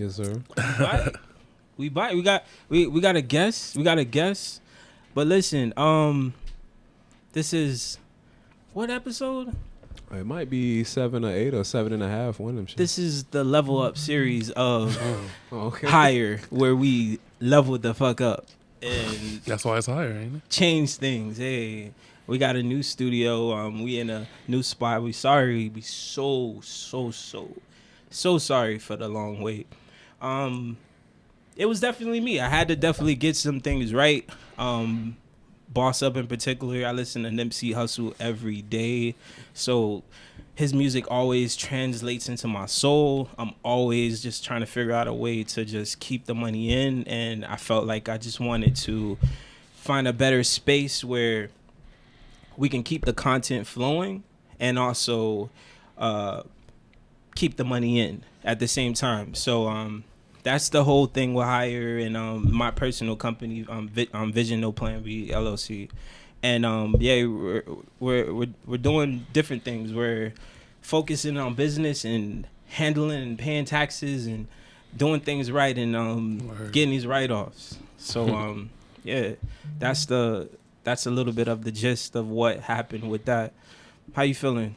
Yes, sir. We bite. We got a guest. We got a guest. But listen, this is what episode? It might be 7 or 8 or 7.5. One of them shit. This is the level up series of okay. Higher, where we leveled the fuck up and That's why it's higher, ain't it? change things. Hey, we got a new studio. We in a new spot. We sorry. We so sorry for the long wait. It was definitely me. I had to definitely get some things right. Boss Up in particular, I listen to Nipsey Hussle every day, so his music always translates into my soul. I'm always just trying to figure out a way to just keep the money in, and I felt like I just wanted to find a better space where we can keep the content flowing and also keep the money in at the same time. So that's the whole thing with Hire and my personal company, Vision NoPlanB LLC, and we're doing different things. We're focusing on business and handling and paying taxes and doing things right and getting these write-offs. So that's a little bit of the gist of what happened with that. How you feeling?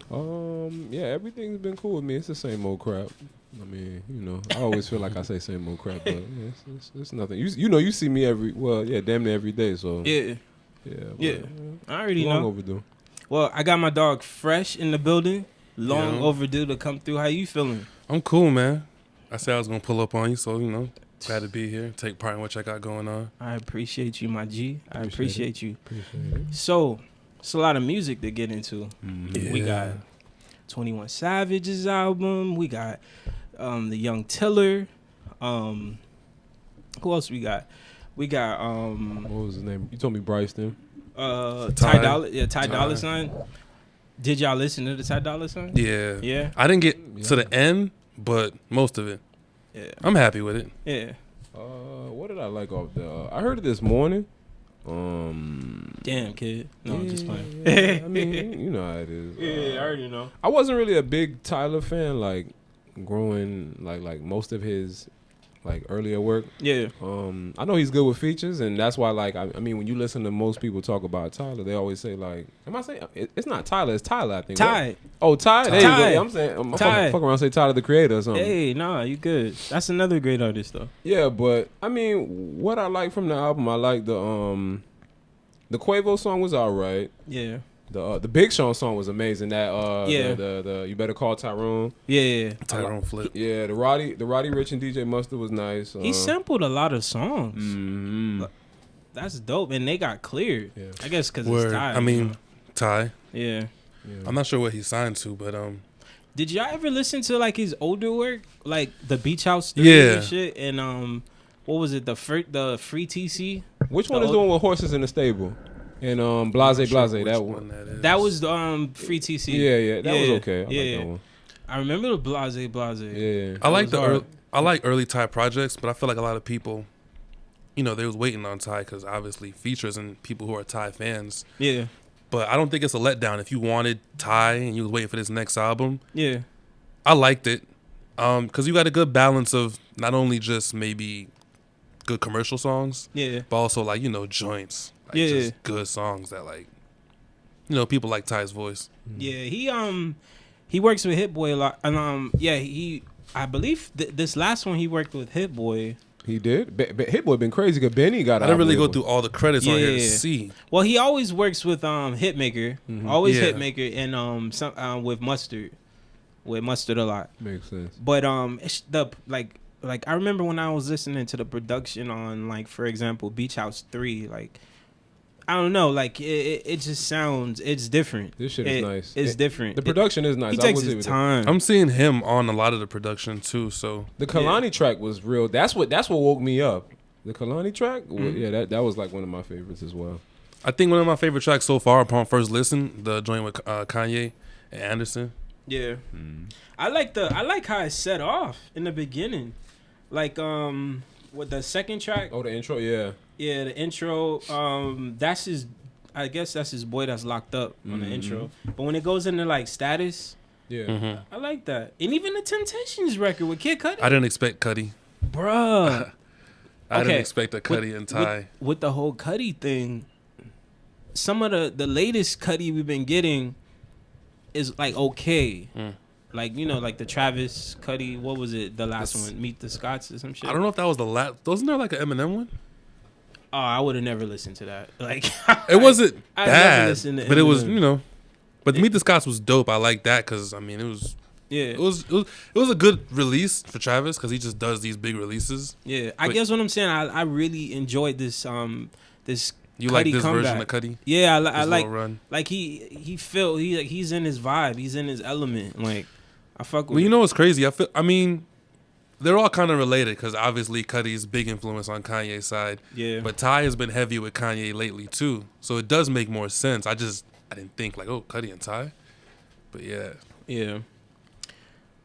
Everything's been cool with me. It's the same old crap. I mean, I always feel like I say same old crap, but it's nothing. You see me damn near every day. So yeah. I already long know. Overdue. Well, I got my dog Fresh in the building. Long overdue to come through. How you feeling? I'm cool, man. I said I was gonna pull up on you, so glad to be here, take part in what y'all got going on. I appreciate you, my G. I appreciate you. Appreciate it. So, it's a lot of music to get into. Mm-hmm. Yeah. We got 21 Savage's album. We got the Young Tiller. Who else we got? We got What was his name? You told me Bryson. Ty Dolla Sign. Did y'all listen to the Ty Dolla Sign? Yeah. Yeah. I didn't get to the end, but most of it. Yeah. I'm happy with it. Yeah. What did I like off the? I heard it this morning. Damn, kid. No, I'm just playing. Yeah, I mean, you know how it is. Yeah, I already know. I wasn't really a big Tyler fan, like growing like most of his like earlier work. Yeah. I know he's good with features, and that's why I mean when you listen to most people talk about Tyler, they always say like, am I saying it's not Tyler, it's Tyler, I think. Ty. Right? Oh, Ty. There you go. Yeah, I'm saying I'm Ty. fuck around and say Tyler the Creator or something. Hey, nah, you good. That's another great artist though. Yeah, but I mean, what I like from the album, I like the Quavo song was alright. Yeah. The Big Sean song was amazing. That Yeah. the You Better Call Tyrone. Yeah. Tyrone Flip. Yeah, the Roddy Ricch and DJ Mustard was nice. He sampled a lot of songs. Mm-hmm. That's dope, and they got cleared. Yeah. I guess because it's Ty. I mean, Ty. Yeah. I'm not sure what he signed to, but Did y'all ever listen to like his older work, like the Beach House 3 and shit, and what was it, the Free TC? Which one is the one with horses in the stable? And Blase. That one. That was Free TC. Yeah. That was okay. I like that one. I remember the Blase. Yeah. I like early Ty projects, but I feel like a lot of people, they was waiting on Ty because obviously features and people who are Ty fans. Yeah. But I don't think it's a letdown if you wanted Ty and you was waiting for this next album. Yeah. I liked it because you got a good balance of not only just maybe good commercial songs, but also like joints. Like just good songs that like people like Ty's voice. Yeah, he works with Hit Boy a lot, and I believe this last one he worked with Hit Boy. He did. Hit Boy been crazy because Benny got. I didn't really go through all the credits on here to see. Well, he always works with Hitmaker, Hitmaker, and some with Mustard a lot. Makes sense. But it's like I remember when I was listening to the production on like, for example, Beach House 3, like. I don't know, like it just sounds, it's different. This shit is nice. It's different. The production is nice. He takes his time. I'm seeing him on a lot of the production too. So the Kalani track was real. That's what woke me up. The Kalani track, that was like one of my favorites as well. I think one of my favorite tracks so far upon first listen, the joint with Kanye and Anderson. Yeah, I like how it set off in the beginning, like with the second track. Oh, the intro, yeah. Yeah, the intro. That's his. I guess that's his boy that's locked up on the intro. But when it goes into like status, Yeah. I like that. And even the Temptations record with Kid Cudi. I didn't expect Cudi. Bruh. I didn't expect a Cudi and Ty. With the whole Cudi thing, some of the latest Cudi we've been getting is like okay. Like, you know, like the Travis Cudi, what was it? The last one, Meet the Scots or some shit. I don't know if that was the last. Wasn't there like an Eminem one? Oh, I would have never listened to that. Like, it wasn't I bad, never listened to but it was, Eminem. you know. But Meet the Scots was dope. I like that because I mean it was. Yeah, it was a good release for Travis because he just does these big releases. Yeah, I guess what I'm saying. I really enjoyed this this. You Cudi like this comeback. version of Cudi? Yeah, I like run. Like he's in his vibe. He's in his element. Like I fuck with. Well, you know what's crazy? I mean, they're all kind of related because obviously Cudi's big influence on Kanye's side. Yeah. But Ty has been heavy with Kanye lately too, so it does make more sense. I didn't think like, oh, Cudi and Ty, but yeah. Yeah.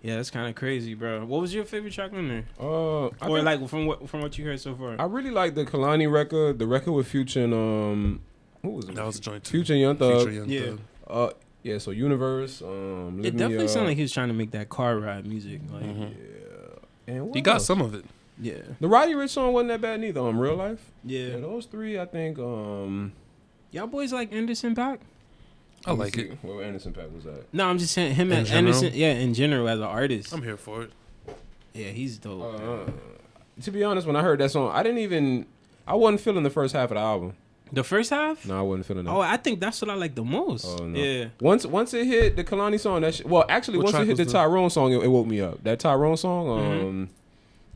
Yeah, that's kind of crazy, bro. What was your favorite track on there? Or like from what you heard so far? I really like the Kalani record, the record with Future and who was it? That was a joint too. Future and Young Thug. Yeah. Yeah. So Universe. It definitely sounded like he was trying to make that car ride music. Like, Yeah. And He got some of it. Yeah. The Roddy Ricch song wasn't that bad neither. Real Life. Yeah. Yeah. Those three, I think. Y'all boys like Anderson .Paak? I like it. Where Anderson .Paak was at? No, I'm just saying him In as general? Anderson. Yeah, in general as an artist. I'm here for it. Yeah, he's dope. To be honest, when I heard that song, I wasn't feeling the first half of the album. The first half? No, I wasn't feeling that. Oh, I think that's what I like the most. Oh, no. Yeah. Once it hit the Kalani song, actually, What once it track hit the was Tyrone song, it woke me up. That Tyrone song,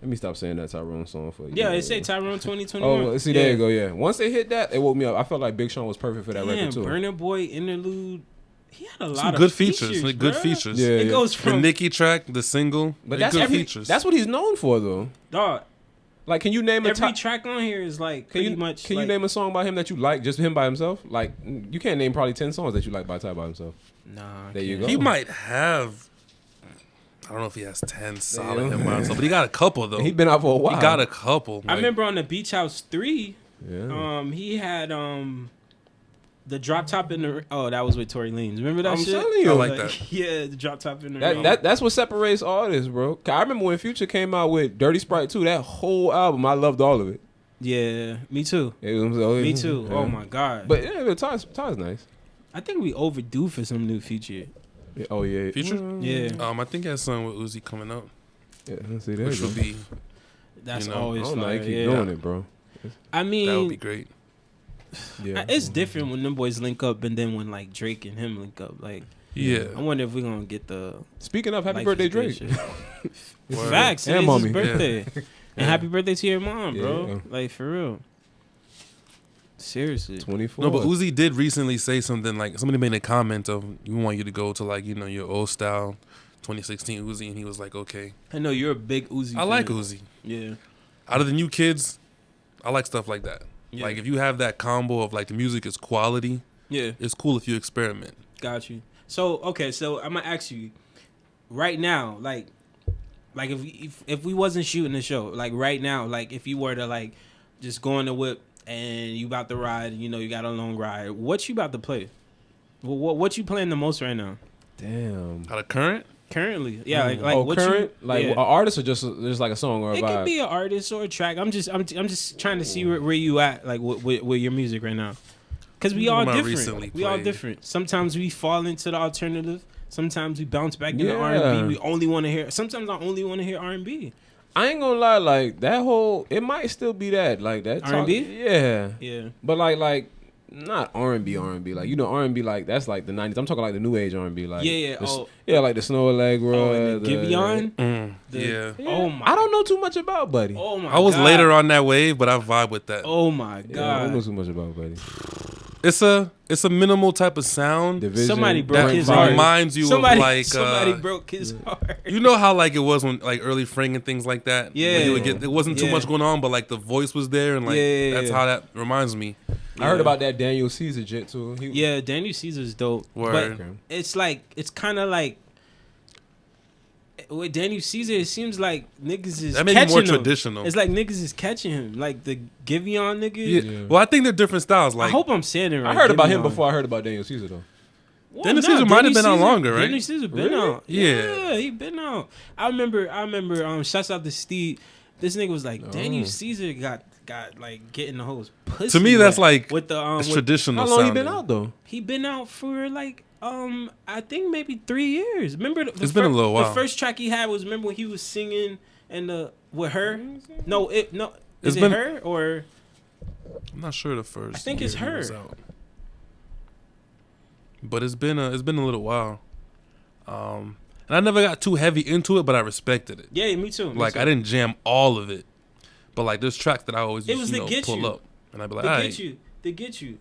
let me stop saying that Tyrone song for you. Yeah, it say Tyrone 2021. Oh, see, there you go, yeah. Once it hit that, it woke me up. I felt like Big Sean was perfect for that record, too. Burna Boy interlude. He had a lot Some of good features. Like, Good features. Yeah, It goes The from Nicki track, the single, But they're that's good features. That's what he's known for, though. dog. Like, can you name Every track on here is like pretty much. Can you name a song by him that you like, just him by himself? Like, you can't name probably 10 songs that you like by Ty by himself. Nah. There you go. He might have. I don't know if he has 10 solid him by himself, but he got a couple though. He been out for a while. He got a couple. I remember on the Beach House 3. Yeah. He had the drop top in the. Oh, that was with Tory Lanez. Remember that I'm shit? telling you. I like that. Yeah, the drop top in the. That's what separates artists, bro. 'Cause I remember when Future came out with Dirty Sprite 2, that whole album, I loved all of it. Yeah, me too. Me too. Yeah. Oh my god. But yeah, Ty's nice. I think we overdue for some new Future. Yeah, oh yeah. Future? Yeah. I think he has something with Uzi coming out, Yeah, see there. which would be That's You know, always I don't know, fire. they keep Yeah. doing it, bro. I mean, that would be great. Yeah. it's different when them boys link up, and then when like Drake and him link up. Like, Yeah. I wonder if we're gonna get the Speaking of, happy Life birthday, is Good Drake. shit. Word. Facts. And It's mommy. his birthday. And happy birthday to your mom, Yeah, bro. yeah. Like for real. Seriously. 24. No, but Uzi did recently say something like somebody made a comment of we want you to go to like your old style 2016 Uzi, and he was like, okay. I know you're a big Uzi. I like fan. Uzi. Yeah. Out of the new kids, I like stuff like that. Yeah. Like if you have that combo of like the music is quality, Yeah. it's cool if you experiment. Got you. So okay, so I'm gonna ask you, right now, like if we wasn't shooting the show, like right now, like if you were to like just go on the whip and you about to ride, you got a long ride, what you about to play? What you playing the most right now? Damn. Out of current, Currently, yeah, like what current, you, like yeah. an artist or just like a song or a It vibe. could be an artist or a track. I'm just trying to see where you at, like with your music right now, because we all What am I different. recently We all played? different. Sometimes we fall into the alternative. Sometimes we bounce back into Yeah. R&B. We only want to hear. Sometimes I only want to hear R&B. I ain't gonna lie, like that whole, it might still be that, like that talk- R&B? Yeah, Yeah. but like not R&B, like R&B, like that's like the 90s. I'm talking like the new age R&B, like Yeah. yeah, like the Snow Allegra, Oh, the Giveon. yeah. Oh my. I don't know too much about Buddy. Oh my. I was God. later on that wave, but I vibe with that. Oh my Yeah, I don't know God. too much about Buddy. It's a minimal type of sound Division, Somebody broke that his heart. reminds you Somebody, of like somebody broke his heart. you know how like it was when like early Frank and things like that. Yeah. When you would get, it wasn't too Yeah. much going on, but like the voice was there, and like Yeah. that's how that reminds me. I heard about that Daniel Caesar jet too. Yeah, Daniel Caesar's dope. Word. But it's kind of like with Daniel Caesar, it seems like niggas is That may be catching more him. traditional. It's like niggas is catching him, like the Giveon nigga. Yeah. Well, I think they're different styles. Like I hope I'm saying it right. I heard about him Giveon. before I heard about Daniel Caesar though. Well, Dennis Caesar might have been out longer, right? Dennis Caesar been out. Yeah, he been out. I remember. Shouts out to Steve. This nigga was like, Daniel Caesar got like getting the hoes pussy. To me, that's like with the it's traditional. How long sounding. he been out though? He been out for like I think maybe 3 years. Remember it's been a little while. The first track he had was when he was singing and with her. No. Is it her or? I'm not sure the first. I think it's her. But it's been a little while. And I never got too heavy into it, but I respected it. Yeah, me too. Like I didn't jam all of it, but like there's tracks that I always pull up, and I'd be like, they get you.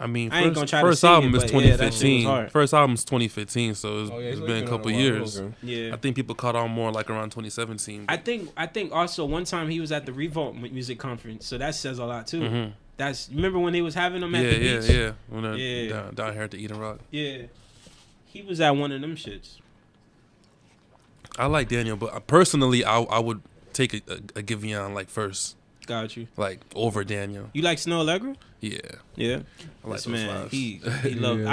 I mean, I ain't gonna try first to album it, is but 2015. Yeah, first album's 2015, so it's been a couple years. Okay. Yeah, I think people caught on more like around 2017. I think also one time he was at the Revolt Music Conference, so that says a lot too. Mm-hmm. Remember when they was having them at the beach? Yeah. When they're down here at the Eden Rock. Yeah, he was at one of them shits. I like Daniel, but personally, I would take a Giveon like first. Got you. Like over Daniel. You like Snow Allegra? Yeah. Yeah. I like this man, vibes. he loved.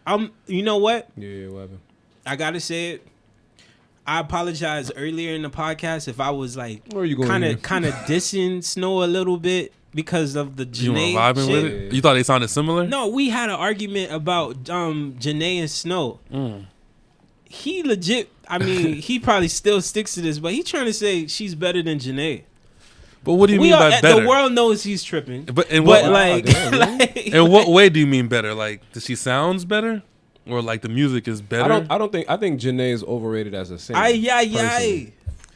I'm. You know what? Yeah, what happened? I gotta say it. I apologize earlier in the podcast if I was like Where are you going? kind of dissing Snow a little bit because of the Janae You were vibing shit. with it? You thought they sounded similar? No, we had an argument about Janae and Snow. He legit. I mean, he probably still sticks to this, but he trying to say she's better than Janae. But what do you mean by better? The world knows he's tripping. But in what in what like, way do you mean better? Like, does she sounds better, or like the music is better? I think Janae is overrated as a singer.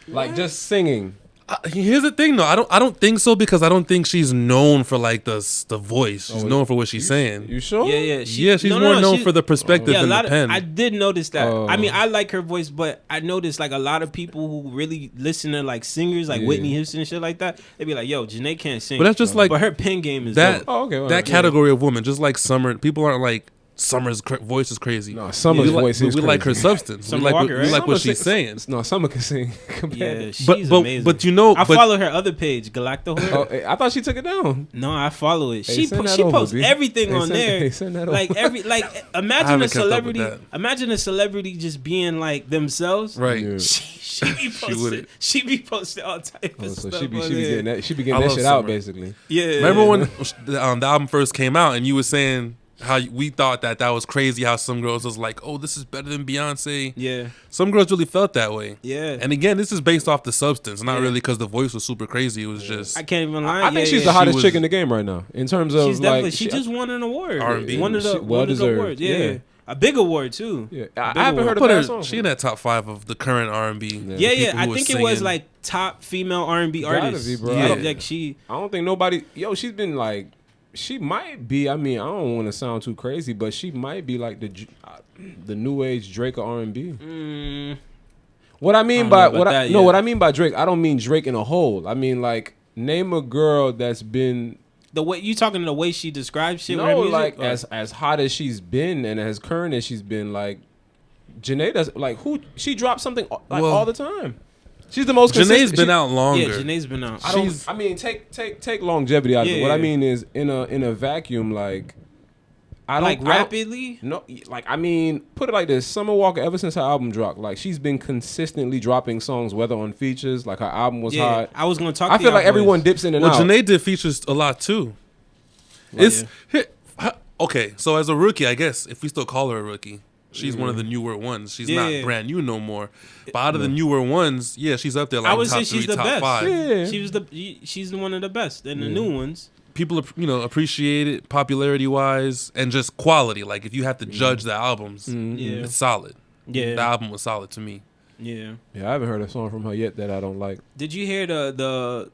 Like just singing. Here's the thing, though. I don't think so because I don't think she's known for like the voice. She's known for what she's saying. You sure? Yeah. She's more known for the perspective and the pen. I did notice that. I mean, I like her voice, but I noticed like a lot of people who really listen to like singers like Whitney Houston and shit like that. They be like, "Yo, Janae can't sing." But that's just like, but her pen game is that. dope. That category of woman, just like Summer. People aren't like Summer's voice is crazy. No, Summer's voice is crazy. We like her substance. We like what she's saying. No, Summer can sing. Yeah, she's amazing. But you know, I follow her other page, Galacto. I thought she took it down. No, I follow it. She posts everything on there. Like imagine a celebrity just being like themselves. Right. Yeah. She be posting all type of stuff. She be getting that shit out basically. Yeah. Remember when the album first came out and you were saying how we thought that was crazy, how some girls was like, oh, this is better than Beyonce. Yeah. Some girls really felt that way. Yeah. And again, this is based off the substance, not really because the voice was super crazy. It was just... I can't even lie. I think she's the hottest chick in the game right now. In terms of she's definitely, she just won an award. R&B. One of the awards. Yeah. A big award, too. Yeah. I haven't heard of that song. She in that top 5 of the current R&B. Yeah. I think it was like top female R&B artist. Be, bro. Yeah. I don't think nobody... Yo, she's been like... She might be. I mean, I don't want to sound too crazy, but she might be like the new age Drake of R&B. What I mean by what I mean by Drake, I don't mean Drake in a whole. I mean like name a girl that's been the way you talking the way she describes shit. No, like as hot as she's been and as current as she's been. Like Janae does. Like who she drops something like all the time. She's the most consistent. Janae's been out longer. Yeah, Janae's been out. I mean, take longevity out of it. What I mean is, in a vacuum, like, rapidly. No, like I mean, put it like this: Summer Walker, ever since her album dropped, like she's been consistently dropping songs, whether on features. Like her album was hot. I was gonna talk. I feel like everyone dips in and out. Well, Janae did features a lot too. Okay. So as a rookie, I guess if we still call her a rookie. She's one of the newer ones. She's not brand new no more. But out of the newer ones, she's up there like I would top say she's 3, the top best. 5. Yeah. She's one of the best. And the new ones. People, appreciate it popularity-wise and just quality. Like, if you have to judge the albums, it's solid. Yeah. The album was solid to me. Yeah. Yeah, I haven't heard a song from her yet that I don't like. Did you hear the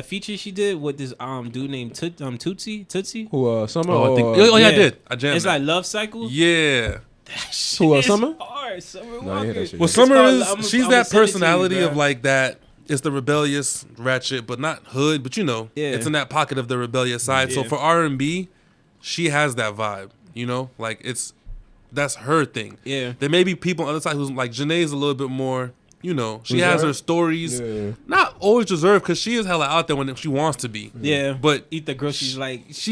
feature she did with this dude named Tootsie? Who Summer? I did. I jammed. It's like Love Cycle. Yeah. Who Summer? Hard. Summer Walker. Well, Summer she's that personality of like that. It's the rebellious ratchet, but not hood. But it's in that pocket of the rebellious side. So for R&B, she has that vibe. Like that's her thing. Yeah. There may be people on the other side who's like Janae's a little bit more you know, she has her stories. Yeah. Not always reserved because she is hella out there when she wants to be. Yeah, but eat the girl. She's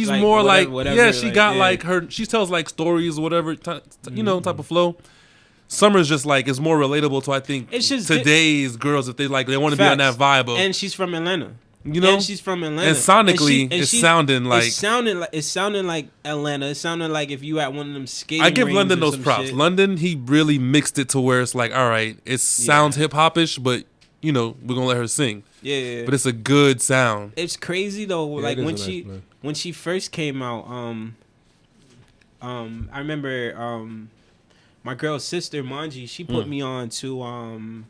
more whatever, yeah. She got like her. She tells like stories, whatever. You know, type of flow. Summer's just like it's more relatable to I think it's just today's girls if they want to be on that vibe of. And she's from Atlanta. You know, and she's from Atlanta. And sonically, it's sounding like Atlanta. It sounded like if you at one of them skating. I give London those props. Shit. London, he really mixed it to where it's like, all right, it sounds hip hopish, but you know, we're gonna let her sing. Yeah, but it's a good sound. It's crazy though. Like when she first came out, I remember my girl's sister Manji. She put me on to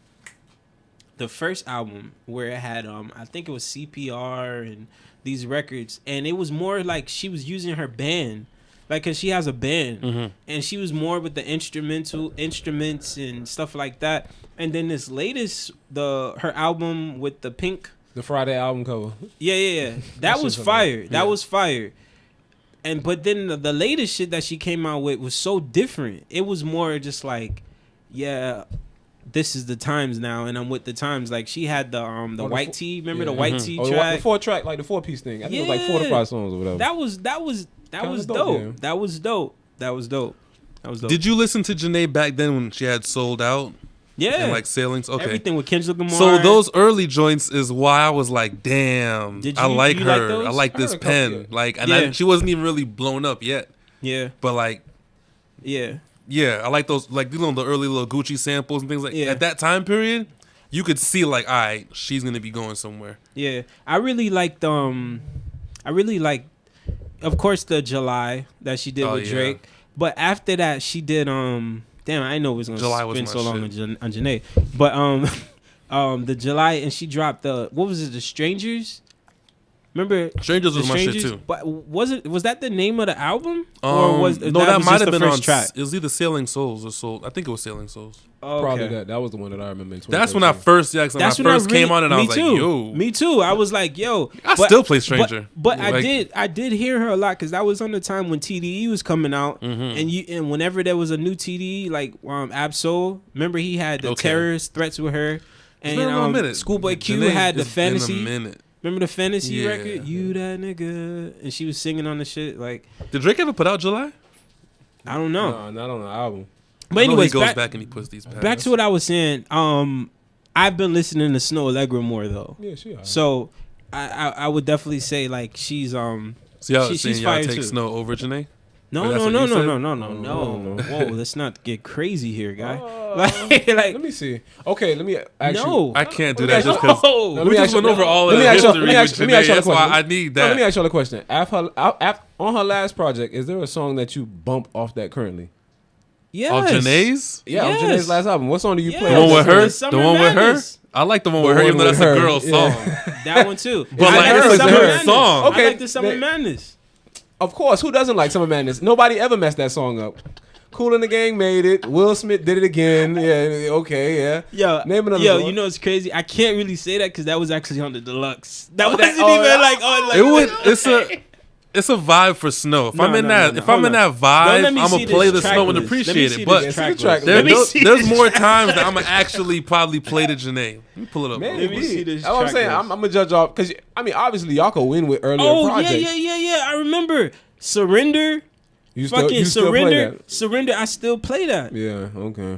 the first album where it had I think it was CPR and these records, and it was more like she was using her band, like because she has a band, and she was more with the instruments and stuff like that. And then this latest her album with the pink, the Friday album cover, yeah, that was fire. That was fire. But then the latest shit that she came out with was so different. It was more just like, yeah, this is the times now, and I'm with the times. Like she had the white tee. Remember the white tee track? The 4-track, like the 4-piece thing. I think it was like 4 to 5 songs or whatever. That was dope. Yeah. That was dope. Did you listen to Janae back then when she had Sold Out? Yeah. And like Sailings? Okay. Everything with Kendrick Lamar. So those early joints is why I was like, damn, I like her. Like I like this pen. Like, and she wasn't even really blown up yet. Yeah. But like, yeah, I like those, like, you know, the early little Gucci samples and things like that. At that time period, you could see like, all right, she's going to be going somewhere. Yeah. I really liked, of course, the July that she did with Drake. But after that, she did, damn, I know it was going to spend so long on Janae. But the July, and she dropped what was it, The Strangers? Remember, Strangers was my shit too. But was that the name of the album? Or was that might have been on track? It was either Sailing Souls or Soul. I think it was Sailing Souls. Oh, okay. Probably that was the one that I remember. That's when I first, came on, and I was like, yo, me too. I was like, yo, I still play Stranger. But like, I did hear her a lot because that was on the time when TDE was coming out, and whenever there was a new TDE like Absol, remember he had the terrorist threats with her, and Schoolboy Q had the Fantasy. Remember the Fantasy record? You that nigga. And she was singing on the shit. Like, did Drake ever put out July? I don't know. No, not on the album. But anyways, he goes back and he puts these pads. Back to what I was saying. I've been listening to Snow Allegra more though. Yeah, she is. So I would definitely say like she's So y'all she's y'all fire take too. Snow over Janae? No. Whoa, let's not get crazy here, guy. Like, let me see. Okay, let me actually. No, I can't do that just because we just went over all of the history with Janae. That's why I need that. Let me ask y'all a question. On her last project, is there a song that you bump off that currently? Yes. Off Janae's? Yeah, on Janae's last album. What song do you play? The one with her? The one with her? I like the one with her, even though that's a girl song. That one too. But like, it's a her song. Okay, I like the Summer Madness. Of course, who doesn't like Summer Madness? Nobody ever messed that song up. Kool and the Gang made it. Will Smith did it again. Yeah, okay, yeah. Yo, you know it's crazy. I can't really say that because that was actually on the deluxe. That wasn't even like on like. It's a vibe for Snow. If I'm in that vibe, I'm gonna play the Snow and appreciate it. But there's more times that I'm gonna actually probably play the Janae. Let me pull it up. Let me see this. That's what I'm saying. I'm gonna judge off because I mean, obviously y'all could win with earlier projects. Yeah. I remember Surrender. You Surrender. Surrender. I still play that. Yeah. Okay.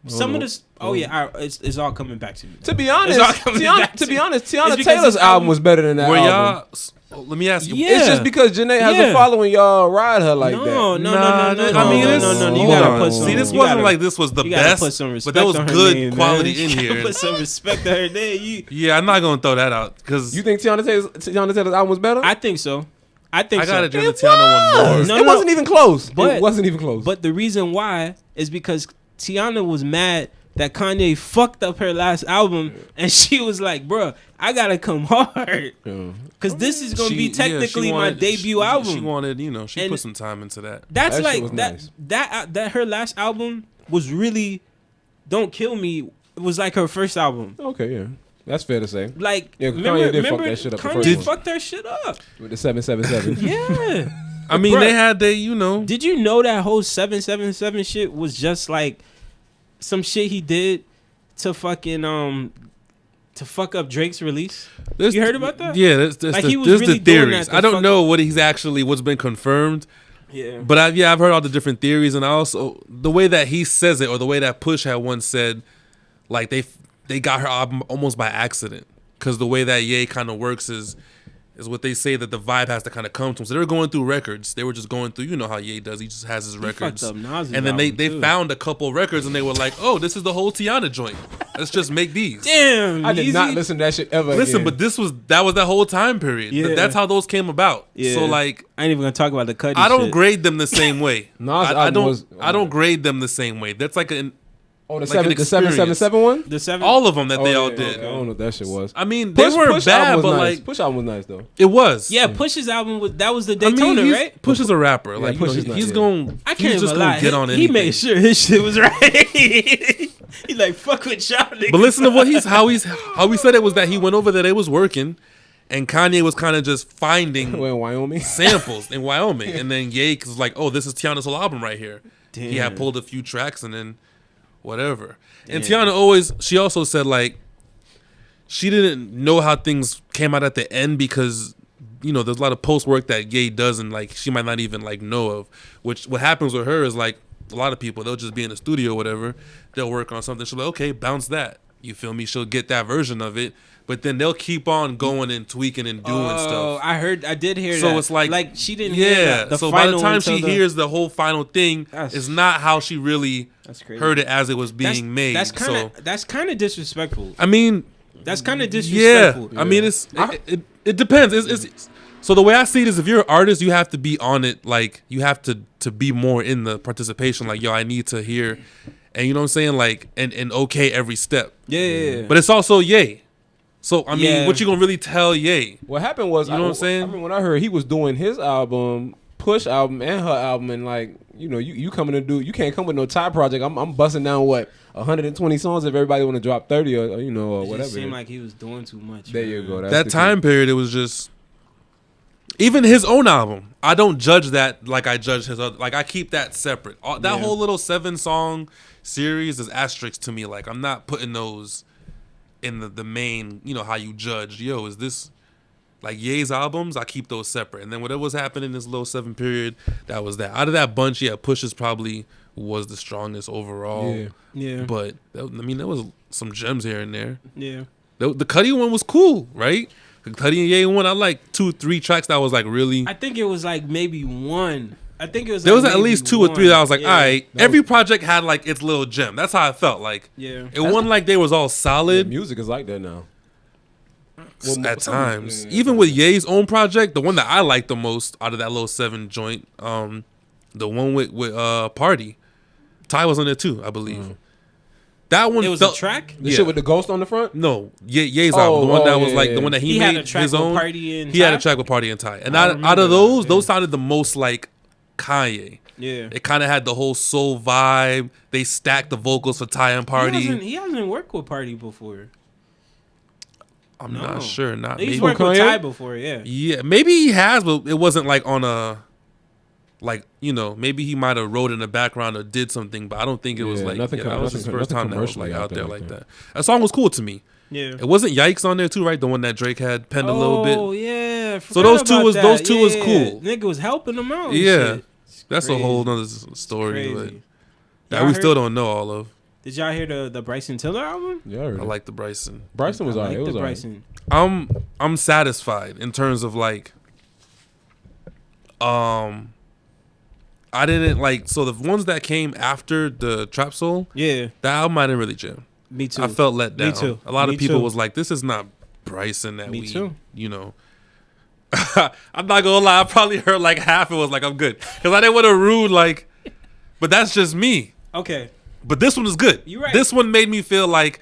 Some of this. It's all coming back to me. To be honest, Tiana Taylor's album was better than that album. Let me ask you. Yeah. It's just because Janae has a following, y'all ride her like that. No. I mean, you gotta put some. See, this wasn't like this was the best, but there was good quality in here. Put some respect to her name. Yeah, I'm not gonna throw that out because you think Tiana Taylor's album was better? I think so. I gotta do the Tiana one more. It wasn't even close. It wasn't even close. But the reason why is because Tiana was mad that Kanye fucked up her last album, and she was like, "Bruh, I gotta come hard, because this is gonna be technically my debut album." She wanted, she put some time into that. That's that like was that. Nice. That her last album was really, "Don't Kill Me." It was like her first album. Okay, yeah, that's fair to say. Like, Kanye did fuck that shit up. Kanye fucked her shit up with the 777. Yeah, I mean, they had Did you know that whole 777 shit was just like some shit he did to fucking to fuck up Drake's release? You heard about that? Yeah, there's he was really really the doing theories. that to I don't fuck- know what's been confirmed. Yeah. But I've heard all the different theories, and I also the way that he says it, or the way that Push had once said, like they got her album almost by accident, because the way that Ye kind of works is what they say, that the vibe has to kind of come to him. So they were going through records. They were just going through, you know how Ye does. He just has his records. Fucked up Nas's and then they album, found a couple records, and they were like, oh, this is the whole Tiana joint. Let's just make these. Damn. I did not listen to that shit ever. Listen, again. but that was that whole time period. Yeah. That's how those came about. Yeah. So like, I ain't even gonna talk about the Cudi I don't shit. grade them the same way. Nas I album was- don't grade them the same way. That's like an the like 777 one. The 7. all of them that they Oh, all yeah, did. I don't know what that shit was. I mean, they weren't Push bad, album but was nice. like Push album was nice though. it was. Yeah, Push's album was the I Daytona, mean, right? Push is a rapper. Like Push you is know, not- he's yeah. going. I can't He's just even gonna lie. get on He anything. made sure his shit was right. He like fuck with y'all niggas. But listen to what how he said it was that he went over there. They was working, and Kanye was kind of just finding We're in Wyoming. samples in Wyoming, and then Ye was like, "Oh, this is Tiana's whole album right here." He had Damn. pulled a few tracks, and then whatever. And Tiana she also said like she didn't know how things came out at the end, because you know there's a lot of post work that Ye does, and like she might not even like know of. Which what happens with her is like a lot of people, they'll just be in the studio or whatever, they'll work on something, she'll be like, okay, bounce that, you feel me, she'll get that version of it, but then they'll keep on going and tweaking and doing stuff. Oh, I did hear that. So it's like she didn't hear that. The so by the final time she until the- hears the whole final thing, That's- it's not how she really That's crazy. heard it as it was being made. That's kind of disrespectful. I mean, That's kind of yeah. disrespectful. I mean, it depends. It's so the way I see it is, if you're an artist, you have to be on it. Like you have to be more in the participation. Like, yo, I need to hear, and you know what I'm saying. Like, and okay every step. Yeah. But it's also Ye. So I mean, Yeah. what you gonna really tell Ye? What happened was, You know what I'm saying? I mean, when I heard he was doing his album, Push album, and her album, and like, you know, you coming to do, you can't come with no tie project. I'm busting down 120 songs if everybody want to drop 30 or you know or It whatever. just seemed like he was doing too much. There man. you go. That's That the time period, it was just. Even his own album, I don't judge that like I judge his other. Like I keep that separate. That whole little 7-song series is asterisk to me. Like I'm not putting those in the main. You know how you judge. Yo, is this like Ye's albums? I keep those separate. And then whatever was happening in this little 7 period, that was that. Out of that bunch, yeah, Push's probably was the strongest overall. Yeah. But I mean, there was some gems here and there. Yeah. The Cudi one was cool, right? The Cudi and Ye one, I like 2-3 tracks that was like really. I think it was like maybe one. I think it was. There like was at maybe least 2 or 3 that I was like, Yeah. all right. Every project had like its little gem. That's how I felt. Like, Yeah. it wasn't like they was all Yeah, solid music is like that now. at times. Even with Ye's own project, the one that I liked the most out of that little 7 joint, the one with Party, Ty was on there too, I believe. That one It was felt a track. The shit with the ghost on the front. No, Ye's album, the one that was like yeah. the one that he had made a track his with own. Party and He had a Ty? track with Party and Ty, and I out remember of that, those sounded the most like Kanye. Yeah. It kind of had the whole soul vibe. They stacked the vocals for Ty and Party. He hasn't worked with Party before. I'm No. not sure. Not He's maybe. worked with Kanye? Ty before. Yeah. Yeah, maybe he has, but it wasn't like on a. Like, you know, maybe he might have wrote in the background or did something, but I don't think it was Yeah, like nothing that was his nothing- first nothing time that was commercially like out there like like that. that. That song was cool to me. Yeah. It wasn't Yikes on there too, right? The one that Drake had penned a little bit. Oh yeah. So those two Forgot was- about those that. two was Yeah. cool. Nigga was helping him out. and Yeah. shit. It's That's crazy. a whole nother story, but Crazy. that Y'all we heard- still don't know all of. Did y'all hear the Bryson Tiller album? Yeah, I heard I it. like the Bryson. Bryson was I alright. like It was the alright. Bryson. I'm satisfied in terms of like I didn't like, so the ones that came after the Trap Soul, Yeah. that album I didn't really jam. Me too. I felt let Me down. too. A lot Me of people too. was like, this is not Bryson that Me we, too. you know. I'm not gonna lie, I probably heard like half it was like, I'm good. Because I didn't want to rude, like, but that's just me. Okay. But this one is good. You're right. This one made me feel like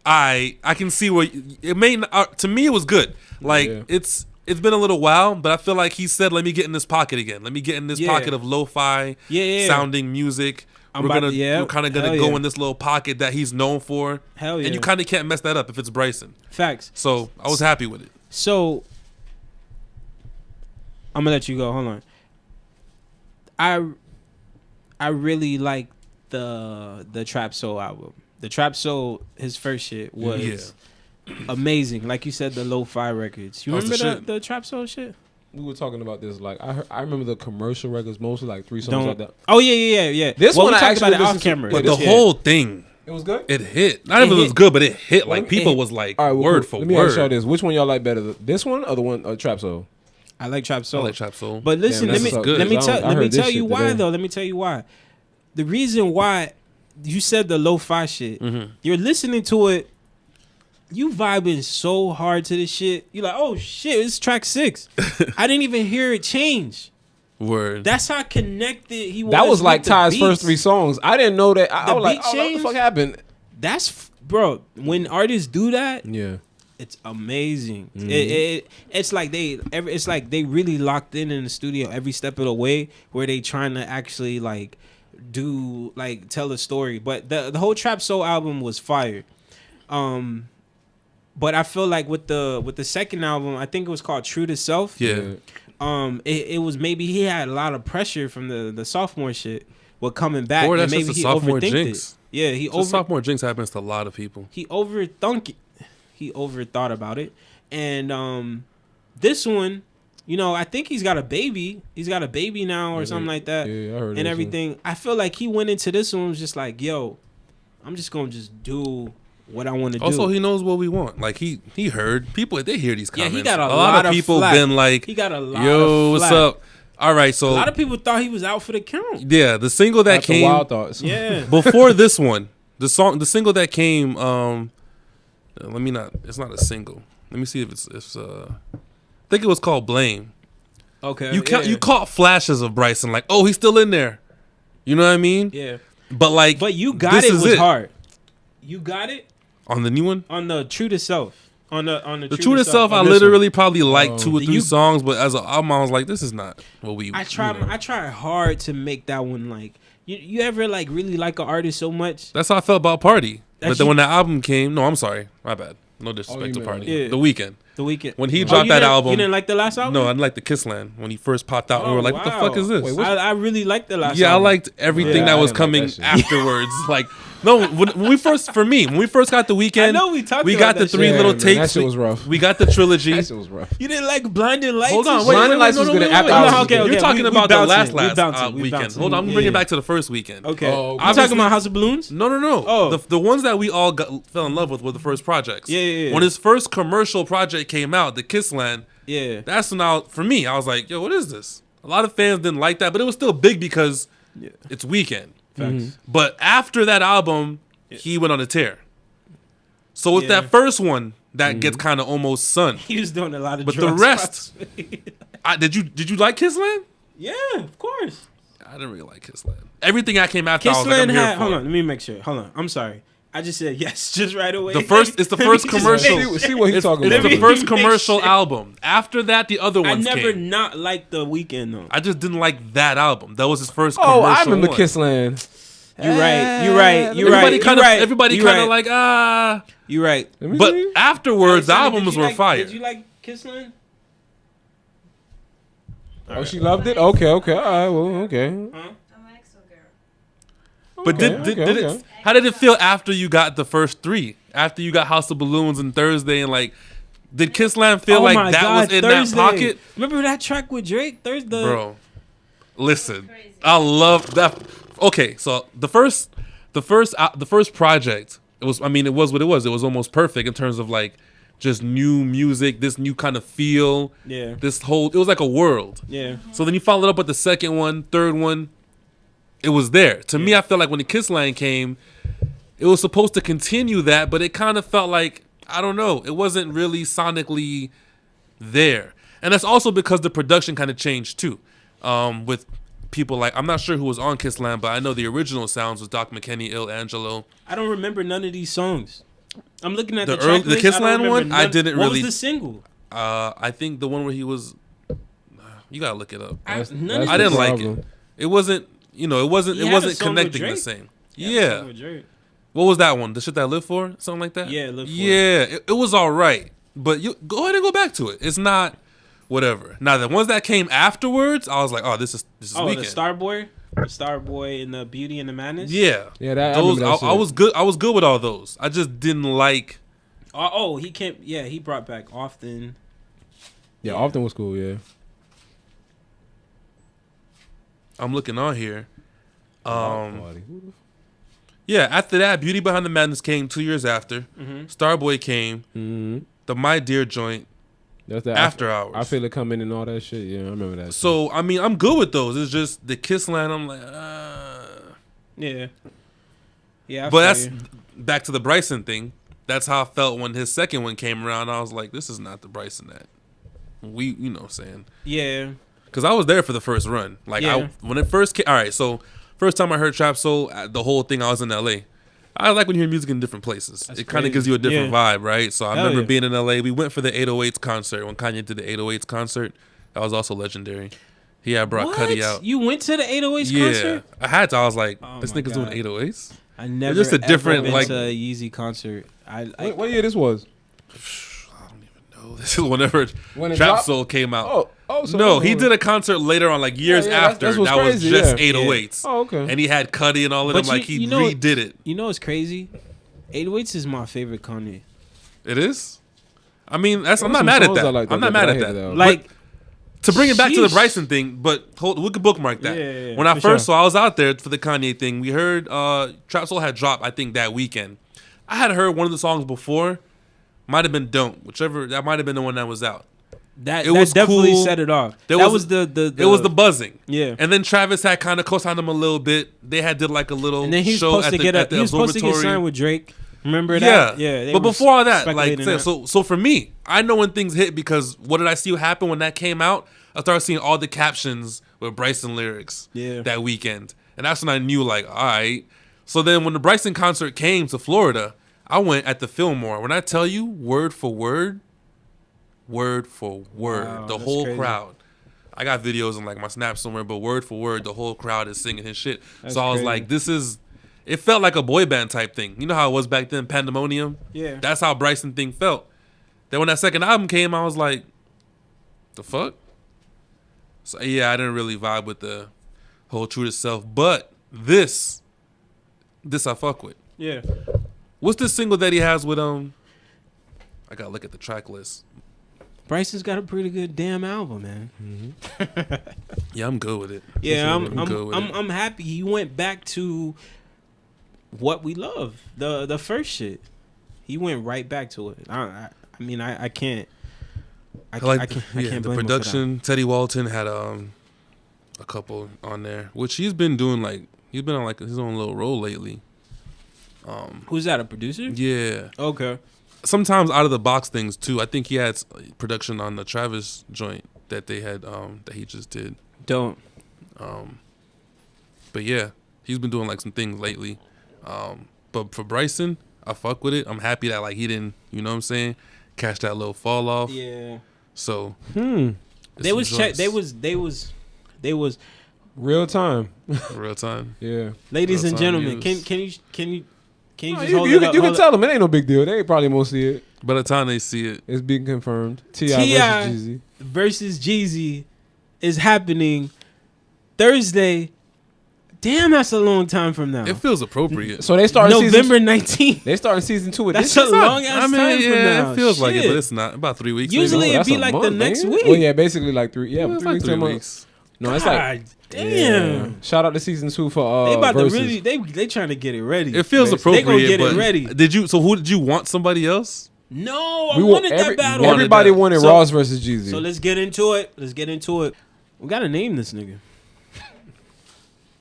I can see where it made, to me it was good. Like, Yeah. it's been a little while, but I feel like he said, let me get in this pocket again. Let me get in this Yeah. pocket of lo-fi Yeah. sounding music. I'm about to- yeah. We're kind of gonna Hell go yeah. in this little pocket that he's known for. Hell yeah. And you kind of can't mess that up if it's Bryson. Facts. So I was happy with it. So I'm gonna let you go. Hold on. I really like the Trap Soul album. The Trap Soul, his first shit was amazing. Like you said, the lo-fi records. You remember the Trap Soul shit? We were talking about this. Like I remember the commercial records, mostly like 3 songs like that. Oh yeah. This one I talked actually about it off camera. But the whole thing, it was good. It hit. Not even it was good, but it hit. Like people was like word for word. Let me ask y'all this: which one y'all like better, this one or the one Trap Soul? I like Trap Soul. I like Trap Soul. But listen, let me tell you why though. Let me tell you why. The reason why you said the lo-fi shit, you're listening to it. You vibing so hard to this shit. You're like, oh shit, it's track 6. I didn't even hear it change. Word. That's how connected he was. That was like Ty's first 3 songs. I didn't know that. I was like, oh, what the fuck happened? That's bro. When artists do that, it's amazing. It's like they really locked in the studio every step of the way, where they trying to actually like do like tell a story. But the whole Trap Soul album was fire. But I feel like with the second album, I think it was called True to Self. Yeah. It was maybe he had a lot of pressure from the sophomore shit with coming back. Or and that's maybe just a he sophomore overthinked jinx. it. Yeah, sophomore jinx happens to a lot of people. He overthunk it. He overthought about it. And this one, you know, I think he's got a baby. He's got a baby now or something like that. Yeah, I heard and everything. One. I feel like he went into this one was just like, yo, I'm just gonna just do what I want to do. Also, he knows what we want. Like he heard people. They hear these comments. Yeah, he got a lot of people flack. Been like, he got a lot. Yo, of what's flack. up? All right, so a lot of people thought he was out for the count. Yeah, the single that That's came. Wild Thoughts. Yeah. Before this one, the single that came. It's not a single. Let me see if it's. I think it was called Blame. Okay. You caught flashes of Bryson, like, oh, he's still in there. You know what I mean? Yeah. But you got it was hard. You got it on the new one. On the True to Self. On the True to Self, I literally probably liked 2 or 3 songs, but as an album, I was like, this is not what we. I try hard to make that one like. You ever like really like an artist so much? That's how I felt about Party. But then when the album came, no, I'm sorry, my bad. No disrespect to Party. Yeah. The Weeknd. When he dropped that album, you didn't like the last album? No, I didn't like the Kissland when he first popped out. And we were like, what the fuck is this? Wait, I really liked the last album. Yeah, I liked everything that was coming afterwards. Like, no, when we first got the Weeknd, I know we got the 3 little tapes. That shit was rough. We got the trilogy. That shit was rough. You didn't like Blinding Lights? Hold on, Blinding Lights was good after. Okay, you're talking about the last Weeknd. Hold on, I'm bringing it back to the first Weeknd. Okay, I'm talking about House of Balloons. No. Oh, the ones that we all fell in love with were the first projects. Yeah. When his first commercial project came out, the Kissland. Yeah. That's when for me, I was like, yo, what is this? A lot of fans didn't like that, but it was still big because it's Weeknd. Facts. But after that album, he went on a tear. So it's that first one that gets kind of almost sun. He was doing a lot of but drugs. The rest, did you like Kissland? Yeah, of course. I didn't really like Kissland. Everything I came after, Kissland I was like, I'm here for. Hold on, let me make sure. Hold on, I'm sorry. I just said yes, just right away. It's the first commercial. See what he's talking about. It's the first commercial album. After that, the other ones I never came. not liked the Weeknd though. I just didn't like that album. That was his first commercial. Oh, I remember one. Kissland. You're right. Everybody kind of like You're right. But afterwards, the albums were fire. Did you like Kissland? Oh, she loved it. Okay. All right. Well, okay. Huh? But did it? How did it feel after you got the first 3? After you got House of Balloons and Thursday, and like, did Kissland feel like that was in Thursday. that pocket? Remember that track with Drake, Thursday? Bro, listen, I love that. Okay, so the first project, it was what it was. It was almost perfect in terms of like just new music, this new kind of feel. Yeah. It was like a world. Yeah. So then you followed up with the second one, third one. It was there. To me, I felt like when the Kissland came, it was supposed to continue that, but it kind of felt like, I don't know, it wasn't really sonically there. And that's also because the production kind of changed too. With people like, I'm not sure who was on Kissland, but I know the original sounds was Doc McKinney, Il Angelo. I don't remember none of these songs. I'm looking at the Kissland one. I didn't really. What was the single? I think the one where he was. You gotta look it up. I didn't like it. It wasn't. It wasn't connecting the same. Yeah. What was that one? The Shit That I Live For? Something like that? Yeah, Live For. Yeah, it was all right. But you go ahead and go back to it. It's not whatever. Now, the ones that came afterwards, I was like, oh, this is Weeknd. The Starboy? Starboy and the Beauty and the Madness. Yeah, those I was good. I was good with all those. I just didn't like. He came. Yeah, he brought back Often. Yeah, Often was cool. Yeah. I'm looking on here. Yeah, after that, Beauty Behind the Madness came 2 years after. Mm-hmm. Starboy came. Mm-hmm. The My Dear joint. That's the After Hours. I Feel It Coming and all that shit. Yeah, I remember that. So, I mean, I'm good with those. It's just the Kiss line, I'm like, Yeah. Yeah. But that's back to the Bryson thing. That's how I felt when his second one came around. I was like, this is not the Bryson that you know what I'm saying? Yeah. Because I was there for the first run. Like, when it first came, all right, so first time I heard Trap Soul, the whole thing, I was in L.A. I like when you hear music in different places. That's it kind of gives you a different vibe, right? So I remember being in L.A. We went for the 808s concert. When Kanye did the 808s concert, that was also legendary. He had brought Cuddy out. You went to the 808s concert? I had to. I was like, this nigga's doing 808s? I never just a different, been to a Yeezy concert. What year this was? I don't even know. This is whenever Trap Soul came out. So no, he did a concert later on, like years after. That was just 808s. Oh, okay. And he had Cuddy and all of them. Like he redid it. You know what's crazy? 808s is my favorite Kanye. It is. I mean, I'm not mad at that. I'm not mad at that. Like to bring it back to the Bryson thing, but we could bookmark that. Yeah, when I first saw, I was out there for the Kanye thing. We heard Trap Soul had dropped, I think, that weekend. I had heard one of the songs before. Might have been Don't, whichever. That might have been the one that was out. That was definitely cool. Set it off. It was the buzzing. Yeah. And then Travis had kind of co-signed him a little bit. They did like a little and then he show at the he was supposed to get signed with Drake. Remember that? Yeah. But before all that, like so for me, I know when things hit because what did I see happen when that came out? I started seeing all the captions with Bryson lyrics that weekend. And that's when I knew, like, all right. So then when the Bryson concert came to Florida, I went at the Fillmore. When I tell you word for word, wow, the whole crowd. I got videos in like my Snap somewhere, but word for word, the whole crowd is singing his shit. So I was like, it felt like a boy band type thing. You know how it was back then, Pandemonium? Yeah. That's how Bryson thing felt. Then when that second album came, I was like, the fuck? So yeah, I didn't really vibe with the whole True to Self, but this I fuck with. Yeah. What's this single that he has with I gotta look at the track list. Bryson's got a pretty good damn album, man. Mm-hmm. Yeah, I'm good with it. Yeah, I'm happy he went back to what we love, the first shit. He went right back to it. I mean, I can't. I can't blame the production. Teddy Walton had a couple on there, which he's been doing he's been on his own little role lately. Who's that? A producer? Yeah. Okay. Sometimes out of the box things too. I think he had production on the Travis joint that they had that he just did. Don't. But yeah, he's been doing some things lately. But for Bryson, I fuck with it. I'm happy that he didn't, you know what I'm saying, catch that little fall off. Yeah. So They was real time. Real time. Yeah. Ladies and gentlemen, can you just hold it up? You can tell them it ain't no big deal. They probably won't see it. By the time they see it, it's being confirmed. T.I. versus Jeezy is happening Thursday. Damn, that's a long time from now. It feels appropriate. So they start November 19th. They starting season 2 with this. That's a long ass time from now. It feels like it, but it's not. About 3 weeks. Usually it'd be the next week. Well, yeah, basically 3. Yeah, it's 3 weeks. No, it's damn. Yeah. Shout out to season 2 for they about Verzuz. to really they trying to get it ready. It feels appropriate. They gonna get it ready. Who did you want? Somebody else? No, I wanted that battle. Everybody wanted Ross versus Jeezy. So let's get into it. We gotta name this nigga.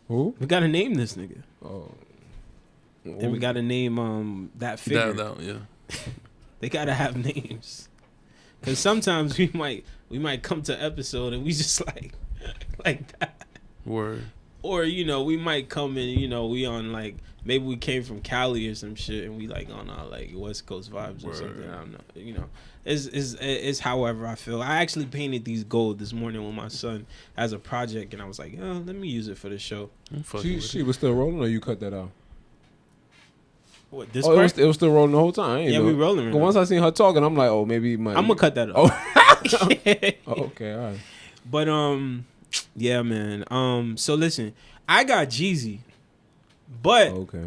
Who? We gotta name this nigga. Oh. And we gotta name that figure. Yeah. They gotta have names. Cause sometimes we might come to episode and we just like that. Word. Or we might come in, we on maybe we came from Cali or some shit and we on our West Coast vibes or something. I don't know. It's however I feel. I actually painted these gold this morning with my son as a project, and I was like, oh, let me use it for the show. She was still rolling, or you cut that out? What, this part? It was still rolling the whole time. Yeah, we rolling. But once I seen her talking, I'm like, oh, maybe it might. I'm gonna cut that out. Oh. Okay, all right. But Yeah, man. So listen, I got Jeezy, but Okay.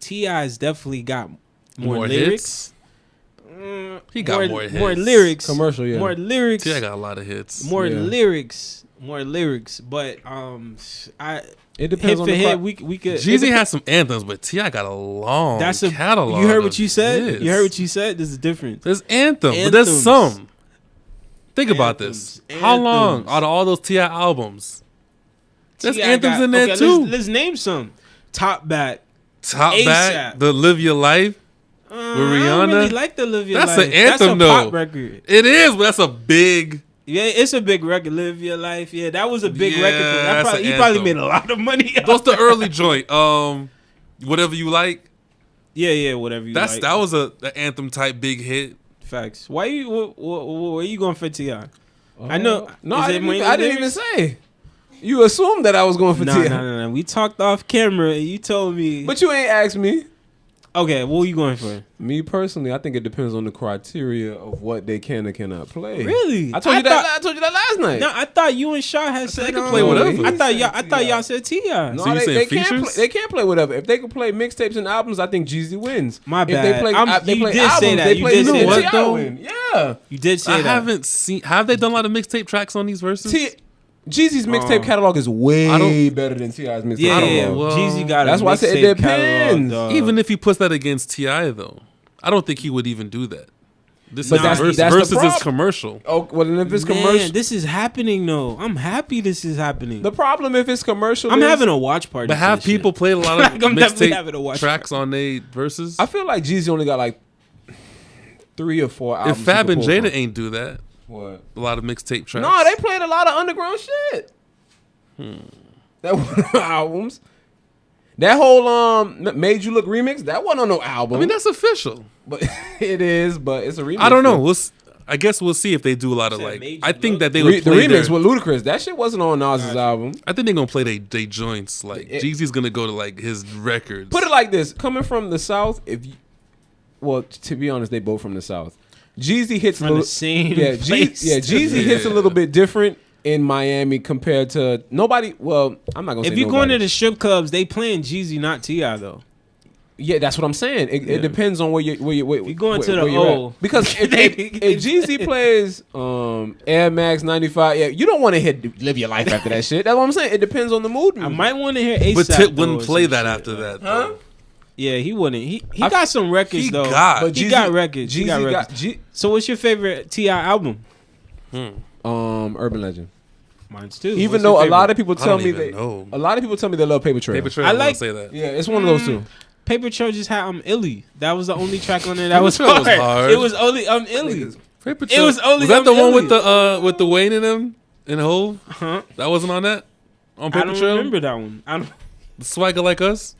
T.I.'s definitely got more lyrics. He got more hits. More lyrics. Commercial, yeah. More lyrics. T.I. got a lot of hits. More lyrics. But it depends on the hit. We could. Jeezy has some anthems, but T.I. got a long catalog. You heard what you said? Hits. You heard what you said? There's a difference. There's anthems, but there's some. Think about this. How long out of all those T.I. albums? There's anthems in there too. Let's name some. Top Back, the Live Your Life with Rihanna. I don't really like the Live Your Life. That's an anthem, that's a though. pop record. It is, but that's a big. Yeah, it's a big record. Live Your Life. Yeah, that was a big record. He probably anthem. made a lot of money. What's the early joint? Whatever You Like. Yeah, whatever you like. That was an anthem type big hit. Facts. Why you? Where you going for T.I.? I know. No, I didn't even say. You assumed that I was going for T.I. No. We talked off camera and you told me. But you ain't asked me. Okay, what are you going for? Me personally, I think it depends on the criteria of what they can or cannot play. Really? I told you that last night. No, I thought you and Shaw had said they could play whatever. I thought y'all said T.I. No, So you saying features? They can't play whatever. If they can play mixtapes and albums, I think Jeezy wins. My bad. If they play, You did say that. They play T.I. T.I. win. Yeah. You did say I that. haven't seen. Have they done a lot of mixtape tracks on these verses? Jeezy's mixtape catalog is way better than T.I.'s mixtape catalog. Yeah, well, Jeezy got that's why I said it depends. Catalog, even if he puts that against T.I., though, I don't think he would even do that. This But is that's versus the is commercial. Oh, well, and if it's commercial, this is happening though. I'm happy this is happening. the problem if it's commercial, I'm having a watch party. But have people played a lot of I'm definitely having a mixtape watch tracks on their verses? I feel like Jeezy only got like 3 or 4 albums. If Fab and Jada ain't do that, what? a lot of mixtape tracks. No, they played a lot of underground shit. That was albums. That whole Made You Look remix, that wasn't on no album. I mean, that's official. But it is, but it's a remix. I don't know. I guess we'll see if they do a lot of I think that they the would play remix with Ludacris. That shit wasn't on Nas's album. I think they're gonna play they joints. Like Jeezy's gonna go to like his records. Put it like this: coming from the South, to be honest, they both from the South. Jeezy hits from the same place. Jeezy hits a little bit different in Miami compared to nobody. Well, I'm not gonna say if you're nobody. going to the strip clubs, they playing Jeezy, not T.I. though. Yeah, that's what I'm saying. It depends on where you're going to the O. Because if Jeezy plays Air Max 95, you don't want to live your life after that shit. That's what I'm saying. It depends on the mood. I might want to hear ASAP. But Tip wouldn't play that after that. Huh? Yeah, he wouldn't. He got some records he though. Got. He got records. He got records. So what's your favorite T.I. album? Urban Legend. Mine's too. Even though a lot of people tell me they love Paper Trail. Paper Trail. I like say that. Yeah, it's one of those two. Paper Trail just had Illy. That was the only track on there that was Trail hard. was hard. It was only Illy. Paper Trail. It was only was that the one Illy. with the Wayne in them and Hov? Huh? That wasn't on that? On Paper I don't Trail? remember that one. The Swagger Like Us?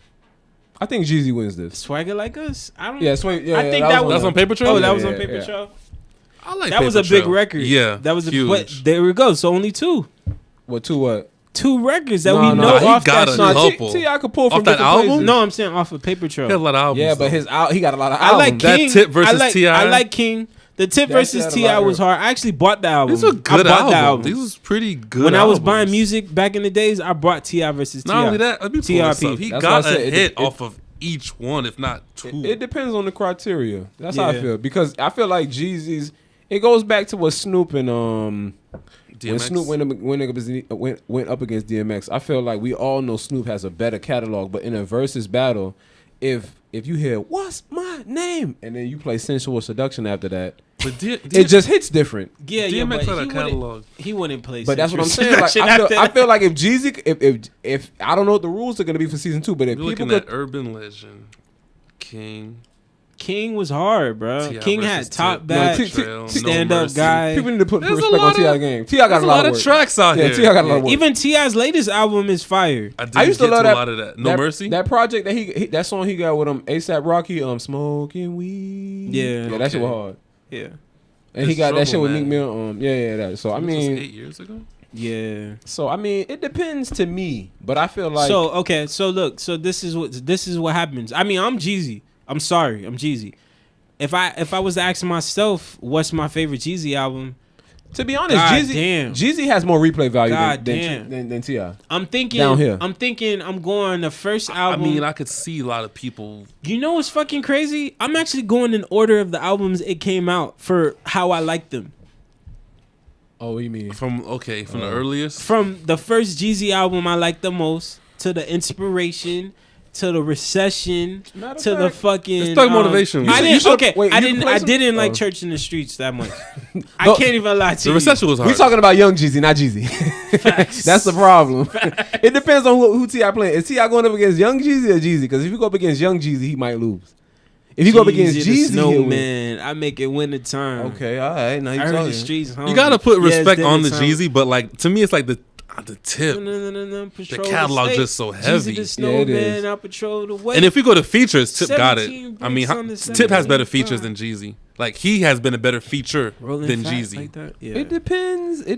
I think Jeezy wins this. Swagger Like Us? I don't. Yeah, I think that was That's on Paper Trail? Oh, that was on Yeah, Paper yeah. Trail. I like That Paper was a Trail. big record. Yeah, that was huge. But there we go. So only two What? 2 records that No, we no, know he off got that a shit. couple. T.I. could pull Off from that different album? places. No, I'm saying off of Paper Trail. He had a lot of albums. Yeah, but though. he got a lot of I albums. like That King. Tip versus T.I. I like King. The Tip That's versus a T.I. lot was hard. I actually bought the album. These were good I bought the albums. album. These was pretty good When I was albums. buying music back in the days, I bought T.I. versus T.I. Not only that, let me pull this up. He That's got why I a said hit off of each one, if not 2. It depends on the criteria. That's how I Yeah. feel. Because I feel like Jeezy's. It goes back to what Snoop and when DMX. Snoop went up against DMX. I feel like we all know Snoop has a better catalog, but in a versus battle, if you hear "What's my name" and then you play "Sensual Seduction" after that, But it just hits different. Yeah, DMX but had a catalog. he wouldn't play. But that's what I'm Sensual saying. Like, Seduction I after feel like if Jeezy, if I don't know what the rules are going to be for season 2, but if You're people looking could, at Urban Legend, King. King was hard, bro. T.I. King versus had top Tip. back, Trail, stand No up Mercy. guy. people need to put There's a respect lot on T.I. of- game. T.I. got There's a lot of work. tracks out Yeah, here. T.I. got a lot of work. Even T.I.'s latest album is fire. I I used to love a that. lot of that. No Mercy. That project that that song he got with ASAP Rocky, smoking weed. Yeah. that shit was hard. Yeah, And he It's got that shit Trouble, with man. Meek Mill. That. So I This was mean, 8 years ago. yeah. it depends to me, but I feel like So okay, so look, so this is what happens. I mean, I'm Jeezy. I'm sorry, I'm Jeezy. If I was to ask myself, what's my favorite Jeezy album? To be honest, Jeezy has more replay value than T.I. I'm thinking down here. I'm going the first album. I mean, I could see a lot of people. You know what's fucking crazy? I'm actually going in order of the albums it came out for how I like them. Oh, what do you mean? From the earliest? From the first Jeezy album I like the most to the Inspiration to the Recession to the fucking it's Thug Motivation. I didn't like Church in the Streets that much. I can't even lie to you. The Recession was hard. We talking about Young Jeezy, not Jeezy. That's the problem. It depends on who T.I. playing. Is T.I. going up against Young Jeezy or Jeezy? Because if you go up against Young Jeezy, he might lose. If you go up against Jeezy, he'll win. I make it winter time. Okay, all right. Now I heard the streets. You gotta put respect on the Jeezy, but like to me, it's like the tip. The catalog just so heavy. Jeezy the Snowman, I patrol the way. And if we go to features, Tip got it. I mean, Tip has better features than Jeezy. Like he has been a better feature than Jeezy. Like that? Yeah. It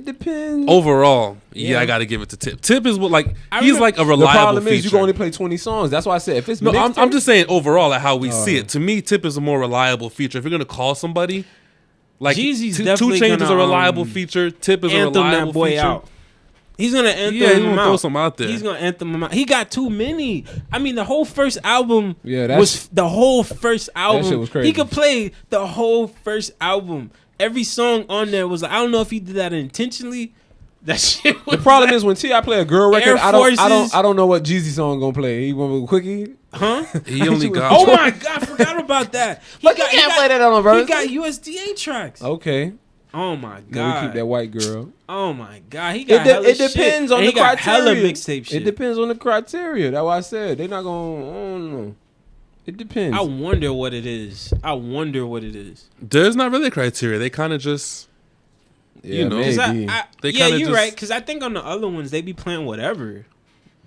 depends. Overall, I gotta give it to Tip. Tip is he's like a reliable The problem feature. is you can only play 20 songs. That's why I said if it's I'm just saying overall, like how we see it. To me, Tip is a more reliable feature. If you're gonna call somebody, like Jeezy's 2 definitely Chainz is a gonna, reliable feature. Tip is a reliable that boy feature. Out. He's gonna anthem he's him gonna out. throw some out there. He's gonna anthem him out. He got too many. I mean, the whole first album was the whole first album. That shit was crazy. He could play the whole first album. Every song on there was like, I don't know if he did that intentionally. That shit. Was the problem is when T.I. play a girl record, I don't know what Jeezy song gonna play. He went with Quickie, huh? He only got. Oh my god, I forgot about that. But you can't play that on a verse. He got USDA tracks. Okay. Oh my god! Then we keep that white girl. Oh my god! He got hella it depends shit. on the criteria. Hella mixtape shit. It depends on the criteria. That's why I said they're not gonna. I don't know. It depends. I wonder what it is. There's not really a criteria. They kind of just, you know, maybe. You're right. Because I think on the other ones they be playing whatever.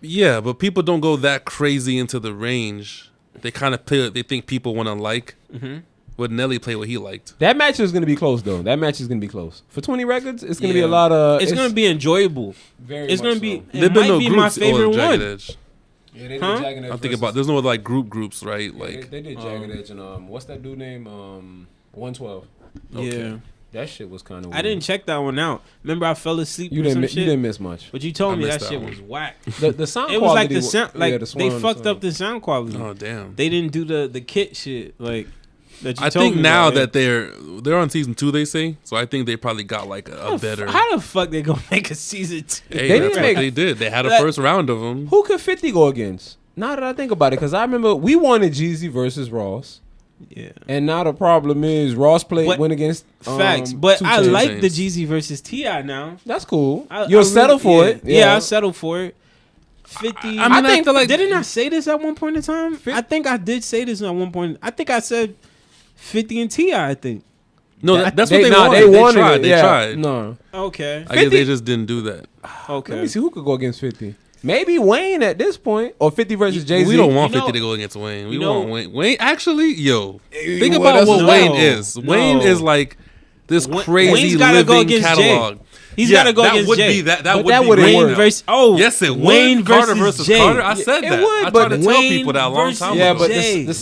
Yeah, but people don't go that crazy into the range. They kind of play what they think people want to like. Mm-hmm. Would Nelly play what he liked? That match is going to be close, though. That match is going to be close. For 20 records, it's going to be a lot of... It's going to be enjoyable. It's going to be... There might no be groups my favorite one. Edge. Yeah, they did Jagged Edge. I'm thinking about... There's no like groups, right? Like they did Jagged Edge and what's that dude name? 112. Okay. Yeah. That shit was kind of weird. I didn't check that one out. Remember I fell asleep you didn't miss much. But you told me that shit was whack. The sound it quality... was like the sound... Like, the they fucked up the sound quality. Oh, damn. They didn't do the kit shit. Like... I think now that they're on season 2, they say. So I think they probably got like a better. How the fuck they gonna make a season 2? Hey, that's what they did. They had a first round of them. Who could 50 go against? Now that I think about it, because I remember we wanted Jeezy versus Ross. Yeah. And now the problem is Ross went against facts. But I like the Jeezy versus T.I. now. That's cool. You'll settle for it. Yeah, I'll settle for it. 50. I mean, I feel like didn't I say this at one point in time? I think I did say this at one point. I think I said 50 and T.I. I think. No, that's what they wanted. They tried. No. Okay. I guess they just didn't do that. Okay. Let me see who could go against 50. Maybe Wayne at this point, or 50 versus Jay-Z. We don't want 50 to go against Wayne. We want Wayne. Wayne, actually, think about what Wayne is. Wayne is like this crazy living catalog. He's got to go against Jay. That would be Wayne versus yes, it would. Wayne Carter versus Jay. Carter. I said that. I tried to tell people that a long time ago. Yeah, but the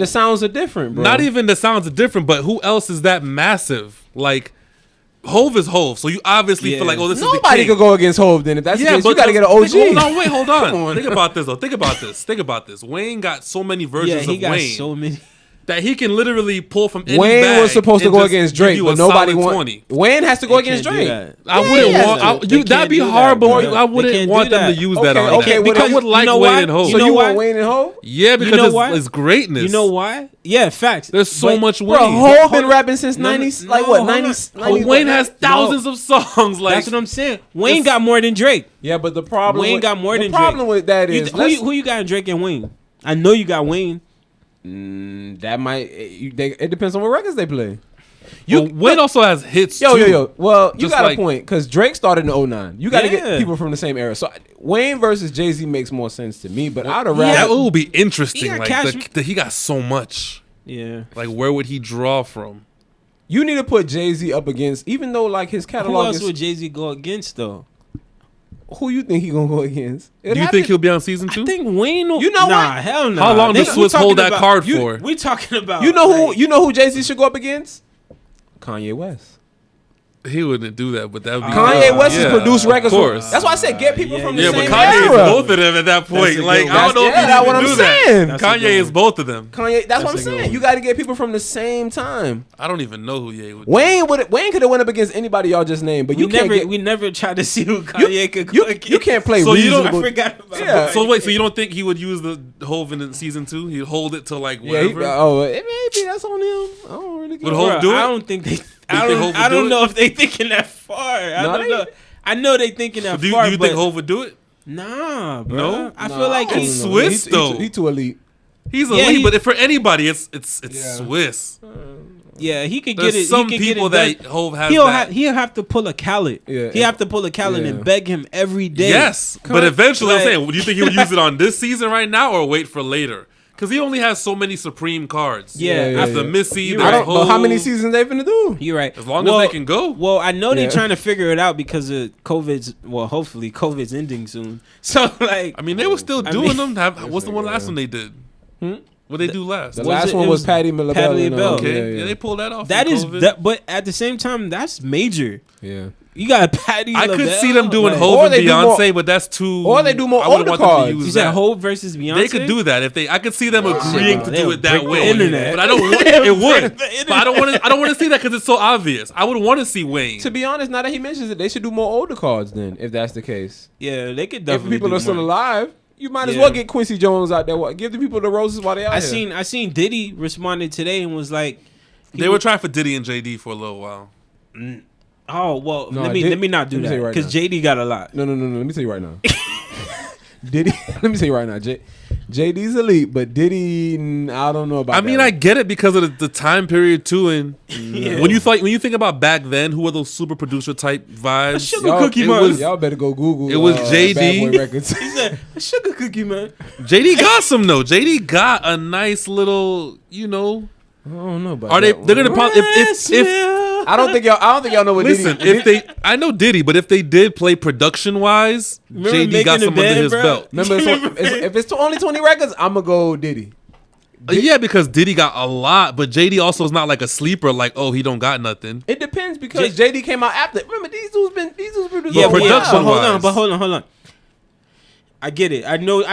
sounds are different, bro. Not even the sounds are different, but who else is that massive? Like Hove is Hove, so you obviously feel like, oh, this is the king. Nobody could go against Hove then. If that's the case, you got to get an OG. Hold on. Think about this, though. Think about this. Wayne got so many versions of Wayne. So many. That he can literally pull from any Wayne bag was supposed to go against Drake, but nobody wanted. Wayne has to go against Drake. I wouldn't want. That'd be horrible. I wouldn't want them to use that on that. Okay, because I would like Wayne and Hove. So you want Wayne and Hove? Yeah, because it's greatness. You know why? Yeah, facts. There's so much Wayne. Bro, Hove been rapping since 90s. Like what? 90s. Wayne has thousands of songs. Like that's what I'm saying. Wayne got more than Drake. Yeah, but the problem. Wayne got more than Drake. The problem with that is who you got in Drake and Wayne? I know you got Wayne. That might. It depends on what records they play. Wayne also has hits. Yo. Well, you got a point because Drake started in 09. You got to get people from the same era. So Wayne versus Jay-Z makes more sense to me. But I'd rather that would be interesting. He got so much. Yeah. Like where would he draw from? You need to put Jay-Z up against, even though like his catalog. Who else would Jay-Z go against though? Who you think he gonna go against? Do you think he'll be on season 2? I think Wayne. Hell no. How long does Swiss hold that card for? We talking about. You know who Jay-Z should go up against? Kanye West. He wouldn't do that, but that would be Kanye West has produced records. Of course. That's why I said get people from the same but Kanye era. is both of them at that point. Like, I don't know if that's you what I'm do saying. that. Kanye is both of them. Kanye, that's what I'm saying. You got to get people from the same time. I don't even know who Ye would. Wayne could have went up against anybody y'all just named, but we never tried to see who Kanye could go against. You can't play. So you don't. I forgot about. Yeah. So wait, so you don't think he would use the Hove in season 2? He'd hold it till like whatever. Maybe that's on him. I don't really care. Would Hove do it? I don't think they. I don't know if they thinking that far. I don't know. I know they thinking that far. Do you think Hove would do it? Nah, bro. No, I feel like he's Swiss though. He's too elite. He's elite, but for anybody, it's Swiss. Yeah, he could There's get it. Some he could people get it that Hove has. He'll have to pull a Khaled. Yeah, he'll have to pull a Khaled and beg him every day. Yes, but eventually, I'm saying, do you think he would use it on this season right now or wait for later? Because he only has so many Supreme cards. Yeah. The Missy, I don't know how many seasons they finna do. You're right. As long as they can go. Well, I know they're trying to figure it out because of COVID's. Well, hopefully COVID's ending soon. So like, I mean, they were still doing them. What's the one last one they did? What they do last? The last one was Patti LaBelle. Okay, yeah, they pulled that off. That is, but at the same time, that's major. Yeah. You got Patti LaBelle. I could see them doing Hove and Beyonce, but that's too. Or they do more older cards. You said Hove versus Beyonce. They could do that if they. I could see them agreeing to do it that way. Internet. But I don't want it would. But I don't want to. I don't want to see that because it's so obvious. I would want to see Wayne. To be honest, now that he mentions it, they should do more older cards then, if that's the case. Yeah, they could definitely. If people are still alive, you might as well get Quincy Jones out there. Give the people the roses while they out here. I seen Diddy responded today and was like, they were trying for Diddy and JD for a little while. Oh well, let me not do that because JD got a lot. No. Let me tell you right now. Diddy, let me tell you right now. JD's elite, but Diddy, I don't know about. I mean, I get it because of the time period too, and when you think about back then, who are those super producer type vibes? A sugar cookie man. Y'all better go Google. It was JD. Bad Boy Records. He said a sugar cookie man. JD got some though. JD got a nice little, I don't know about. Are they? They're gonna probably if. I don't think y'all know what. Listen, Diddy, I know Diddy, but if they did play production wise, JD got some under his belt. Remember, if it's only 20 records, I'm gonna go Diddy. Yeah, because Diddy got a lot, but JD also is not like a sleeper. Like, oh, he don't got nothing. It depends because JD came out after. Remember, these dudes produced. Yeah, production wise. But hold on. I get it. I know.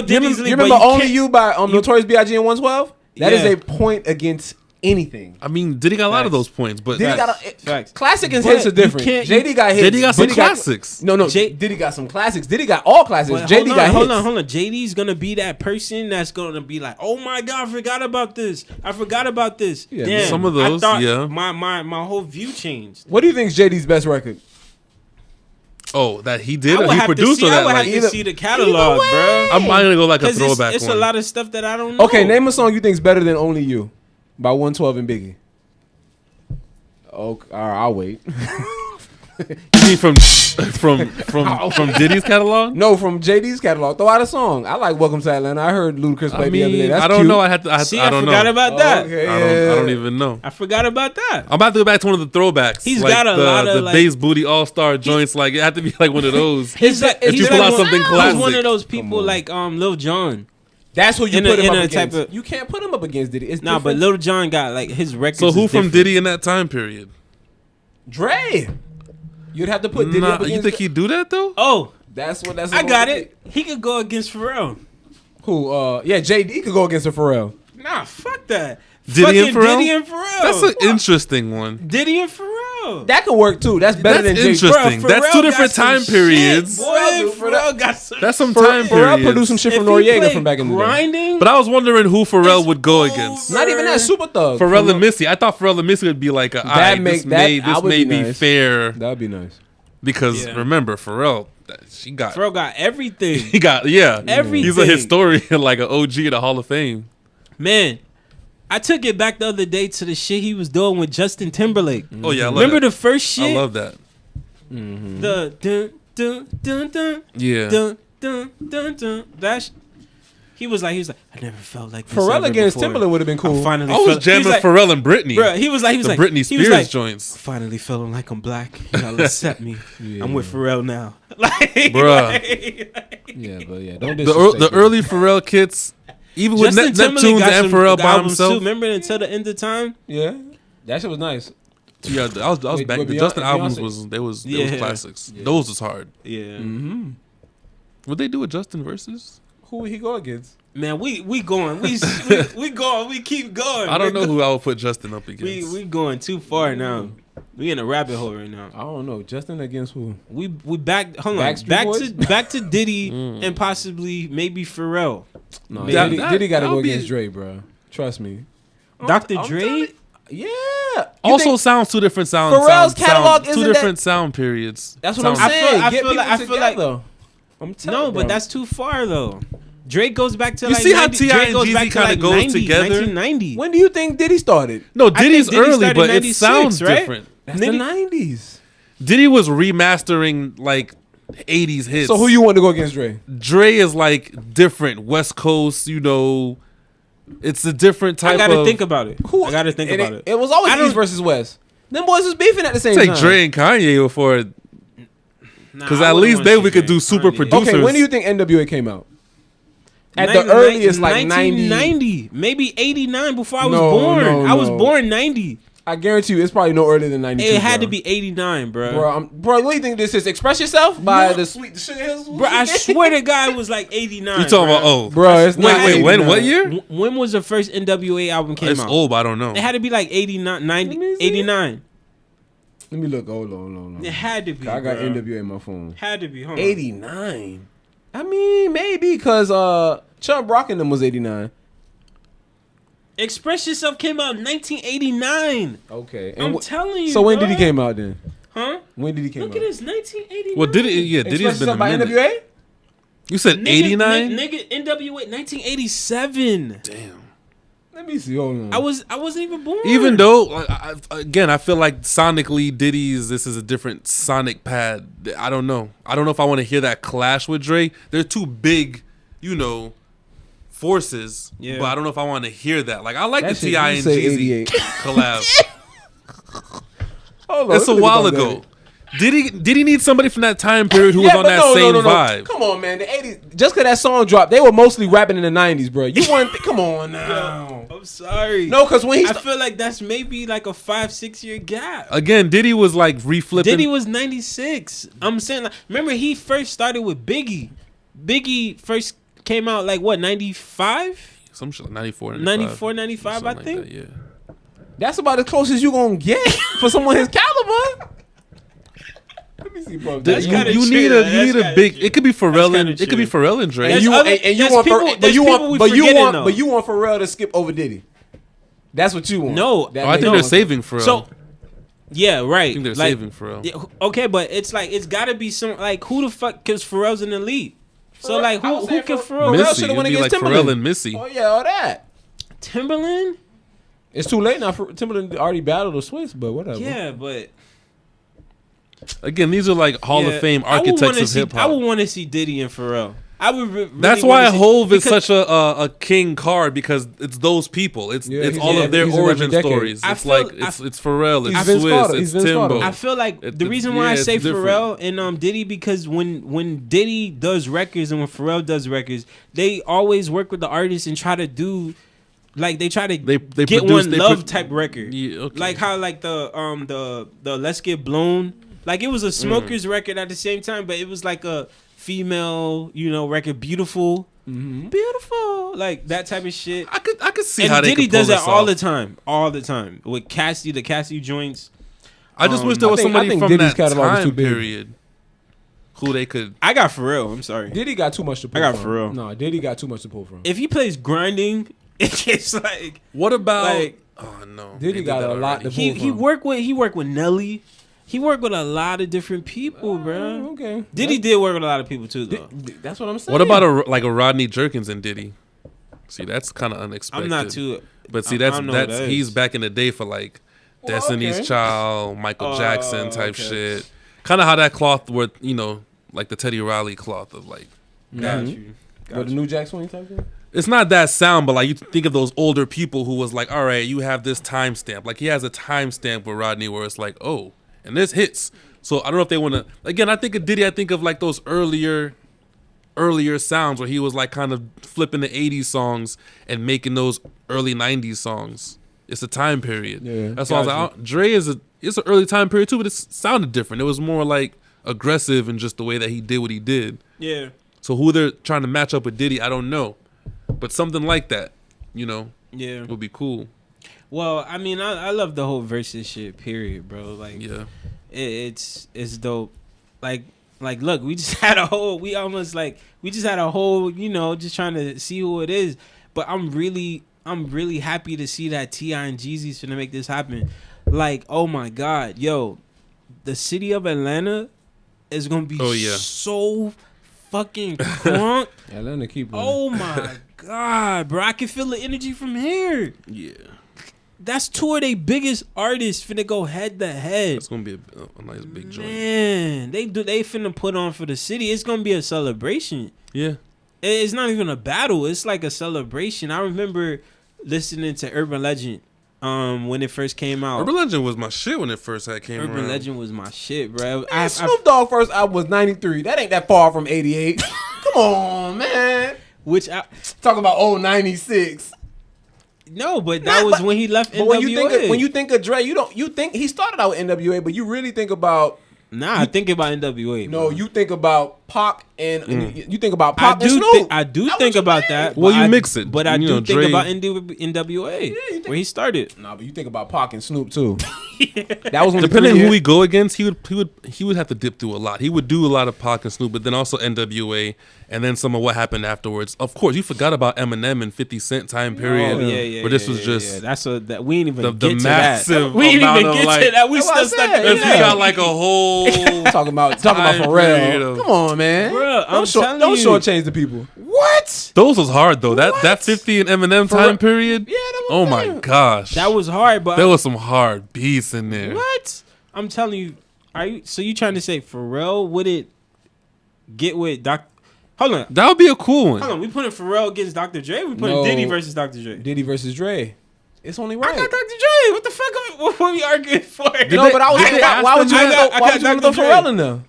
Diddy's elite. You remember Only You by Notorious B.I.G. and 112? That is a point against anything. I mean, Diddy got a lot of those points, but Diddy got classic and hits are different. JD got hits. Diddy got some classics. Diddy got some classics. Diddy got all classics. JD got hits. Hold on. JD's gonna be that person that's gonna be like, oh my god, I forgot about this. Yeah, damn, some of those. My whole view changed. What do you think is JD's best record? Oh, that he did or he produced or that? I would have to see the catalog, bro. I'm not gonna go like a throwback. It's one. a lot of stuff that I don't know. Okay, name a song you think is better than Only You by 112 and Biggie. Okay, all right, I'll wait. You mean from Diddy's catalog? No, from JD's catalog. Throw out a song. I like Welcome to Atlanta. I heard Ludacris play the other day. That's I don't cute. know. I forgot about that. Okay, I don't even know. I forgot about that. I'm about to go back to one of the throwbacks. He's got a lot of the bass booty all-star joints. Like it had to be like one of those. If you pull out something classic, he's one of those people like Lil Jon. That's who you put him up against. You can't put him up against Diddy. It's but Lil Jon got like his records. So who from Diddy in that time period? Dre. You'd have to put Diddy up against. You think he'd do that though? Oh, that's what. I got it. He could go against Pharrell. Who? Yeah, JD could go against a Pharrell. Nah, fuck that. Diddy and Pharrell. That's an interesting one. Diddy and Pharrell. That could work too. That's better than JD. Interesting. That's two different time periods. Pharrell got some. That's some time periods. Pharrell produced some shit from Noriega from back in the day. But I was wondering who Pharrell would go against. Not even that Super Thug. Pharrell and Missy. I thought Pharrell and Missy would be like this may be fair. That would be nice. Because remember, Pharrell got everything. He got everything. He's a historian, like an OG in the Hall of Fame. Man, I took it back the other day to the shit he was doing with Justin Timberlake. Oh yeah, I love remember the first shit? I love that. Mm-hmm. The dun dun dun dun. Yeah. Dun dun dun dun. That. He was like, I never felt like this. Pharrell against Timberlake would have been cool. I was jamming Pharrell and Britney. Bro, he was like, Britney Spears joints. I finally feeling like I'm black. Y'all accept me. I'm with Pharrell now. Don't the early Pharrell kits, even with Neptunes and Pharrell by himself. Remember Until the End of Time? Yeah, that shit was nice. Yeah, I was back. The Justin albums was classics. Yeah. Those was hard. Yeah. Mm-hmm. Would they do a Justin versus? Who would he go against? Man, we going. We going. We keep going. I don't know who I would put Justin up against. We going too far now. We in a rabbit hole right now. I don't know. Justin against who? We back. Hold on. Back to Diddy and possibly maybe Pharrell. No, Diddy got to go against Dre, bro. Trust me. Dr. Dre. Yeah. Also sounds two different sounds. Pharrell's catalog isn't two different sound periods. That's what I'm saying. I feel like I'm telling no, but that's too far though. Drake goes back to you see 90, how T.I. and Jeezy kind of goes together? 1990. When do you think Diddy started? No, Diddy's early, but it sounds right? different. That's the 90s. Diddy was remastering like 80s hits. So who you want to go against Dre? Dre is like different. West Coast, you know. It's a different type of... I gotta think about it. I gotta think about it. It was always East versus West. Them boys was beefing at the same time. It's like Dre and Kanye before... Because at least then we could do super producers. Okay, when do you think NWA came out? At the earliest, like 1990. Maybe 89 before I was born. I was born 90. I guarantee you, it's probably no earlier than 92. It had to be 89, bro. Bro, what do you think this is? Express Yourself by the Sugar Hills? Bro, I swear to God, it was like 89. You talking about bro? It's not. Wait, when? What year? When was the first NWA album came out? It's old, but I don't know. It had to be like 89, 90, 89. Let me look. Hold on. It had to be. I got NWA in my phone. Had to be. Hold on. 89. I mean, maybe because Chum Brock and them was 89. Express Yourself came out in 1989. Okay. I'm telling you. So when did he came out then? Huh? When did he came out? Look at this, 1989. Well, Diddy has been a minute. NWA? You said 89? Nigga, NWA 1987. Damn. Let me see. Hold on. I wasn't even born. Even though, again, I feel like sonically, this is a different sonic pad. I don't know. I don't know if I want to hear that clash with Dre. They're two big, forces. Yeah. But I don't know if I want to hear that. Like, I like that the T.I. and Jeezy collab. Hold on, it's a while ago. Did he need somebody from that time period who was on that same vibe? Come on, man. The 80s, just because that song dropped, they were mostly rapping in the 90s, bro. You want come on now. I'm sorry. No, because when I feel like that's maybe like a 5-6 year gap. Again, Diddy was like reflipping. Diddy was 96. I'm saying, like, remember he first started with Biggie. Biggie first came out like what, 95? Some shit like 94, 95, I think. Like that, yeah. That's about as close as you gonna get for someone his caliber. Let me see, bro. You need a big. It could be Pharrell and Dre. And you want Pharrell to skip over Diddy. That's what you want. No, I think they're saving Pharrell. So, yeah, right. I think they're saving Pharrell. Yeah, okay, but it's like it's got to be some like who the fuck? Because Pharrell's an elite. So like who can Pharrell? Missy, it'd be like Pharrell and Missy. Oh yeah, all that. Timberland. It's too late now. Timberland already battled the Swiss, but whatever. Yeah, but. Again, these are like Hall of Fame architects of hip hop. I would want to see Diddy and Pharrell. I would. Really That's why Hove is such a king card because it's those people. It's all of their origin stories. It's Pharrell, it's Swiss, it's Timbo. I feel like the reason why I say Pharrell and Diddy because when Diddy does records and when Pharrell does records, they always work with the artists and try to do. Like they try to get one love type record, like how like the Let's Get Blown, like it was a Smokers record at the same time, but it was like a female, record, beautiful, like that type of shit. I could see and how Diddy they could does pull that all the time with the Cassie joints. I just wish there was somebody from Diddy's that time period who they could. I got Pharrell. I'm sorry, Diddy got too much to pull. I got Pharrell. No, Diddy got too much to pull from. If he plays Grinding. It's like what about like, oh no Diddy got a lot to pull he worked with Nelly. He worked with a lot of different people, bro. Okay. Diddy did work with a lot of people too, though. That's what I'm saying. What about a Rodney Jerkins and Diddy? See, that's kind of unexpected. I'm not too. But see, that's he's back in the day for like Destiny's Child, Michael Jackson type shit. Kind of how that cloth with like the Teddy Riley cloth of like. Got you. With the New Jack Swing type thing. It's not that sound, but like you think of those older people who was like, all right, you have this timestamp. Like he has a timestamp with Rodney where it's like, oh, and this hits. So I don't know if they want to. Again, I think of Diddy. I think of like those earlier sounds where he was like kind of flipping the '80s songs and making those early '90s songs. It's a time period. Yeah, that's why I was like, Dre it's an early time period too, but it sounded different. It was more like aggressive in just the way that he did what he did. Yeah. So who they're trying to match up with Diddy, I don't know, but something like that, yeah, would be cool. Well, I mean, I love the whole versus shit. Period, bro. Like, yeah, it's dope. Like, look, we just had a whole. Just trying to see who it is. But I'm really happy to see that T.I. and Jeezy's finna make this happen. Like, oh my God, yo, the city of Atlanta is gonna be so fucking crunk. Atlanta keep running. Oh my God, bro, I can feel the energy from here. Yeah, that's two of their biggest artists finna go head to head. It's gonna be a nice big joint. Man, they finna put on for the city. It's gonna be a celebration. Yeah. It's not even a battle. It's like a celebration. I remember listening to Urban Legend when it first came out. Urban Legend was my shit when it first came out. Urban Legend was my shit, bro. Snoop Dogg first album was 93. That ain't that far from 88. Come on, man. Talking about 96. No, but that was when he left NWA. But when you think of Dre, you think he started out with NWA, but you really think about. I think about NWA. No, bro. You think about Pac and you think about Pac and Snoop. I do think about that. Well, you mix it. But I do think about NWA, where he started. Nah, but you think about Pac and Snoop too. That was depending on who we go against. He would have to dip through a lot. He would do a lot of Pac and Snoop, but then also NWA, and then some of what happened afterwards. Of course, you forgot about Eminem and 50 Cent time period. Where this was just that we ain't even the get massive to that. We ain't even get to that. We still stuck. If you got like a whole talking about Pharrell. Come on, man. Bruh, don't shortchange the people. What? Those was hard though. That 50 and Eminem time period. Yeah, that was oh my gosh, that was hard. But there was some hard beats in there. What? I'm telling you. So you trying to say Pharrell would it get with Doc? Hold on. That would be a cool one. Hold on. We putting Pharrell against Dr. Dre. We putting Diddy versus Dr. Dre. Diddy versus Dre. It's only right. I got Dr. Dre. What the fuck? What are we arguing for? No, but I was thinking, why would you throw Pharrell in there?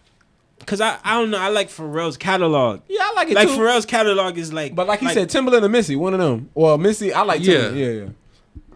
Cause I don't know. I like Pharrell's catalog. Yeah, I like it like too. Pharrell's catalog is like. But like he said, Timbaland and Missy, one of them. Well, Missy, I like Timbaland. Yeah.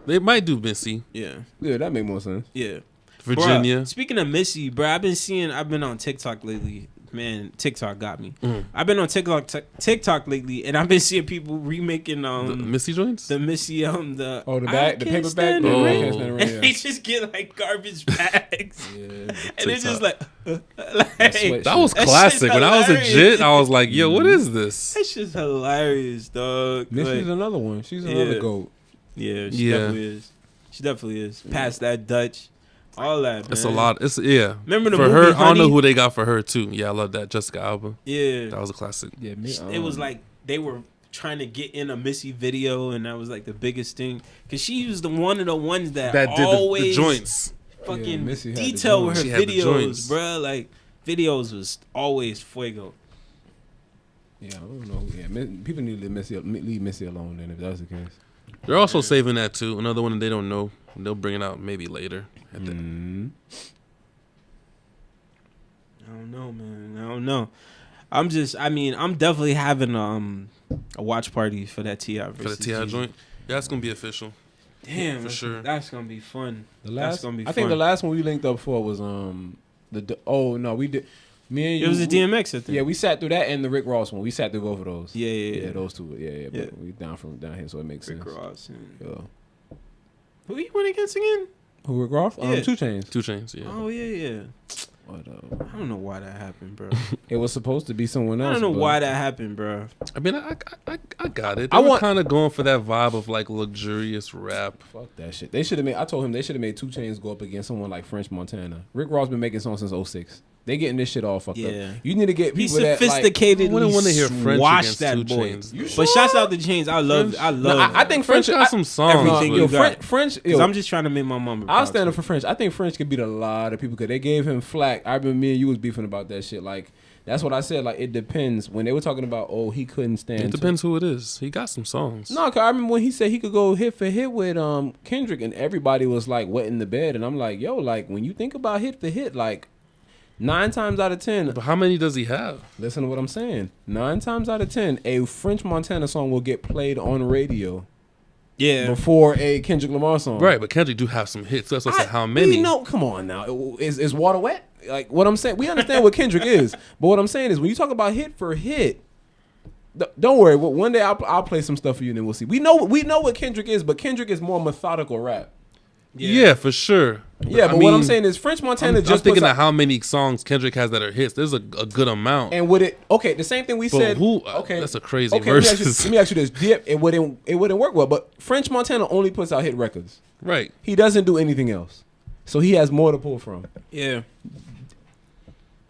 They might do Missy. Yeah. Yeah, that make more sense. Yeah. Virginia. Bruh, speaking of Missy, bro, I've been on TikTok lately. Man, TikTok got me. I've been on TikTok lately, and I've been seeing people remaking the Missy joints. The Missy the bag, the paper bag. And they just get like garbage bags, and it's just like that was classic. When I was a jit, I was like, "Yo, what is this?" That's just hilarious, dog. Missy's another one. She's another GOAT. Yeah, she definitely is. She definitely is. Past that Dutch. All that, man. It's a lot. It's Remember the for movie, her? Honey? I don't know who they got for her too. Yeah, I love that Jessica Alba. Yeah, that was a classic. Yeah, it was like they were trying to get in a Missy video, and that was like the biggest thing because she was one of the ones that always did the joints. Fucking detail with her videos, bro. Like videos was always fuego. Yeah, I don't know. Yeah, people need to leave Missy alone. Then, if that's the case, they're also saving that too. Another one that they don't know. They'll bring it out maybe later. I don't know, man. I don't know. I'm definitely having a watch party for that T.I. For the T.I. joint. Yeah, that's gonna be official. Damn, for sure. That's gonna be fun. I think the last one we linked up for was we did. Me and you. It was a DMX, I think. Yeah, we sat through that and the Rick Ross one. We sat through both of those. Yeah, those two. Yeah. But we down here, so it makes Rick sense. Ross. Who you went against again? Who, Rick Ross? 2 Chainz. 2 Chainz, yeah. Oh, yeah. What, I don't know why that happened, bro. It was supposed to be someone else. I don't know why that happened, bro. I mean, I got it. They were kind of going for that vibe of like luxurious rap. Fuck that shit. They should have made. I told him they should have made 2 Chainz go up against someone like French Montana. Rick Ross been making songs since 2006. They getting this shit all fucked up. You need to get people that sophisticated. I wouldn't want to hear French wash that against 2 boy. Chainz. But shouts out to Chainz. I love. I think French got some songs. Everything you got. French. Because I'm just trying to make my mama. I'll stand up for French. I think French could beat a lot of people because they gave him flack. I remember me and you was beefing about that shit. Like that's what I said. Like it depends when they were talking about he couldn't stand. It depends who it is. He got some songs. No, cause I remember when he said he could go hit for hit with Kendrick and everybody was like wetting the bed and I'm like, yo, like when you think about hit for hit, like 9 times out of 10. But how many does he have? Listen to what I'm saying. 9 times out of 10, a French Montana song will get played on radio. Yeah. Before a Kendrick Lamar song. Right, but Kendrick do have some hits. That's what I said. How many? Come on now. Is water wet? Like what I'm saying, we understand what Kendrick is, but what I'm saying is when you talk about hit for hit, don't worry. One day I'll play some stuff for you and then we'll see. We know what Kendrick is, but Kendrick is more methodical rap. Yeah, for sure. Yeah, but what I'm saying is French Montana I'm thinking of how many songs Kendrick has that are hits. There's a good amount. And would it? Okay, the same thing we said. Okay, that's a crazy verse. Let me ask you this: Dip, it wouldn't work well. But French Montana only puts out hit records. Right. He doesn't do anything else, so he has more to pull from. Yeah.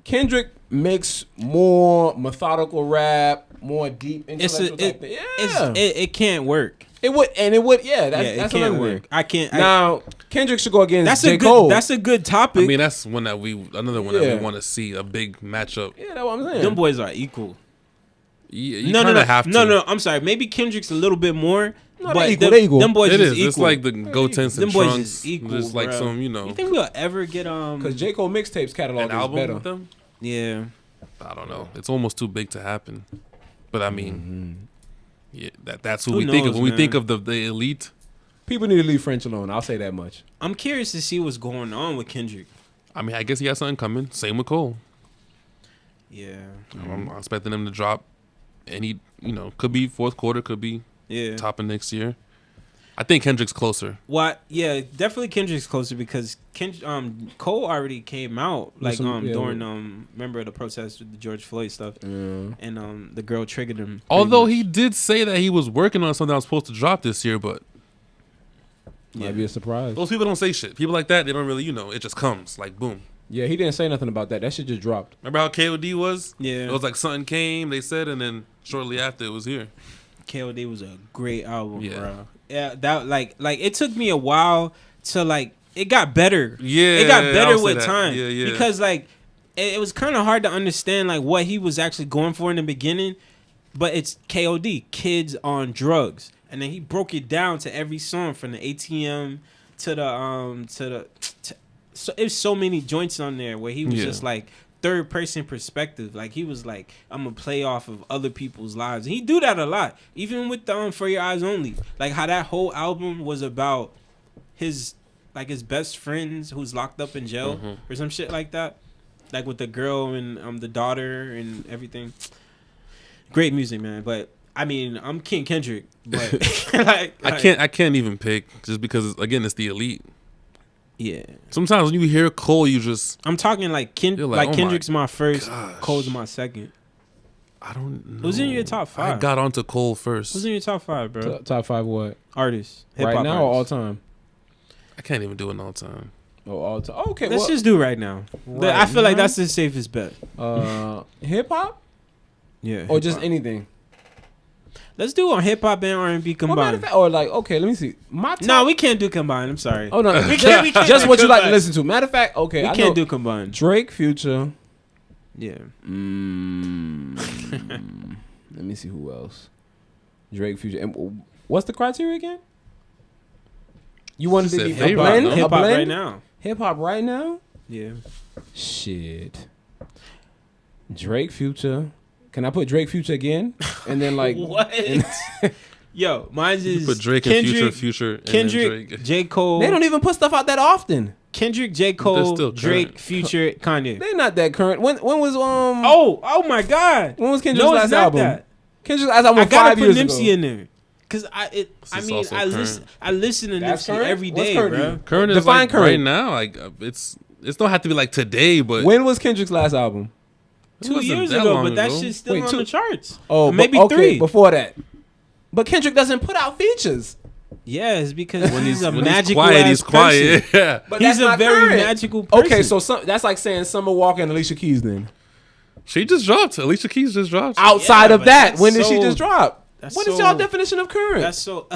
Kendrick makes more methodical rap, more deep intellectual type thing. Yeah, it can't work. It would. Yeah, that's can't another work. thing. I can't. Now Kendrick should go against J.O.O.D. That's a good topic. I mean, that's another one that we want to see, a big matchup. Yeah, that's what I'm saying. Them boys are equal. You kind of have to. No, I'm sorry. Maybe Kendrick's a little bit more. No, but they're equal. Them boys it is is. equal. It's like the Go Tents and them boys Trunks. is equal, just like some, You think we'll ever get Because J.O.O.D. mixtapes catalog an is album better. with them? Yeah. I don't know. It's almost too big to happen. But I mean, yeah, that's who we knows, think of when man? we think of the elite. People need to leave French alone. I'll say that much. I'm curious to see what's going on with Kendrick. I mean, I guess he has something coming. Same with Cole. Yeah. I'm expecting him to drop any, could be fourth quarter, could be top of next year. I think Kendrick's closer. Well, yeah, definitely Kendrick's closer because Cole already came out during remember the protest with the George Floyd stuff, and the girl triggered him. Although he did say that he was working on something that was supposed to drop this year, but might be a surprise. Those people don't say shit. People like that, they don't really, it just comes like boom. Yeah, he didn't say nothing about that. That shit just dropped. Remember how K.O.D. was? Yeah, it was like something came, they said, and then shortly after it was here. K.O.D. was a great album, bro. Yeah, that like it took me a while to it got better. Yeah, it got better with time. Yeah. Because it was kind of hard to understand what he was actually going for in the beginning. But it's K.O.D. Kids on Drugs, and then he broke it down to every song from the ATM to the so it was so many joints on there where he was just third person perspective. He was like, I'm gonna play off of other people's lives. And he do that a lot. Even with For Your Eyes Only. How that whole album was about his best friends who's locked up in jail or some shit like that. With the girl and the daughter and everything. Great music, man. But I mean, I'm King Kendrick, but I can't even pick just because again it's the elite. Yeah. Sometimes when you hear Cole, you just I'm talking Kendrick's my first, gosh. Cole's my second. I don't know. Who's in your top 5? I got onto Cole first. Who's in your top 5, bro? Top 5 what? Artists. Hip-hop right now artists. Or all time? I can't even do it all time. Oh, all time. Okay, let's just do right now. I feel like that's the safest bet. Hip hop? Yeah. Or just anything? Let's do on hip hop and R&B combined. Or okay, let me see. No, we can't do combined. I'm sorry. Oh no, we can't just what you like to listen to. Matter of fact, okay, we can't do combined. Drake, Future. Yeah. Let me see who else. Drake, Future. And what's the criteria again? You want to be a blend? Hip hop right now. Hip hop right now? Yeah. Shit. Drake, Future. Can I put Drake, Future again? And then what? Yo, mine's is put Drake Kendrick, and Future, Kendrick, and Drake. J. Cole. They don't even put stuff out that often. Kendrick, J. Cole, Drake, Future, Kanye. They're not that current. When was Oh my God. When was Kendrick's last album? That. Kendrick's last album. I gotta 5 years put Nipsey ago. in there. Cause I listen to That's Nipsey current? every What's day, current bro. Current is Define current. right now. It's don't have to be today, but when was Kendrick's last album? 2 years ago, but that shit's still on the charts. Oh, maybe okay, 3 before that. But Kendrick doesn't put out features. Yeah, it's because when he's a when magical he's quiet. person. Yeah, But he's that's a very current. magical person. Okay, so that's like saying Summer Walker and Alicia Keys. Then she just dropped. Alicia Keys just dropped. outside of but that, that's when did she so- just drop? that's What is so- y'all definition of current? That's so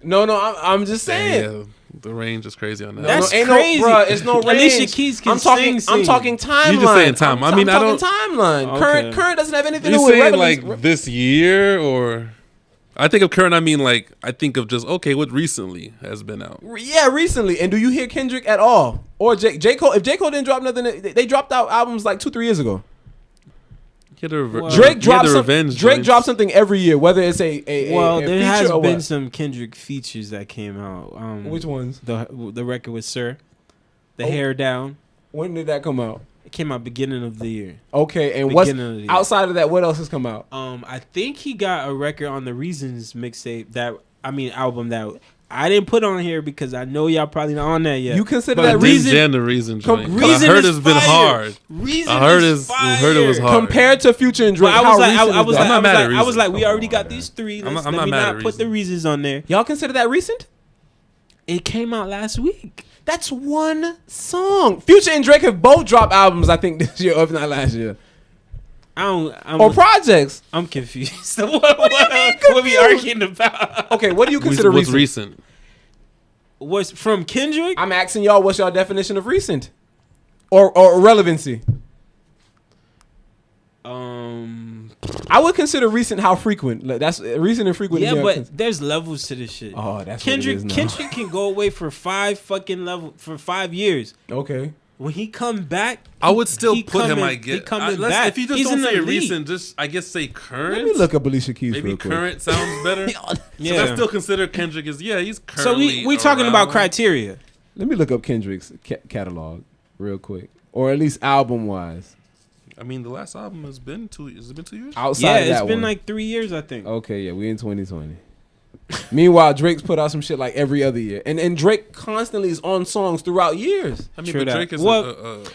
No, I'm just saying. Yeah, the range is crazy on that. That's ain't crazy. No, bruh, it's no range. Alicia Keys can I'm talking timeline. You just saying time. I mean, I'm I don't. talking timeline. Okay. Current doesn't have anything to You do with saying relevance. this year or? I think of current. I mean, I think of just what recently has been out. Yeah, recently. And do you hear Kendrick at all? Or J. Cole? If J. Cole didn't drop nothing, they dropped out albums 2-3 years ago. Drake drops something every year, whether it's a there feature has or been what. some Kendrick features that came out. Which ones? The record with Sir, the Hair Down. When did that come out? It came out beginning of the year. Okay, and what's outside of that? What else has come out? I think he got a record on the Reasons mixtape album that I didn't put on here because I know y'all probably not on that yet. You consider that Reason? Reason I heard it's been hard. Reason heard it was hard. Compared to Future and Drake, I I was like, we already got these three. I'm Let not me mad not at put the Reasons on there. Y'all consider that recent? It came out last week. That's one song. Future and Drake have both dropped albums, I think, this year, or if not last year. Or projects. I'm confused. What we arguing about? Okay, what do you consider what's recent? What's from Kendrick? I'm asking y'all, what's y'all definition of recent? Or relevancy? I would consider recent how frequent. Like, that's recent and frequent. Yeah, but there's levels to this shit. Oh, that's Kendrick. What it is now. Kendrick can go away for 5 years. Okay. When he come back, I would still put him. He coming back. If you just He's don't in say the league. recent, just I guess say current. Let me look up Alicia Keys. Maybe real quick. current sounds better. Yeah. So I still consider Kendrick as he's currently. So we talking about criteria. Let me look up Kendrick's catalog real quick, or at least album wise. I mean, the last album has been 2 years. Has it been 2 years? Outside of that it's been one. like 3 years, I think. Okay, yeah, we in 2020. Meanwhile, Drake's put out some shit like every other year, and Drake constantly is on songs throughout years. I mean, True but that. Drake is.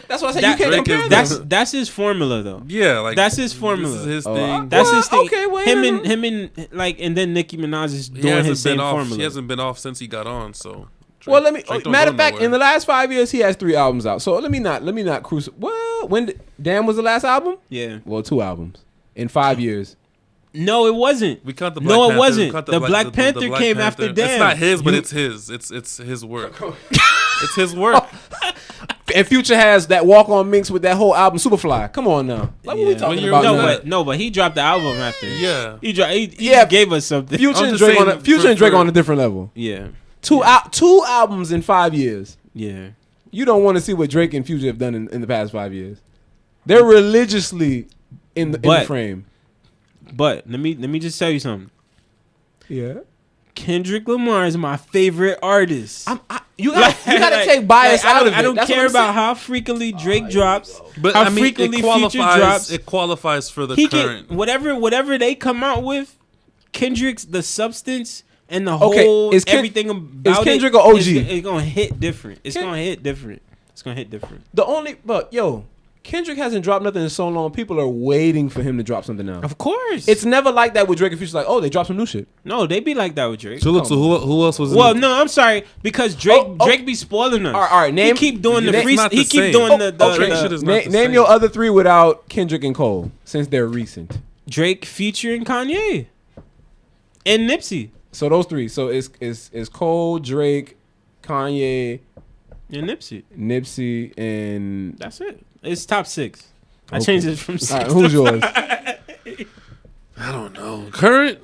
That's why I said you can't Drake compare is- them. That's his formula though. Yeah, like That's his formula. This is his Oh, thing. That's his thing. Okay, wait, him and like, and then Nicki Minaj is doing his same formula. He hasn't been off since he got on. So. Well, let me. Drake don't Matter go of fact, nowhere. in the last 5 years, he has 3 albums out. So let me not cruise. Well, when Damn was the last album? Yeah. Well, 2 albums in 5 years. No, it wasn't. We cut the Black No, it Panther. wasn't. We cut The Black Panther Black came Panther. after Damn. It's not his, but it's his. It's his work. It's his work. And Future has that Walk on Minx with that whole album, Superfly. Come on now. Like, what we talking about now? But he dropped the album after. Yeah. He gave us something. Future and Drake on a different level. Yeah. Two albums in 5 years. Yeah. You don't want to see what Drake and Future have done in the past 5 years. They're religiously in the frame. But let me just tell you something. Yeah. Kendrick Lamar is my favorite artist. You gotta take bias out of it. I don't That's care what I'm about saying. how frequently Drake drops. But how I mean, frequently Future drops. It qualifies for the He current. can whatever they come out with. Kendrick's the substance and the whole everything about is Kendrick it. or OG? It's gonna hit different. It's gonna hit different. Kendrick hasn't dropped nothing in so long. People are waiting for him to drop something now. Of course, it's never like that with Drake and Future. Like, oh, they dropped some new shit. No, they be like that with Drake. So look, who else was? Well, no, I'm sorry because Drake be spoiling us. All right, name. He keep doing the free. He keep same. doing the. Name your other 3 without Kendrick and Cole, since they're recent. Drake, Future, and Kanye, and Nipsey. So those 3. So it's Cole, Drake, Kanye, and Nipsey, and that's it. It's top 6. I changed it from 6. All right, who's yours? I don't know. Current.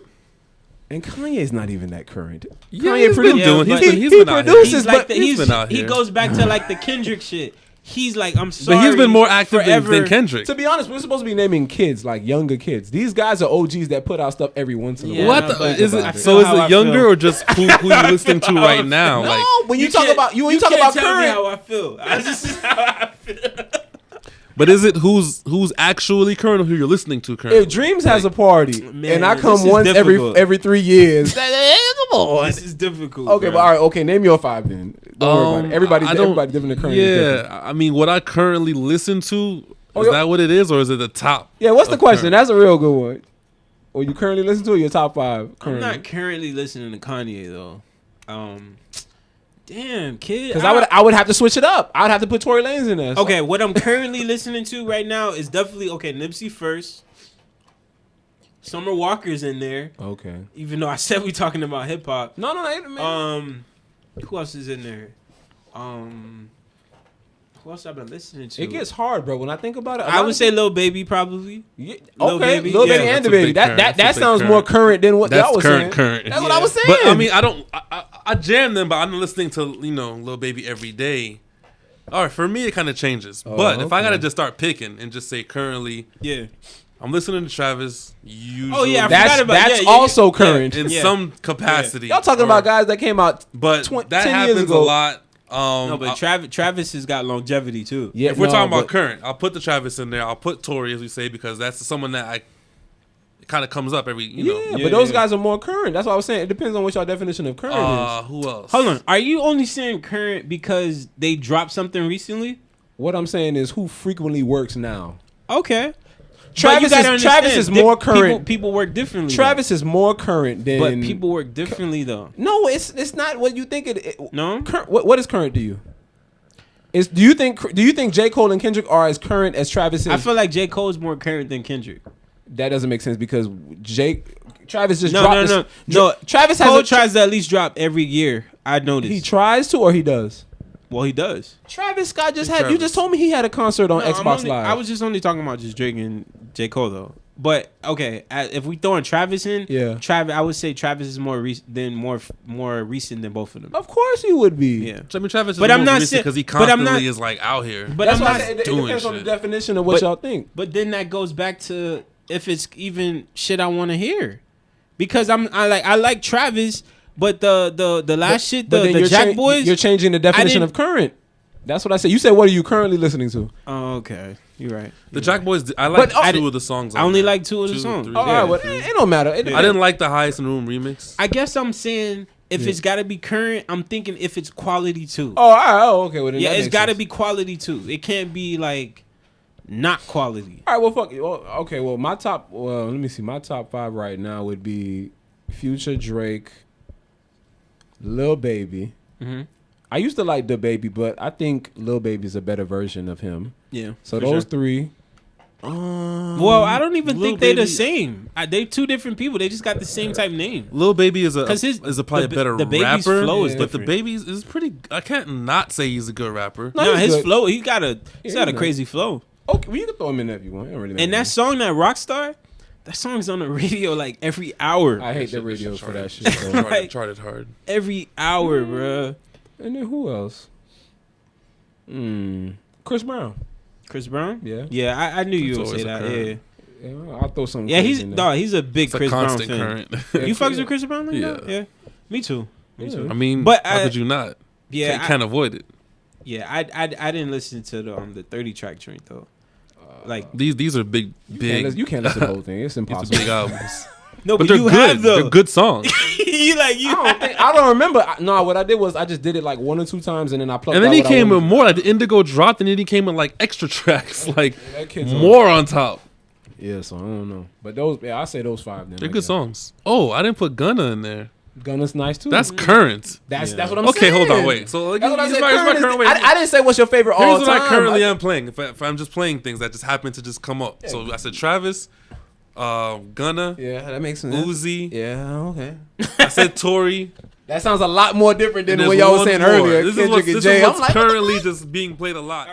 And Kanye's not even that current. Yeah, Kanye he's been doing. He's been out here. produces, like but he's been out here. He goes back to like the Kendrick shit. He's like, I'm sorry. But he's been more active forever. than Kendrick. To be honest, we're supposed to be naming kids, like younger kids. These guys are OGs that put out stuff every once in a while. What is it? So is it younger or just who you're listening to right now? No, like when you talk about you talk about tell current, me how I feel. This is how I feel. But is it who's actually current or who you're listening to currently? if Dreams has a party Man, and I come this is once difficult. every 3 years, come on. This is difficult. Okay, bro. but all right, okay, name your 5 then. Don't worry about it. Everybody different than current. is different. Yeah, I mean, what I currently listen to, Oh, is that what it is, or is it the top? Yeah, what's the of question? current? That's a real good one. Or you currently listen to, or your top 5 I'm currently? not currently listening to Kanye though. Damn, kid. Because I would have to switch it up. I would have to put Tory Lanez in there. So. Okay, what I'm currently listening to right now is definitely Nipsey first. Summer Walker's in there. Okay. Even though I said we talking about hip hop. No, man. Who else is in there? Who else I've been listening to? It gets hard, bro. When I think about it, I would say Lil Baby probably. Yeah, Lil okay, Baby. Lil Baby Yeah, and that's the a Baby. big That current. That's a sounds big more current. current than what That's y'all was saying. current. That's what I was saying. But I mean, I jam them, but I'm not listening to Lil Baby every day. All right, for me it kind of changes. But if I gotta just start picking and just say currently, Yeah. I'm listening to Travis. Usually. Oh yeah, that's also current in some capacity. Y'all talking about guys that came out, but 10 that years happens ago. a lot. No, but Travis has got longevity too. Yeah, if we're talking about current, I'll put the Travis in there. I'll put Tory, as we say, because that's someone that it kind of comes up every, you know. But those guys are more current. That's what I was saying. It depends on what your definition of current is. Who else? Hold on. Are you only saying current because they dropped something recently? What I'm saying is who frequently works now. Okay. Travis is more current. People work differently. Travis is more current than. But people work differently though. No, it's not what you think it. No. What is current to you? Do you think J. Cole and Kendrick are as current as Travis is? I feel like J. Cole is more current than Kendrick. That doesn't make sense because Travis just dropped. No. Travis Cole tries to at least drop every year. I noticed. He tries to, or he does. Well, he does. Travis Scott You just told me he had a concert on Xbox Live. I was just only talking about just Drake and J. Cole though. But okay, if we throwing Travis in, Travis, I would say Travis is more recent than both of them. Of course, he would be. Yeah, I mean Travis is but more I'm not recent because he constantly is like out here. But that's I'm why not it depends on the definition of what y'all think. But then that goes back to if it's even shit I want to hear, because I like Travis, but the last shit the Jack Boys. You're changing the definition of current. That's what I said. You said, what are you currently listening to? Oh, okay. You're right. The Jack Boys, I like two of the songs. I only like two of the songs. All right, well, it don't matter. I didn't like the Highest in the Room remix. I guess I'm saying if it's got to be current, I'm thinking if it's quality too. Oh, all right. Oh, okay. Well, then it's got to be quality too. It can't be like not quality. All right. Well, fuck it. Well, okay. Well, let me see. My top 5 right now would be Future, Drake, Lil Baby. Mm-hmm. I used to like DaBaby, but I think Lil Baby's a better version of him. Yeah. So those 3. Well, I don't even think they're the same. They 2 different people. They just got the same type name. Lil Baby is probably a better the Baby's rapper. Flow is but the Baby's is pretty. I can't not say he's a good rapper. No, his flow. He's got a crazy flow. Okay, well, you can throw him in there if you want. And that song, that Rockstar, that song's on the radio like every hour. I hate the radio for that shit. Charted hard. Every hour, bruh. And then who else? Chris Brown. Chris Brown? Yeah. Yeah, I knew you would say that. Yeah. I'll throw some. Yeah, he's a big Chris Brown fan. Current. You fucks with Chris Brown? Yeah. Me too. I mean, but how could you not? Yeah, can't avoid it. Yeah, I didn't listen to the 30 track joint though. Like these are big. You can't listen to the whole thing. It's impossible. Big albums. No, but they're you good. They're good songs. I don't remember. No, what I did was I just did it like 1 or 2 times, and then I plugged. And then he came with more. Like the Indigo dropped, and then he came with like extra tracks, like more on top. Yeah, so I don't know. But those, I say those 5. Then they're good songs. Oh, I didn't put Gunna in there. Gunna's nice too. That's current. That's what I'm saying. Okay, hold on, wait. So like, I didn't say what's your favorite all time. Here's what I currently am playing. If I'm just playing things that just happen to just come up. So I said Travis. Gunna. Yeah, that makes sense. Uzi. Yeah, okay. I said Tory. That sounds a lot more different than what y'all was saying earlier. This is what's currently just being played a lot.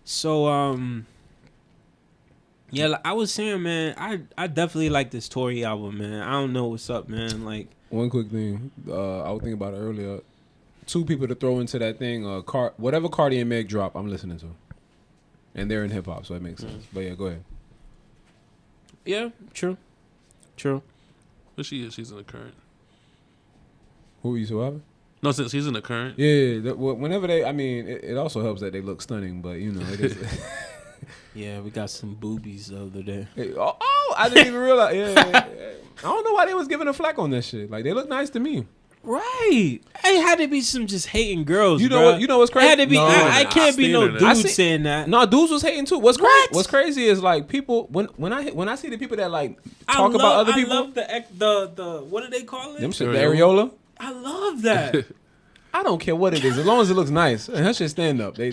So, yeah, like I was saying, man, I definitely like this Tory album, man. I don't know what's up, man. Like, one quick thing, I was thinking about it earlier. 2 people to throw into that thing. Whatever Cardi and Meg drop, I'm listening to, and they're in hip hop, so it makes sense. But yeah, go ahead. Yeah, true. But she's in the current. Who are you so happy? No, since he's in the current. Yeah. Whenever it also helps that they look stunning, but you know it is. Yeah, we got some boobies the other day. I didn't even realize. Yeah. I don't know why they was giving a flack on that shit. Like they look nice to me. Right. It had to be some just hating girls. You know what's crazy? It had to be. I can't be no dude saying that. No, dudes was hating too. What's crazy is like people when I see the people that like talk about other people. I love the what do they call it? Them shit, the areola. I love that. I don't care what it is, as long as it looks nice. And that shit stand up. They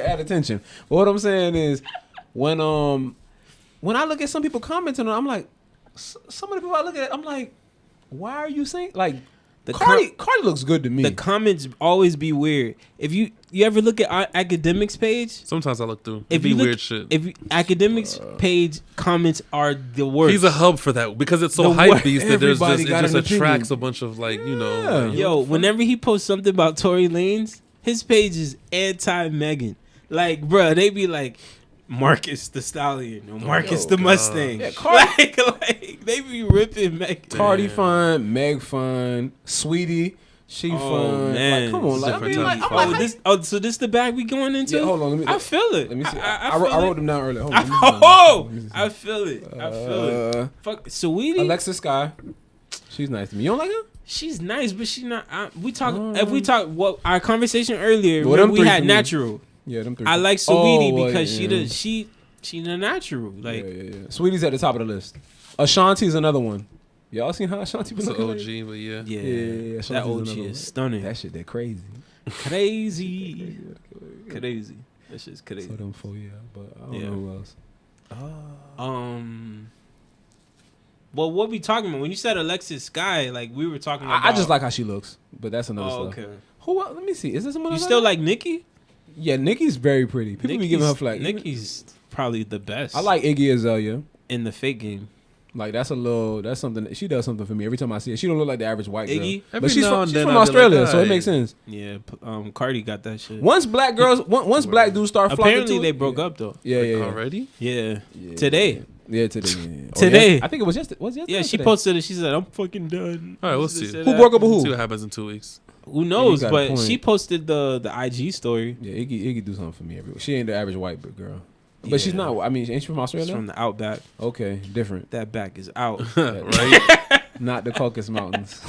add attention. But what I'm saying is, when I look at some people commenting on, I'm like, some of the people I look at, I'm like, why are you saying like? Cardi looks good to me. The comments always be weird. If you ever look at our academics page, sometimes I look through. If you weird shit. If academics page comments are the worst. He's a hub for that because it's so hype beast that it just attracts a bunch of like Yo, whenever he posts something about Tory Lanez, his page is anti Megan. Like, bruh, they be like, Marcus the Stallion or Marcus the Mustang. Yeah, like they be ripping Meg. Cardi fine, Meg fine, Saweetie. She fun. Man. Like, come on, like, so this the bag we going into? Yeah, hold on, I feel it. Let me see. I wrote them down earlier. Hold on, I feel it. I feel it. Fuck, Saweetie. Alexis Sky. She's nice to me. You don't like her? She's nice, but she not. We talk. If we talk, what our conversation earlier, we had natural. Yeah, them three. I like Saweetie because she the natural. Like, yeah. Saweetie's at the top of the list. Ashanti's another one. Y'all seen how Ashanti been looking? It's an OG, but yeah. That OG is stunning. That shit, that crazy. Crazy. That shit's crazy. So them 4, but I don't know who else. Well, what we talking about? When you said Alexis Sky, like we were talking about. I just like how she looks, but that's another stuff. Okay. Who? Let me see. Is this someone? You still like Nicki? Yeah, Nicki's very pretty. People be giving her flack. Nicki's probably the best. I like Iggy Azalea in the fake game. Like that's something. She does something for me every time I see her. She don't look like the average white Iggy? girl, but she's from Australia, so it makes sense. Yeah, Cardi got that shit. Once black dudes start flocking apparently they broke up though. Yeah. Already? Yeah. Today. Yeah, today. Today. I think it was yesterday. Yeah, she posted it. She said, "I'm fucking done." All right, we'll see. Who broke up with who? See what happens in 2 weeks. Who knows? But she posted the IG story. Yeah, Iggy do something for me every week. She ain't the average white girl. But she's not. I mean, ain't she from Australia? She's from the outback. Okay, different. That back is out. Right? Not the Caucasus Mountains.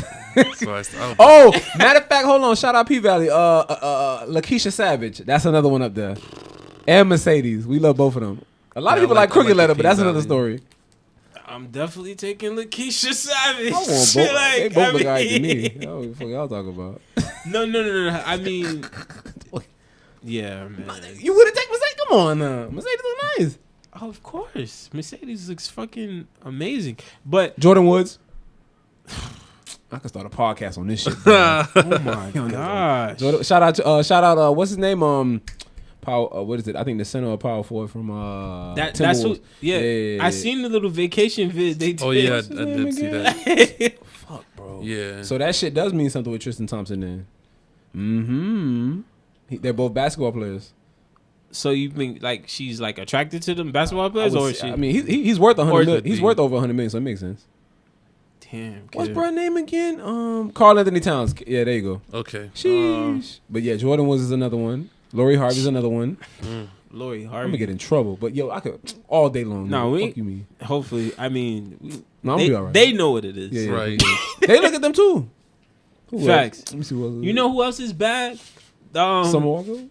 Oh, matter of fact, hold on. Shout out P Valley. Lakeisha Savage. That's another one up there. And Mercedes. We love both of them. A lot of people like Crooked Letter, but that's another story. I'm definitely taking Lakeisha Savage. I want both. They both look alright to me. I don't know what the fuck y'all talking about. No. I mean, yeah, man. You wouldn't take Mercedes? Come on, Mercedes look nice. Oh, of course, Mercedes looks fucking amazing. But Jordan Woods. I could start a podcast on this shit. Oh my gosh! Shout out. What's his name? Power. What is it? I think the center of power forward from that's what. Yeah. I seen the little vacation vid they did. Oh yeah, I did see that. Fuck, bro. Yeah. So that shit does mean something with Tristan Thompson then. They're both basketball players. So you think like she's like attracted to them basketball players, or is she? I mean, he's worth 100 million. He's worth over 100 million, so it makes sense. Damn. What's bro name again? Karl Anthony Towns. Yeah, there you go. Okay. Sheesh. But yeah, Jordan Woods is another one. Lori Harvey's another one. Lori Harvey. I'm gonna get in trouble, but yo, I could all day long. No, fuck you mean? Hopefully, I mean, I'm gonna be all right. They know what it is. Yeah, right. They look at them too. Facts. Let me see what. You know who else is bad? Summer Walker,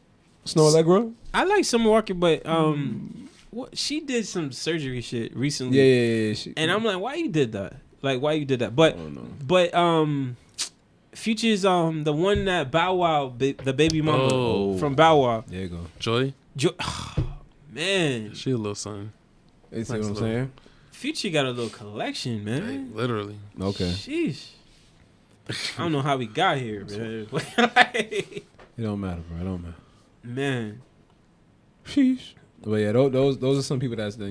Snow Allegra. I like Summer Walker, but what she did some surgery shit recently. Yeah. And I'm like, why you did that? Like, why you did that? But Future's the one that Bow Wow, the baby mama from Bow Wow. There you go. Joy. Man, She a little son. You see what I'm saying? Future got a little collection, man. Like, literally. Okay. Sheesh. I don't know how we got here, man. It don't matter, bro. It don't matter. Man. Sheesh. But yeah, those are some people that's the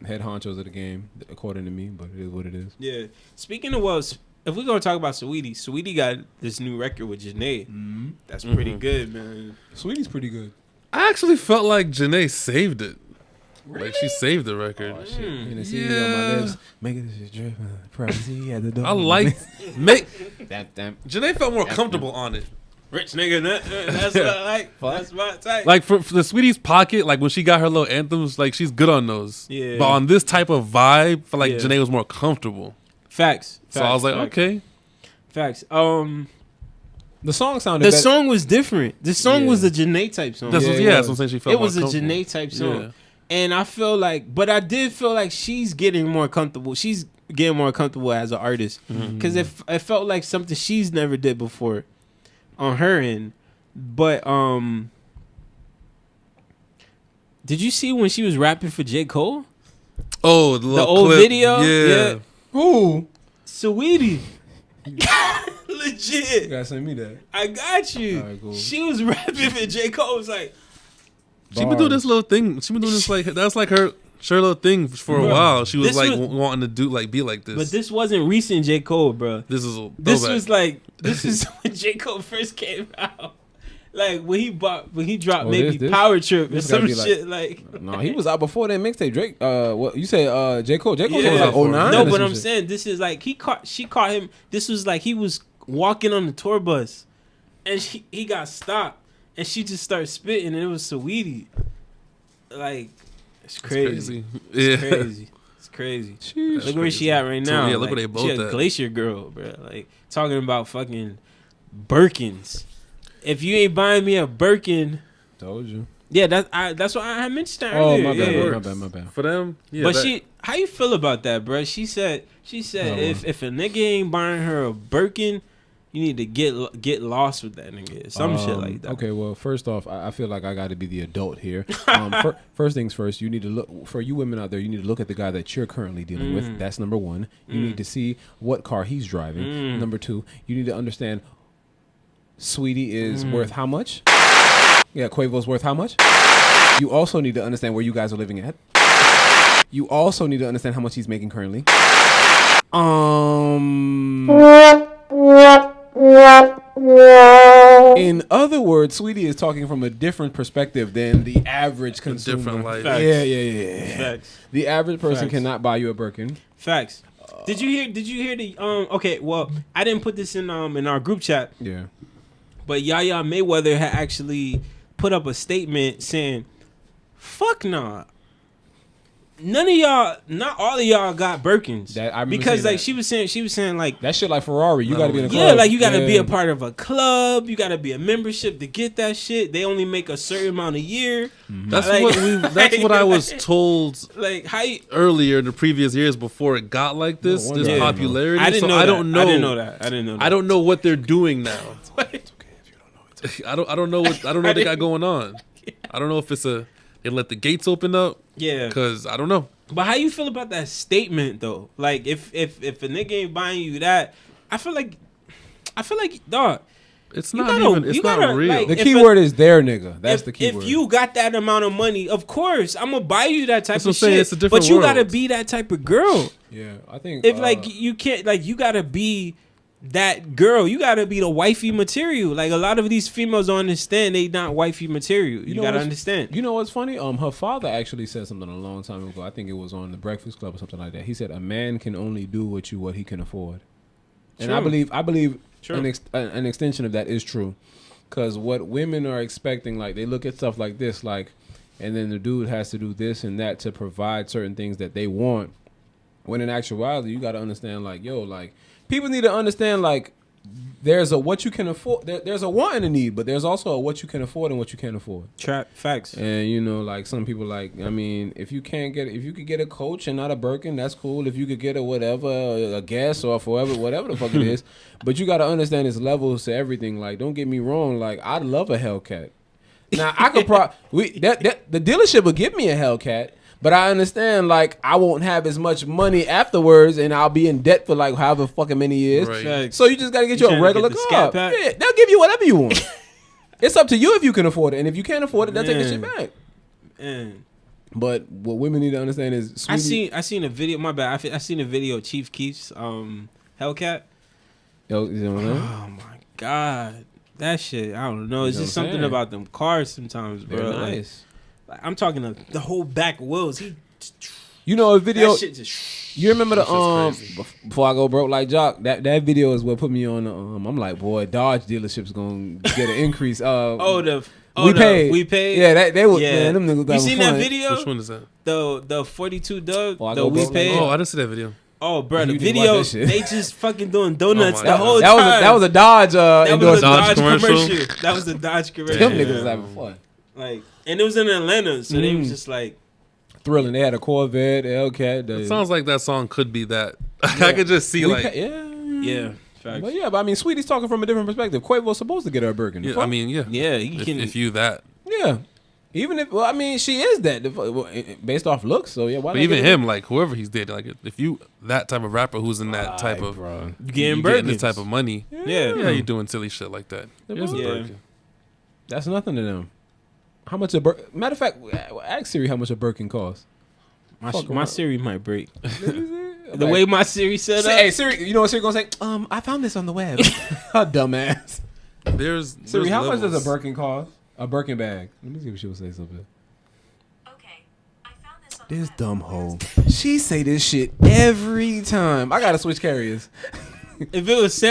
head honchos of the game, according to me. But it is what it is. Yeah. Speaking of if we're gonna talk about Saweetie got this new record with Janae. Mm-hmm. That's pretty good, man. Saweetie's pretty good. I actually felt like Janae saved it. Really? Like she saved the record. Oh, shit. Yeah. On my lips, making this shit drip. Privacy at the door. I like Janae felt more comfortable on it. Rich nigga, that's what I like. That's my type. Like for the Sweetie's Pocket, like when she got her little anthems, like she's good on those. Yeah. But on this type of vibe, I feel like Janae was more comfortable. Facts. So I was like, okay. Facts. The song sounded. The song was different. The song was a Janae type song. That's what I'm saying. She felt. It was a Janae type song. Yeah. And I feel like, but I did feel like she's getting more comfortable. She's getting more comfortable as an artist because it felt like something she's never did before on her end. But did you see when she was rapping for J.O.O.D? Oh, the old clip. video. Yeah. Who? Saweetie. Legit. You gotta send me that. I got you. All right, cool. She was rapping for J.O.O.D. Was like. She been doing this little thing. She been doing this that's like her little thing for a while. She was like wanting to do be like this. But this wasn't recent J.O.O.D, bro. This is when J.O.O.D first came out. Like when he dropped this Power Trip or some shit like. No, he was out before that mixtape. Drake. What you say? J. Cole. J. Cole was like 09. No, but I'm saying this is like she caught him. This was like he was walking on the tour bus, and he got stopped, and she just started spitting, and it was Saweetie. Like it's crazy. It's crazy. It's crazy. Look crazy. where she at right now. Yeah, look where they both she a Glacier girl, bro. Like talking about fucking Birkins. If you ain't buying me a Birkin, told you. Yeah, that's what I mentioned that earlier. My bad. For them, yeah. But how you feel about that, bro? She said if a nigga ain't buying her a Birkin, you need to get lost with that nigga. Some shit like that. Okay, well, first off, I feel like I got to be the adult here. First things first, you need to look, for you women out there, you need to look at the guy that you're currently dealing with. That's number one. You need to see what car he's driving. Number two, you need to understand Saweetie is worth how much? Yeah, Quavo's worth how much? You also need to understand where you guys are living at. You also need to understand how much he's making currently. In other words, Saweetie is talking from a different perspective than the average consumer. Different life. Facts. Yeah. Facts. The average person Facts. cannot buy you a Birkin. Facts. Did you hear the okay, well, I didn't put this in our group chat. Yeah. But Yaya Mayweather had actually put up a statement saying, "Fuck nah. None of y'all, not all of y'all got Birkins." Because like she was saying like that shit like Ferrari. You gotta be in a club. Yeah, like you gotta be a part of a club. You gotta be a membership to get that shit. They only make a certain amount a year. Mm-hmm. That's what I was told. Like how earlier in the previous years before it got like this popularity. I didn't know that. I don't know what they're doing now. I don't know what they got going on. I don't know if it's they let the gates open up. Yeah, because I don't know. But how you feel about that statement though? Like if a nigga ain't buying you that, I feel like dog. It's not real. Like, the key word is there, nigga. That's the key word. If you got that amount of money, of course I'm gonna buy you that type of shit. It's a different but you world. gotta be that type of girl. Yeah, I think if like you can't like you gotta be that girl. You gotta be the wifey material. Like a lot of these females don't understand they not wifey material. You gotta understand. You know what's funny? Her father actually said something a long time ago. I think it was on the Breakfast Club or something like that. He said a man can only do with you what he can afford. And I believe an extension of that is true. Because what women are expecting, like they look at stuff like this, like, and then the dude has to do this and that to provide certain things that they want. When in actuality, you gotta understand, like, yo, like, people need to understand, like, there's a what you can afford. There's a want and a need, but there's also a what you can afford and what you can't afford. Facts. And you know, like some people, like, I mean, if you could get a Coach and not a Birkin, that's cool. If you could get a whatever, a Guess or whatever the fuck it is, but you got to understand it's levels to everything. Like, don't get me wrong. Like, I'd love a Hellcat. Now I could the dealership would give me a Hellcat. But I understand, like, I won't have as much money afterwards, and I'll be in debt for, like, however fucking many years. Right. So you just got to get you a regular car. Yeah, they'll give you whatever you want. It's up to you if you can afford it. And if you can't afford it, they'll take the shit back. Man. But what women need to understand is... Saweetie, I seen a video, my bad. I seen a video of Chief Keef's Hellcat. Yo, you know what I'm saying? Oh, my God. That shit, I don't know. It's just something about them cars sometimes, bro. They're nice. Like, I'm talking the whole back wheels. You know a video. That shit just. You remember the before I go broke like Jock? That video is what put me on the I'm like, boy, Dodge dealership's gonna get an increase. We paid. Yeah, they were. Yeah. Man, them niggas. You seen fun. that video? Which one is that? The 42 Dub. We paid. Oh, I didn't see that video. Oh, bro, the video, they just fucking doing donuts the whole time. That was a Dodge commercial. That was a Dodge commercial. Them niggas was having fun. Like, and it was in Atlanta, so they was just like thrilling. They had a Corvette, Hellcat. It sounds like that song could be that. Yeah. I could just see yeah. Facts. But I mean, Sweetie's talking from a different perspective. Quavo's supposed to get her a Birkin. Yeah, I mean, yeah. He can. If you that. Yeah. Even if, I mean, she is that based off looks. So yeah, why? But even him, like whoever he's dating, like if you that type of rapper who's in that type of getting this type of money, you're doing silly shit like that. That's nothing to them. How much a Birkin? Matter of fact, ask Siri how much a Birkin costs. My Siri might break. The way my Siri set up. Hey Siri, you know what Siri gonna say? I found this on the web. Dumbass. Siri, how much does a Birkin cost? A Birkin bag. Let me see if she will say something. Okay, I found this on This dumb hoe. She say this shit every time. I gotta switch carriers. If it was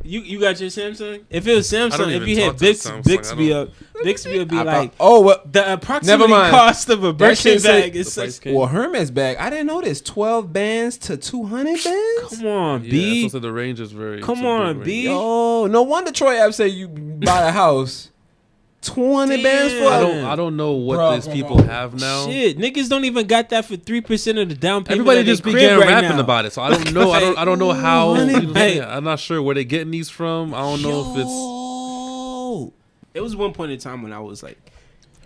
you got your Samsung? If it was Samsung, if you hit Bixby up, Bixby would be like, the approximate cost of a Birkin bag is such. Well, Hermes bag, I didn't know this. 12 bands to 200 bands. Come on, B. Yeah, so the range is very. Come on, B. Oh, no wonder Troy Ave say you buy a house. 20 bands for. I don't know what these people have now. Shit, niggas don't even got that for 3% of the down payment. Everybody just began rapping now. about it, so I don't know. I don't know how. I'm not sure where they getting these from. I don't know if it's. It was one point in time when I was like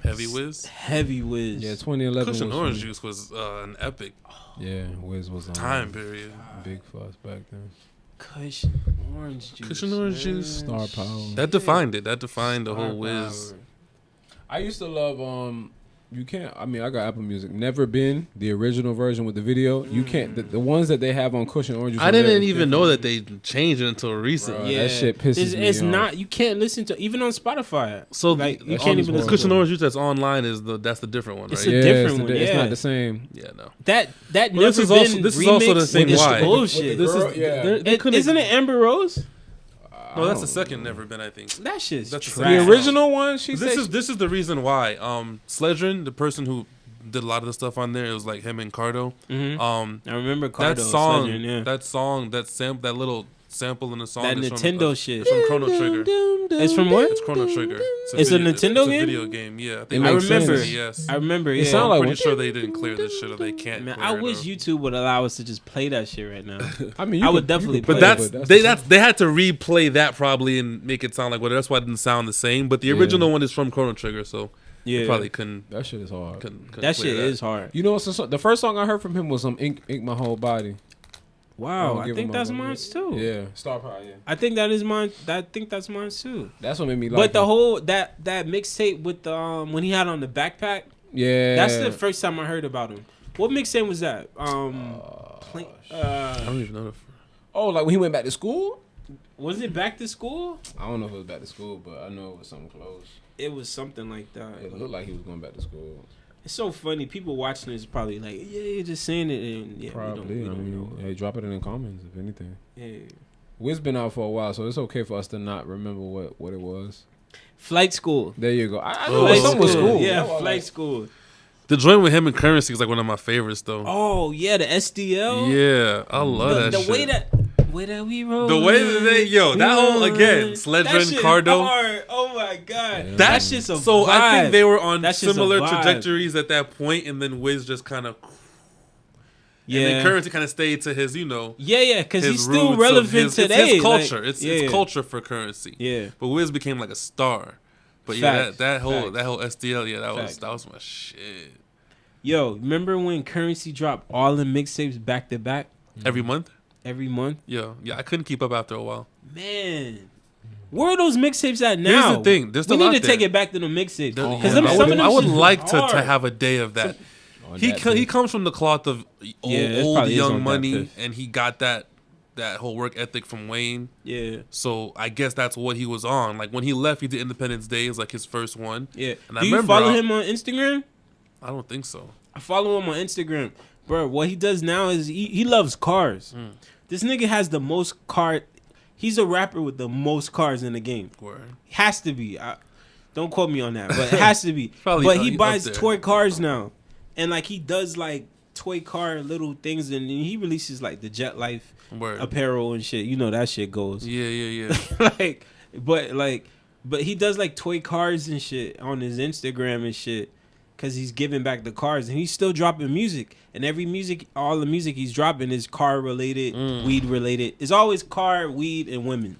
Heavy Wiz. Yeah, 2011. Cushion Orange Juice was an epic. Yeah, Wiz was on time period. Big fuss back then. Cushion Orange Juice. Star Power. That defined it. That defined the whole Wiz. I used to love you can't. I mean, I got Apple Music. Never Been, the original version with the video. You can't. The ones that they have on Cushion Orange Juice. I didn't even know that they changed it until recently. Yeah, that shit pisses me It's off. not. You can't listen to even on Spotify. So like you can't can't even even. Cushion Orange Juice that's online that's the different one, right? It's a different one. It's yeah. not the same. Yeah, no. That But Never this is Been also the same remix why. is bullshit. This is Isn't it Amber Rose? No, that's the second Never Been, I think. That shit's That's trash. The original one. This is the reason why. Sledgerin, the person who did a lot of the stuff on there, it was like him and Cardo. Mm-hmm. I remember Cardo. That song, that little sample in the song. That Nintendo shit. It's from Chrono Trigger. It's from what? It's Chrono Trigger. It's a Nintendo game? It's a video game, yeah. I remember. Yes. I remember, It yeah. sound like I'm pretty sure they didn't clear this shit or they can't. Man, I wish YouTube would allow us to just play that shit right now. I mean, I would definitely play But it. they had to replay that probably and make it sound like whatever. That's why it didn't sound the same. But the original one is from Chrono Trigger, so they probably couldn't. That shit is hard. Couldn't That clear shit is hard. You know what's the first song I heard from him was Ink My Whole Body. Wow, I think that's mine too. Yeah, Star Power. Yeah, I think that is mine. I think that's mine too. That's what made me like. But the whole that mixtape with the when he had on the backpack. Yeah, that's the first time I heard about him. What mixtape was that? I don't even know. Like when he went back to school. Was it Back to School? I don't know if it was back to school, but I know it was something close. It was something like that. It looked like he was going back to school. It's so funny. People watching this probably like, yeah, you're just saying it, and yeah, probably. We don't know. Hey, drop it in the comments if anything. Yeah. Wiz been out for a while, so it's okay for us to not remember what it was. Flight School. There you go. I know it was school. Yeah, Flight School. The joint with him and Currency is like one of my favorites, though. Oh yeah, the SDL. Yeah, I love that shit. The way that we roll. The way that that whole again, Sledgerin, Cardo. Hard. Oh my god, Yeah. that shit's a so vibe. I think they were on That's just similar a vibe. trajectories at that point, and then Wiz just kind of. Yeah. And then Currency kind of stayed to his, Yeah, because he's still roots relevant of today. It's his culture. Like, It's culture for Currency. Yeah. But Wiz became like a star. But Facts. that whole Facts. SDL, that was my shit. Yo, remember when Currency dropped all the mixtapes back to back? Every month? Every month? Yeah, I couldn't keep up after a while. Man. Where are those mixtapes at now? Here's the thing. We need to take it back to the mixtapes. I would like to have a day of that. He comes from the cloth of old Young Money, and he got that whole work ethic from Wayne. Yeah. So I guess that's what he was on. Like when he left, he did Independence Day. It was like his first one. Yeah. And Do you follow him on Instagram? I don't think so. I follow him on Instagram. Bro, what he does now is he loves cars. This nigga has the most car. He's a rapper with the most cars in the game. Word. Has to be. Don't quote me on that, but it has to be. Probably, but he buys toy cars now. And like he does like toy car little things, and he releases like the Jet Life apparel and shit. You know that shit goes. Yeah. But he does like toy cars and shit on his Instagram and shit. Because he's giving back the cars, and he's still dropping music. And all the music he's dropping is car related, weed related. It's always car, weed, and women.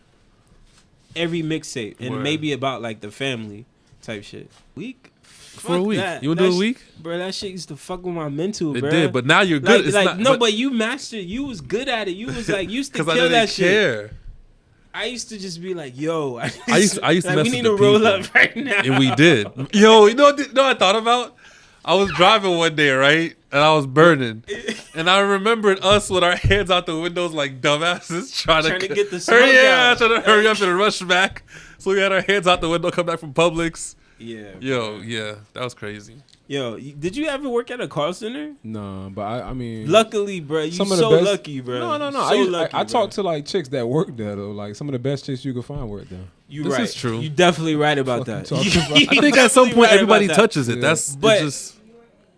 Every mixtape, and maybe about like the family type shit. Week for a week. You want to do a week, bro? That shit used to fuck with my mental, bro. It did, but now you're good. But you mastered. You was good at it. You was like used to kill that shit. I used to just be like, yo, I used to like, we need to roll up right now. And we did. Yo, you know what I thought about? I was driving one day, right? And I was burning. And I remembered us with our hands out the windows like dumbasses trying to get the smoke out. Trying to hurry up and rush back. So we had our hands out the window, come back from Publix. Yeah. Yo, yeah, that was crazy. Yo, did you ever work at a call center? No, but I mean, luckily, bro, you so lucky, bro. No. So lucky, I talked to like chicks that work there though. Like some of the best chicks you could find work there. You this right. is true. You definitely right about that. I think at some point everybody touches it. Yeah. But just.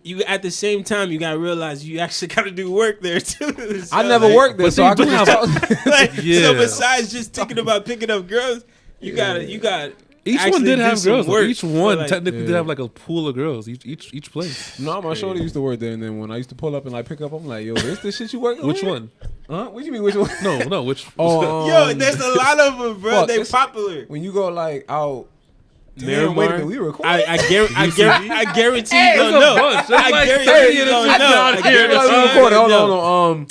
You at the same time, you gotta realize you actually gotta do work there too. So I never worked there, so I could just talk. So besides just thinking about picking up girls, you got. Each one did have girls. Each one like, technically did have like a pool of girls. Each place. No, my shorty used to work there, and then when I used to pull up and like pick up, I'm like, yo, this the shit you working? Which with? one? Huh? What do you mean? Which one? No. Which? Oh, yo, there's a lot of them, bro. Fuck, They popular. When you go like out. Miramar. Damn, wait a minute, we recording? I guarantee you don't know. I guarantee you don't know. Hold on.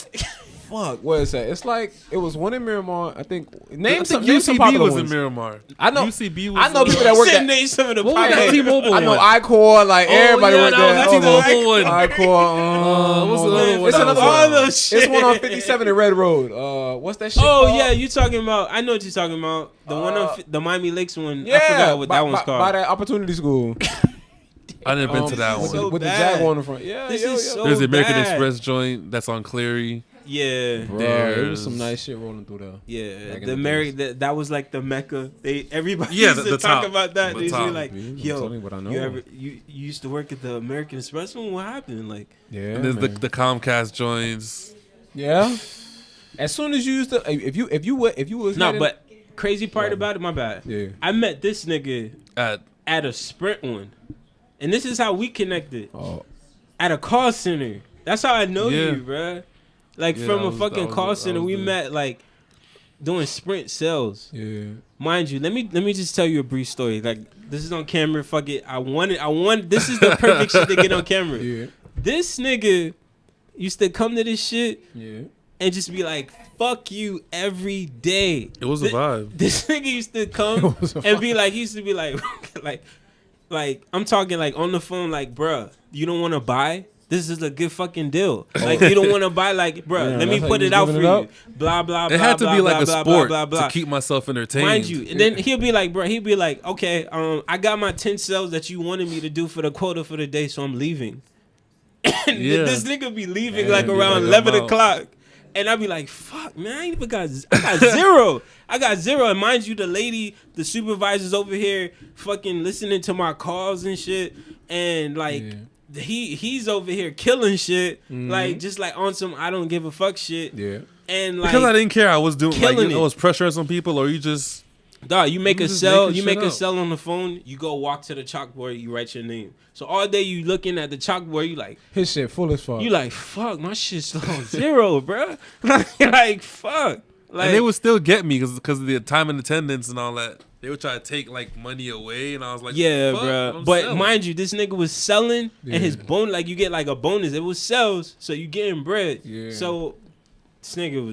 Fuck, what is that? It's like it was one in Miramar. I think name some UCB was ones. in Miramar. I know. UCB was. I know people that work there. Name some of the popular. T-Mobile. I know Icor. Like everybody worked there. That was the T-Mobile one. Icor. What's the other one? It's another all one. those shit. It's one on 57 in Red Road. What's that shit? Oh called? yeah, you talking about? I know what you're talking about. The one on the Miami Lakes one. Yeah, I forgot what that one's called. By that Opportunity School. I didn't been to that one. With the Jaguar on the front. Yeah, This is so There's the American bad. Express joint that's on Cleary. Yeah, Bro, there was some nice shit rolling through there. yeah. That was like the Mecca. Everybody Yeah, used to the talk top. about that. The They used to top. be like, I'm yo, telling you what I know. you used to work at the American Express one? What happened? Like, Yeah, And there's man. the Comcast joints. Yeah. As soon as you used to, if you was no, heading- but crazy part Right. about it, my bad. Yeah. I met this nigga At at a Sprint one, and this is how we connected Oh, at a call center. That's how I know Yeah. you, bruh. Like Yeah, from that a was- fucking that was call the- center, that was we the- met like doing Sprint sales. yeah. Mind you, let me just tell you a brief story. Like this is on camera. Fuck it. I want. This is the perfect shit to get on camera. Yeah. This nigga used to come to this shit Yeah. and just be like, "Fuck you" every day. it was a vibe. This nigga used to come It was a and be like, he used to be like, like I'm talking like on the phone, like, bruh, you don't want to buy? This is a good fucking deal. Like you don't want to buy, like, bruh, Yeah, let me that's how put you it was out giving for it you. up? Blah blah. It blah, had to blah, be like blah, a blah, sport blah, blah, blah. to keep myself entertained. Mind you, and then he'll be like, bro, he'll be like, okay, I got my 10 sales that you wanted me to do for the quota for the day, so I'm leaving. And Yeah. this nigga be leaving Yeah, like be around like, 11 I'm out. o'clock. And I be like, fuck, man, I ain't even got zero. I got zero. And mind you, the lady, the supervisor's over here fucking listening to my calls and shit. And like, he's over here killing shit. Like, just like on some I don't give a fuck shit. Yeah. And like, Because I didn't care. I was doing like killing I it. was pressuring some people, or you just dog, you make You a just sell, making you shit make a up. sell on the phone, you go walk to the chalkboard, you write your name. So all day you looking at the chalkboard, you like, His shit full as fuck. you like, fuck, my shit's on zero, bruh. like, fuck. Like, and they would still get me because of the time and attendance and all that. They would try to take like money away, and I was like, yeah, fuck, bruh. I'm But selling. mind you, this nigga was selling, Yeah. and his bonus, like you get like a bonus. It was sales, so you getting bread. Yeah. So this nigga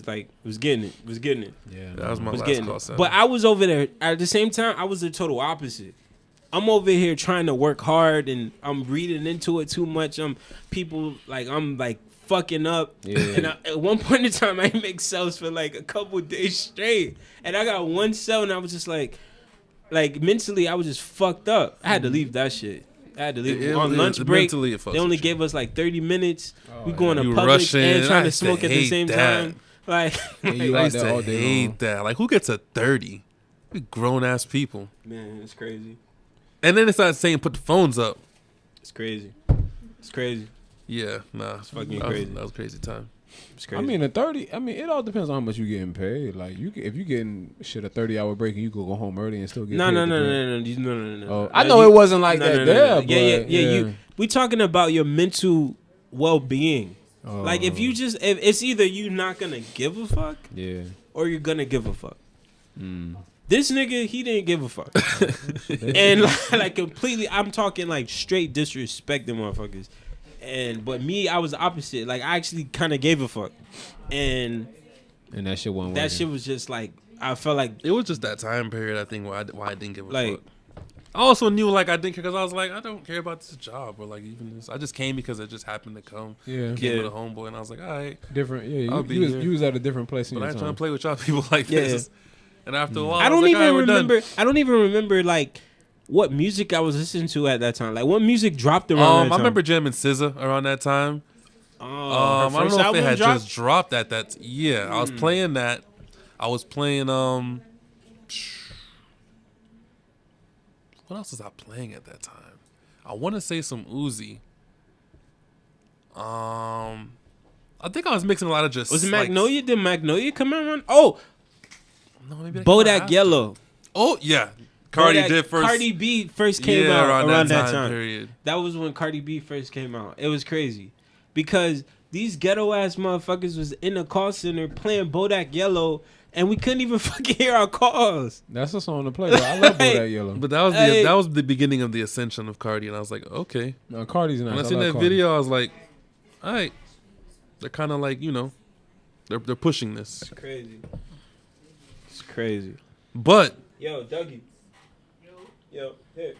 was getting it. Yeah. that was my Was last getting call it. center. But I was over there at the same time. I was the total opposite. I'm over here trying to work hard, and I'm reading into it too much. I'm like fucking up. Yeah. And at one point in time, I didn't make sales for like a couple days straight, and I got one sale, and I was just like mentally, I was just fucked up. I had to leave that shit. I had to leave on lunch break. mentally, it fucks They only with you. gave us like 30 minutes. We yeah. going to You Publix rushing. and trying I to used to smoke at the hate same that. time. Like, And you I out used there to all day hate long. that. Like, who gets a 30? We grown ass people. man, it's crazy. And then it started saying, "Put the phones up." It's crazy. It's crazy. Yeah, nah, it's fucking that crazy. That was a crazy time. It's crazy. I mean, a 30. I mean, it all depends on how much you getting paid. Like, if you getting shit a 30-hour break and you could go home early and still get no. paid. to drink. No. Oh, I know it wasn't like that there, but Yeah. We talking about your mental well-being. Oh, Like, if it's either you not gonna give a fuck yeah. or you're gonna give a fuck. Mm. This nigga, he didn't give a fuck. And like completely, I'm talking like straight disrespecting motherfuckers. But me, I was the opposite. Like, I actually kind of gave a fuck. And that shit wasn't that working. shit was just like, I felt like, It was just that time period, I think, why I didn't give a like, fuck. I also knew like I didn't care because I was like, I don't care about this job or like even this. I just came because it just happened to come. Yeah. Came with a homeboy and I was like, all right. Different. Yeah. I'll be here. You was at a different place in But your I ain't time. trying to play with y'all people like this. And after a while, I don't was like, even all right, we're done. remember. I don't even remember like what music I was listening to at that time. Like what music dropped around that time. I remember jamming SZA around that time. Oh, I don't know if it had just dropped at that. I was playing that. I was playing. What else was I playing at that time? I want to say some Uzi. I think I was mixing a lot of just. Was it like, Magnolia? Did Magnolia come out on? Oh, no, maybe Bodak Yellow. Oh yeah, Cardi Bodak, did first. Cardi B first came out around that time. Period. That was when Cardi B first came out. It was crazy because these ghetto ass motherfuckers was in the call center playing Bodak Yellow, and we couldn't even fucking hear our calls. That's a song to play. Though. I love Bodak Yellow. But that was the beginning of the ascension of Cardi, and I was like, okay. No, Cardi's nice. When I seen that video, I was like, all right. They're kind of like, they're pushing this. It's crazy. It's crazy. But Yo, Dougie. Yo, here.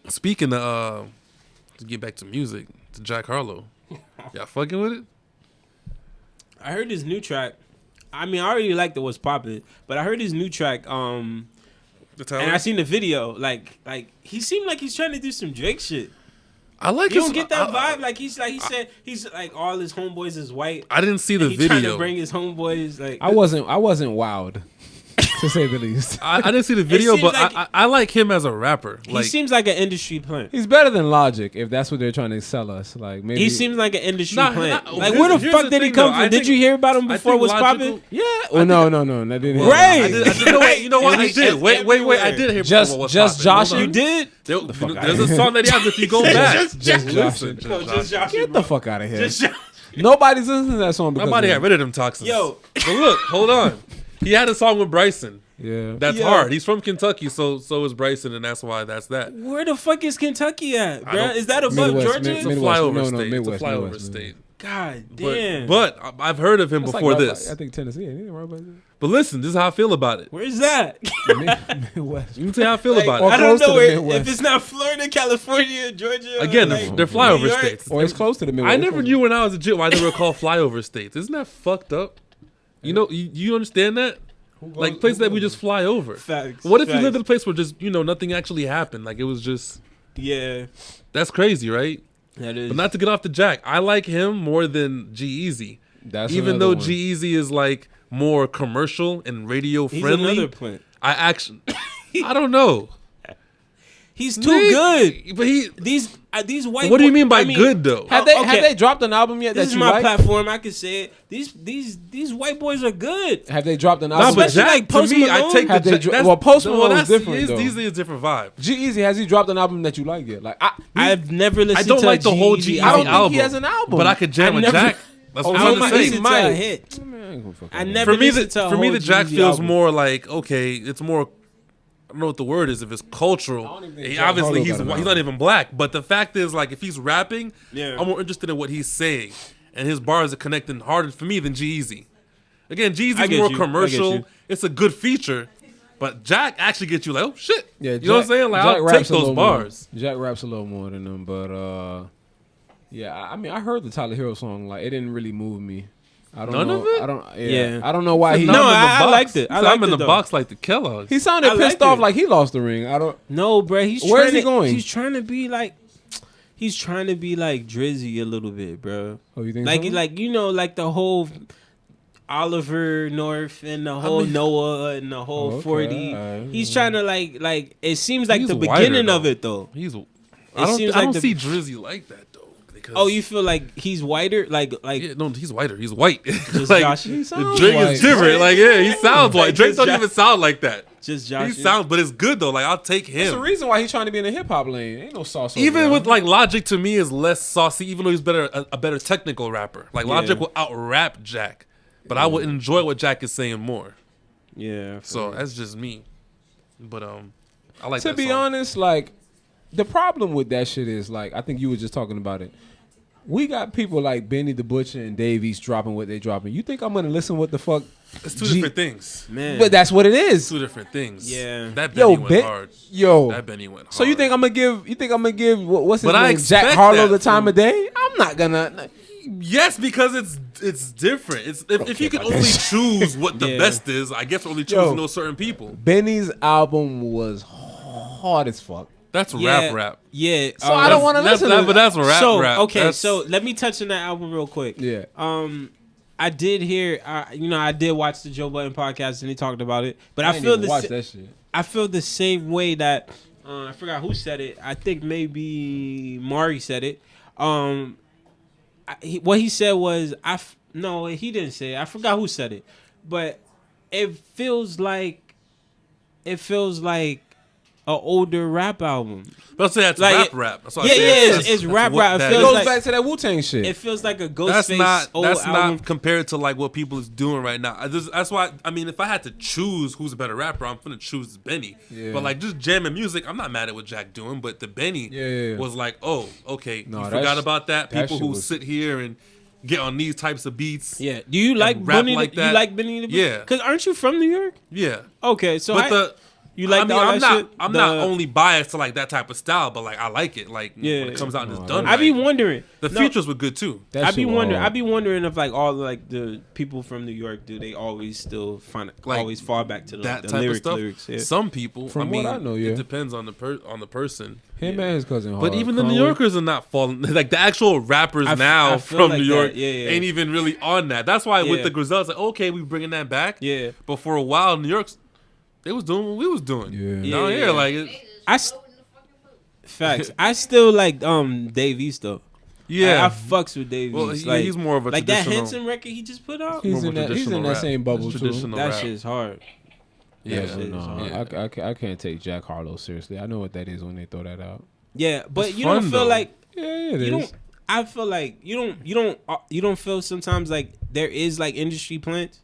Speaking of, to get back to music, to Jack Harlow, y'all fucking with it? I heard his new track. I mean, I already liked What's Poppin', but I heard his new track. And I seen the video. Like he seemed like he's trying to do some Drake shit. I like. You don't get that vibe. Like he said he's like all his homeboys is white. I didn't see the He's video. trying to bring his homeboys. Like I wasn't wowed, to say the least. I didn't see the video, but like, I like him as a rapper. He seems like an industry plant. He's better than Logic, if that's what they're trying to sell us. Like maybe He seems like an industry plant. Like here's- where the here's fuck the did he thing, come though. from? Did you hear about him before What's Poppin'? Yeah. Well, no, that didn't. Right. I did, you know what? I did. Wait. I did hear Just What's Josh. Poppin'. You did? There's a song that he has if you go back. Just Josh. Josh. Get the fuck out of here. Nobody's listening to that song because Somebody of got rid of them toxins. Yo. But look, hold on. He had a song with Bryson. Yeah. That's hard. He's from Kentucky, so is Bryson, and that's why that's that. Where the fuck is Kentucky at, bro? Is that above Midwest, Georgia? It's a Midwest, flyover no, state. Midwest, It's a flyover Midwest. state. God damn. But I've heard of him That's before like, this. I think Tennessee. Ain't it right by But listen, this is how I feel about it. Where's that? Midwest. Let me tell you how I feel about or it. I don't close to know the where, Midwest. if it's not Florida, California, Georgia. Again, like, they're New flyover York. states. Or it's close to the Midwest. I never knew when I was a kid why they were called flyover states. Isn't that fucked up? You know, you understand that? Like places that we just fly over. Facts. What if you Facts. lived in a place where just nothing actually happened? Like it was just. Yeah, That's crazy, right? that is. But not to get off the Jack. I like him more than G-Eazy. That's Even another though one. G-Eazy is like more commercial and radio He's friendly. another plant. I actually, I don't know. He's too good. But These white. What do you mean by I mean, good though? Have they dropped an album yet This that is you my like? platform. I can say it. These white boys are good. Have they dropped an No, album? but Especially Jack, like Post to me, Malone. I take Have the they Jack. well, Post Malone is that's different, though. Easy is a different vibe. G-Eazy, has he dropped an album that you like yet? Like I've never listened. I don't to like a the whole G-Eazy G-Eazy I don't album. think he has an album. But I could jam with Jack. That's what I I'm might trying to listen say. to a hit. I never For me, listened to a for me, whole the Jack G-Eazy feels album. more like okay. It's more. I don't know what the word is. If it's cultural, don't even think he, Jack obviously Harlow he's got an not album. even black. But the fact is, like, if he's rapping, Yeah. I'm more interested in what he's saying, and his bars are connecting harder for me than G-Eazy. Again, I G-Eazy's get more you. I get commercial. you. It's a good feature, but Jack actually gets you like, oh shit. Yeah, you know what I'm saying? Like, Jack I'll raps take a little those more. bars. Jack raps a little more than them, but yeah. I mean, I heard the Tyler Hero song. Like, it didn't really move me. I don't None know. of it? I don't. Yeah. I don't know why he. No, I liked it. I I'm liked in it, the though. box like the Kellogg's. He sounded I pissed liked off, it. like he lost the ring. I don't. No, bro. He's Where's trying he to- going? He's trying to be like. He's trying to be like Drizzy a little bit, bro. Oh, you think Like, so? like like the whole Oliver North and the whole Noah and the whole Okay, 40. alright. He's trying to like. It seems like He's the whiter, beginning of though. it though. He's. seems I like don't the- see Drizzy like that though. Because Oh, you feel like he's whiter, like yeah, no, he's whiter. He's white. just like, Josh, He sounds Drake white. is different. Like, yeah, he sounds white. Drake Just don't Josh. even sound like that. just He Josh. sounds, but it's good though. Like, I'll take That's the him. reason why he's trying to be in the hip hop lane. Ain't no sauce. over Even there. with like Logic, to me is less saucy. Even though he's a better technical rapper. Like Logic will out rap Jack, but I would enjoy what Jack is saying more. Yeah. So that's just me. But I like to that be song. honest, like the problem with that shit is like I think you were just talking about it. we got people like Benny the Butcher and Dave East dropping what they dropping. You think I'm gonna listen what the fuck? It's two different things, man. But that's what it is. Two different things. Yeah. That Benny went hard. That Benny went hard. So you think I'm gonna give? You think I'm gonna give? What's his But I name? expect Jack Harlow that the time of day? I'm not gonna. Yes, because it's different. It's if you can only choose what the best is, I guess only choosing those certain people. Benny's album was hard as fuck. That's rap. Yeah. So I don't want to listen to that. But that's rap. Okay, so let me touch on that album real quick. Yeah. I did hear, I did watch the Joe Budden podcast and he talked about it, but I feel that shit. I feel the same way that I forgot who said it. I think maybe Mari said it. What he said was no, he didn't say it. I forgot who said it, but it feels like an older rap album. Let's say that's like rap. That's it's rap. It goes back to that Wu-Tang shit. It feels like a Ghostface old That's album. not compared to like what people is doing right now. That's why I mean, if I had to choose who's a better rapper, I'm gonna choose Benny. Yeah. But like just jamming music, I'm not mad at what Jack doing. But the Benny was like, oh, okay, you forgot about that. People who sit here and get on these types of beats. Yeah. Do you like Benny? Like you like Benny? Yeah. Because aren't you from New York? Yeah. Okay, so you like I'm not only biased to like that type of style, but like I like it. Like when it comes out and it's done. I be wondering. The features were good too. I be wondering if like all like the people from New York, do they always still always fall back to that the type of stuff? lyrics? Yeah. Some people, from what I know, it depends on the person. Him and his cousin. But even the New Yorkers are not falling. Like the actual rappers now from New York ain't even really on that. That's why with the Griselda, it's like okay, we bringing that back. Yeah. But for a while, New York's. They was doing what we was doing. Yeah. Down here, like facts. I still like Dave East though. Yeah, I fucks with Dave East. Well, he's more of a like that traditional. Henson record he just put out. He's in that same bubble too. That shit's hard. I can't take Jack Harlow seriously. I know what that is when they throw that out. Yeah, but it's you fun, don't feel though. like it is. I feel like you don't feel sometimes like there is like industry plants.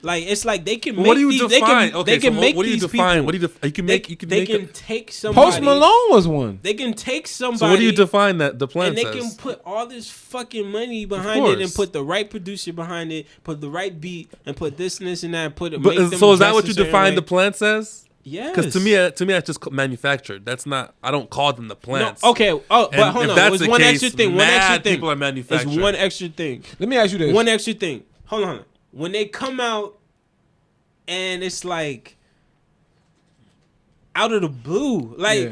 Like it's like they can make what do you these, define? They can make what do you these define? people. What do you you can make? They can take somebody. Post Malone was one. They can take somebody. So what do you define that the plant and they as? can put all this fucking money behind it and put the right producer behind it, put the right beat and put this and this and that. Put it. But so is that what you define the plants as? Yes. Because to me, that's just manufactured. That's not. I don't call them the plants. No, okay. Oh, but hold on. There's one extra thing. One extra thing. People are manufactured. There's one extra thing. Let me ask you this. One extra thing. Hold on. When they come out. And it's like out of the blue, like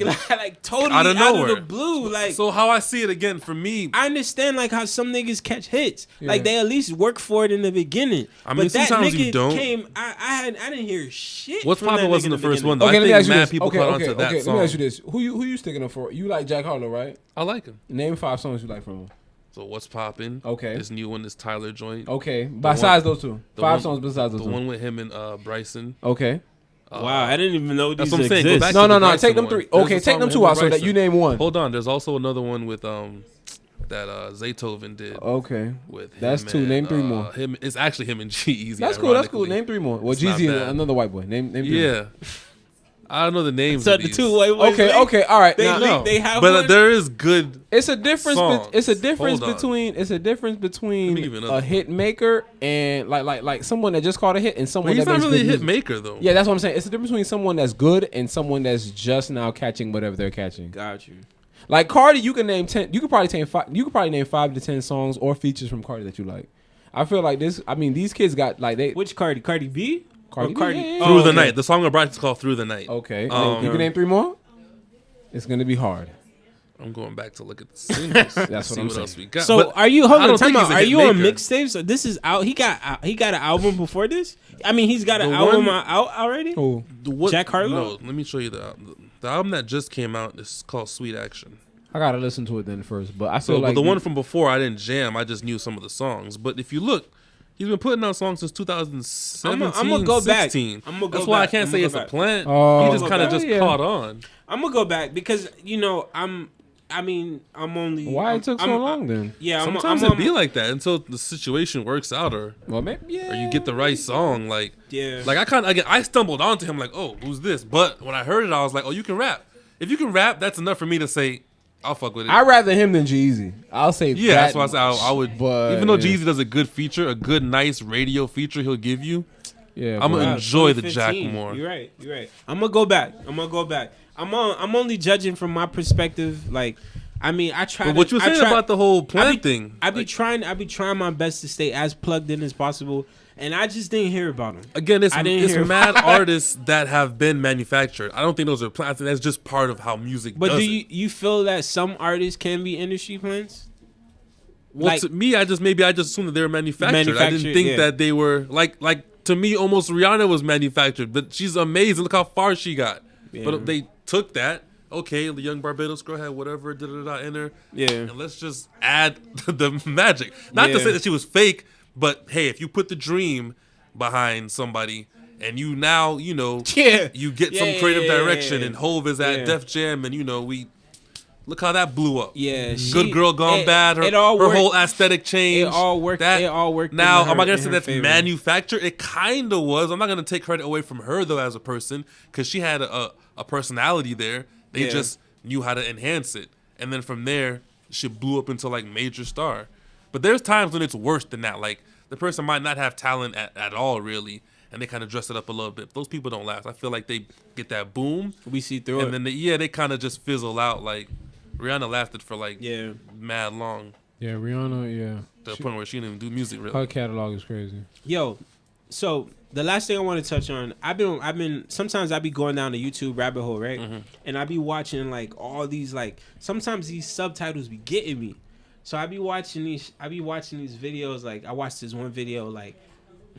totally out of the blue. Like so, how I see it again for me, I understand like how some niggas catch hits, like they at least work for it in the beginning. I mean, but that sometimes nigga you don't. I didn't hear shit. What's Papa wasn't the first one though. Okay, I let me ask you this. People caught onto that Let song. me ask you this: who you sticking up for? You like Jack Harlow, right? I like him. Name 5 songs you like from him. So what's poppin'? Okay. This new one, this Tyler joint. Okay. Besides those two, 5 songs besides those two. The one with him and Bryson. Okay. Wow, I didn't even know these that's what I'm saying. Go back No. to Take them 3. Okay, take them 2 out so that you name one. Hold on. There's also another one with that Zaytoven did. Okay. With him that's 2. Name 3 more. It's actually him and G-Eazy. That's cool. Name 3 more. Well, Jeezy, another white boy. Name 3 more. I don't know the names. So of the these. 2 white boys. Okay. All right. They have but one? there is good. It's a difference. It's a difference Hold on. between. It's a difference between a hit maker and like someone that just caught a hit and someone He's that not makes really a good hit music. maker though. Yeah, that's what I'm saying. It's the difference between someone that's good and someone that's just now catching whatever they're catching. Got you. Like Cardi, you can name 10. You could probably name 5. You could probably name 5 to 10 songs or features from Cardi that you like. I feel like this. I mean, these kids got like they. Which Cardi? Cardi B? Cardi. Yeah. Through the Night. The song I brought is called Through the Night. Okay. You can name 3 more. It's gonna be hard. I'm going back to look at the singles. That's what I'm saying. Else we got. So but are you? Hold on, time out. Are you on mixtapes? So this is out. He got an album before this. I mean, he's got an album out already. Oh, Jack Harlow. No, let me show you the album that just came out. Is called Sweet Action. I gotta listen to it then first, but I feel like but the one from before I didn't jam. I just knew some of the songs. But if you look, he's been putting out songs since 2017. I'm gonna go 16. back. That's why I can't say it's a plant. Oh, he just kind of caught on. I'm gonna go back because I'm only. Why it took so long then? Yeah, sometimes it be like that until the situation works out, or maybe, or you get the right song. Like yeah, I stumbled onto him like, oh, who's this? But when I heard it, I was like, oh, you can rap. If you can rap, that's enough for me to say, I'll fuck with it. I'd rather him than Jeezy. I'll say Yeah, that that's why I say I would. But, even though Jeezy does a good feature, a good nice radio feature, he'll give you. Yeah, I'm gonna enjoy the 2015. Jack more. You're right. I'm gonna go back. I'm only judging from my perspective. Like, I mean, I try. But what you were saying about the whole plan thing? I be trying my best to stay as plugged in as possible, and I just didn't hear about them. Again, it's mad artists that have been manufactured. I don't think those are plants. That's just part of how music. But does do you feel that some artists can be industry plants? Well, like, to me, I just assumed that they were manufactured. I didn't think that they were like to me. Almost Rihanna was manufactured, but she's amazing. Look how far she got. Yeah. But they took that. Okay, the young Barbados girl had whatever in her. Yeah. And let's just add the magic. Not to say that she was fake, but hey, if you put the dream behind somebody and you now, you get some creative direction and Hove is at Def Jam and we look how that blew up. Yeah. Good Girl Gone Bad. Her whole aesthetic changed. It all worked. Now, am I going to say that's manufactured? It kind of was. I'm not going to take credit away from her though as a person because she had a personality there. They just knew how to enhance it. And then from there, she blew up into like major star. But there's times when it's worse than that. Like the person might not have talent at all really. And they kind of dress it up a little bit. Those people don't last. I feel like they get that boom. We see through it. And then they kind of just fizzle out. Like Rihanna lasted for like mad long. Yeah, Rihanna, To the point where she didn't even do music really. Her catalog is crazy. Yo, so the last thing I want to touch on, I've been sometimes I be going down the YouTube rabbit hole, right? Mm-hmm. And I be watching like all these like sometimes these subtitles be getting me. So I be watching these videos. Like I watched this one video like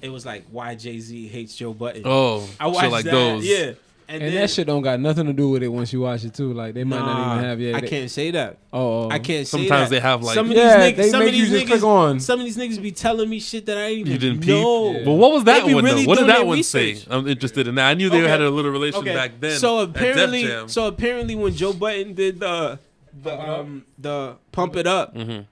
it was like why Jay-Z hates Joe Budden. Oh, I watched like that. those. Yeah. And then, that shit don't got nothing to do with it once you watch it too. Like they might not even have. Yeah, I can't say that. Oh, I can't say that. Sometimes they have like some of these niggas. Some of these niggas click on. Some of these niggas be telling me shit that I ain't even you didn't know. Peep? Yeah. But what was that one really though? What did that one research. say? I'm interested in that. I knew they had a little relation back then. So apparently, when Joe Budden did the Pump It Up, the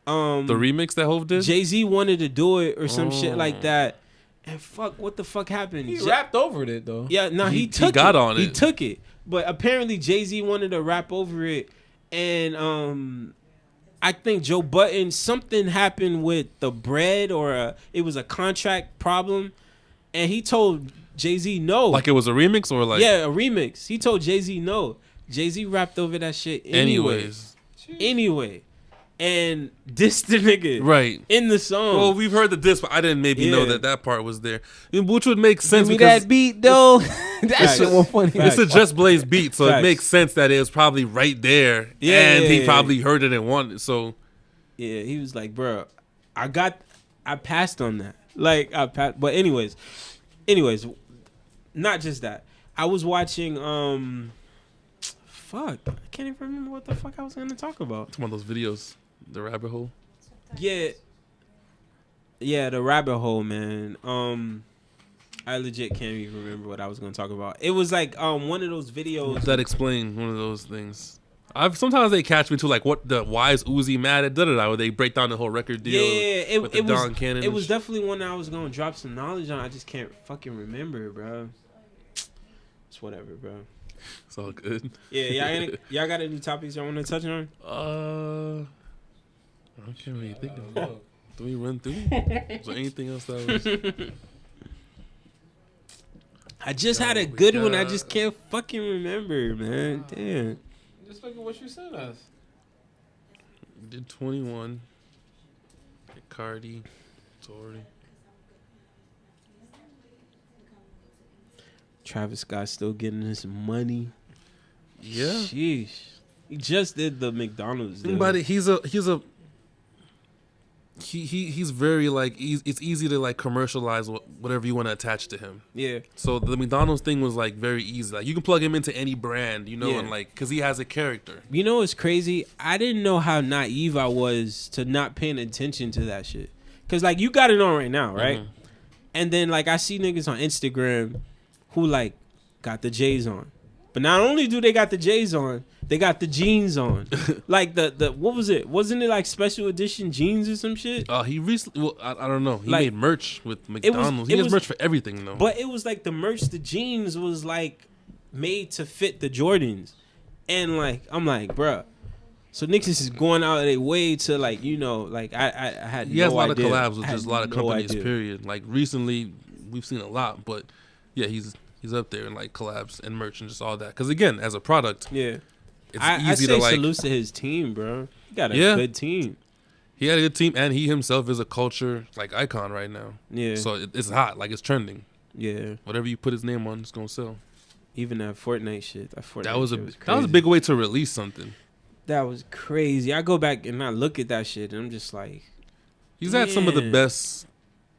remix that Hove did, Jay-Z wanted to do it or some shit like that. And what the fuck happened? He rapped over it though. Yeah, no, he took it. But apparently Jay-Z wanted to rap over it, and I think Joe Budden, something happened with the bread or it was a contract problem, and he told Jay-Z no. Like it was a remix or like a remix. He told Jay-Z no. Jay-Z rapped over that shit anyway. And dissed the nigga in the song. Well, we've heard the diss, but I didn't know that part was there, which would make sense. Give me that beat though. That shit was funny. It's a Just Blaze beat, so it makes sense that it was probably right there, and he probably heard it and wanted it. So yeah, he was like, "Bro, I passed on that." Like I passed, but anyways, not just that. I was watching. Fuck, I can't even remember what the fuck I was gonna talk about. It's one of those videos. The rabbit hole. Yeah, the rabbit hole, man. I legit can't even remember what I was gonna talk about. It was like one of those videos that explain one of those things. Sometimes they catch me too, like why is Uzi mad at da-da-da, where they break down the whole record deal. Yeah, with the Don Cannon. It was definitely one that I was gonna drop some knowledge on. I just can't fucking remember, bro. It's whatever, bro. It's all good. Yeah, y'all got any topics y'all want to touch on? I can't really think of it. Do we run through? Is there anything else that was? I just had a good one. I just can't fucking remember, man. Damn. Just look at what you sent us. Did 21. Cardi. Tory. Travis Scott still getting his money. Yeah. Sheesh. He just did the McDonald's deal. But he's very like it's easy to like commercialize whatever you want to attach to him. Yeah. So the McDonald's thing was like very easy. Like you can plug him into any brand, and like because he has a character. You know what's crazy? I didn't know how naive I was to not paying attention to that shit. Cause like you got it on right now, right? Mm-hmm. And then like I see niggas on Instagram who like got the J's on. But not only do they got the J's on, they got the jeans on. Like the what was it? Wasn't it like special edition jeans or some shit? He recently, well, I don't know. He made merch with McDonald's. He has merch for everything though. But it was like the merch, the jeans was like made to fit the Jordans. And like I'm like, bruh, So niggas is going out of their way to like, you know, like I had He has a lot idea. of collabs with I just a had lot of no companies. idea. Period. Like recently, we've seen a lot, but yeah, he's up there in like collabs and merch and just all that. Because again, as a product, Yeah, it's I easy say to like. salute to his team, bro. He got a Yeah. good team. He had a good team, and he himself is a culture like icon right now. Yeah, So it's hot, like it's trending. yeah. Whatever you put his name on, it's gonna sell. Even that Fortnite shit. That That was shit that was a big way to release something. That was crazy. I go back and I look at that shit, and I'm just like, He's had some of the Yeah. best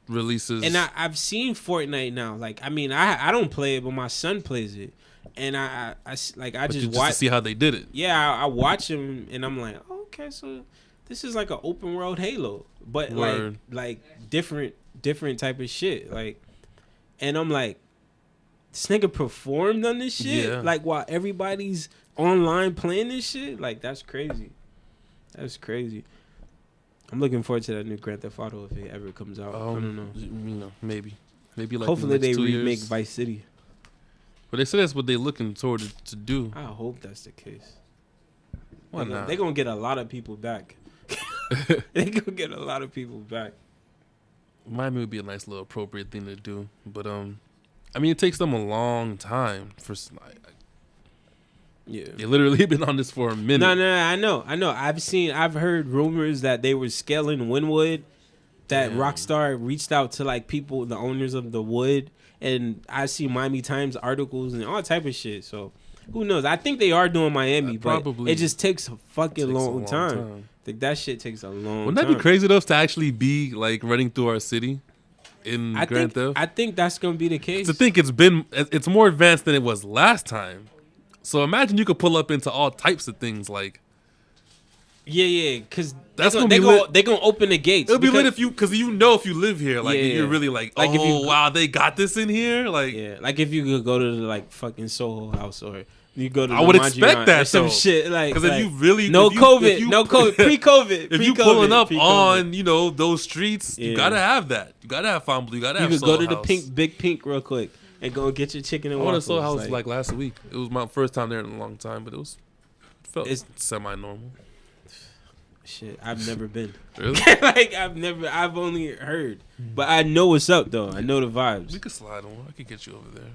releases. and I've seen Fortnite now. Like, I mean, I don't play it, but my son plays it, and I like I but just just watch. to see how they did it. Yeah, I watch him, and I'm like, oh, okay, so this is like an open world Halo, but Word. like different type of shit. Like, and I'm like, this nigga performed on this shit, Yeah. like while everybody's online playing this shit. Like, that's crazy. That's crazy. I'm looking forward to that new Grand Theft Auto if it ever comes out. I don't know. You know, maybe like Hopefully the next they 2 remake years. Vice City. But they said that's what they're looking toward to do. I hope that's the case. Why not? They're gonna get a lot of people back. They gonna get a lot of people back. Miami would be a nice little appropriate thing to do, but I mean, it takes them a long time for. Yeah. They literally been on this for a minute. No, I know. I've heard rumors that they were scaling Wynwood, that Damn. Rockstar reached out to like people, the owners of the wood, and I see Miami Times articles and all type of shit. So who knows? I think they are doing Miami, but Probably. it just takes a fucking Takes a long long time. time. Like, that shit takes a long Wouldn't time. that be crazy enough to actually be like running through our city in Grand Theft? I think that's gonna be the case. To think it's more advanced than it was last time. So imagine you could pull up into all types of things like. Yeah, because That's they're gonna be lit. gonna open the gates. It'll be lit because- if if you live here, like Yeah. you're really like, Like, if oh you- wow, they got this in here, like Yeah, like if you could go to the like fucking Soho House, or you go to I the would Mondrian expect that, or some though. shit like. because if you really no if you- COVID, if you- no COVID, pre-COVID. if you pulling up pre-COVID. on those streets, you Yeah. gotta have that. You gotta have Fonblue. You gotta you have could Soul go to the House. Big Pink real quick and go get your chicken and I went to waffles. Soul House like last week. It was my first time there in a long time, but it felt It's- semi-normal. shit. I've never been. Really? Like I've only heard, but I know what's up though. I know the vibes. We could slide on. I could get you over there.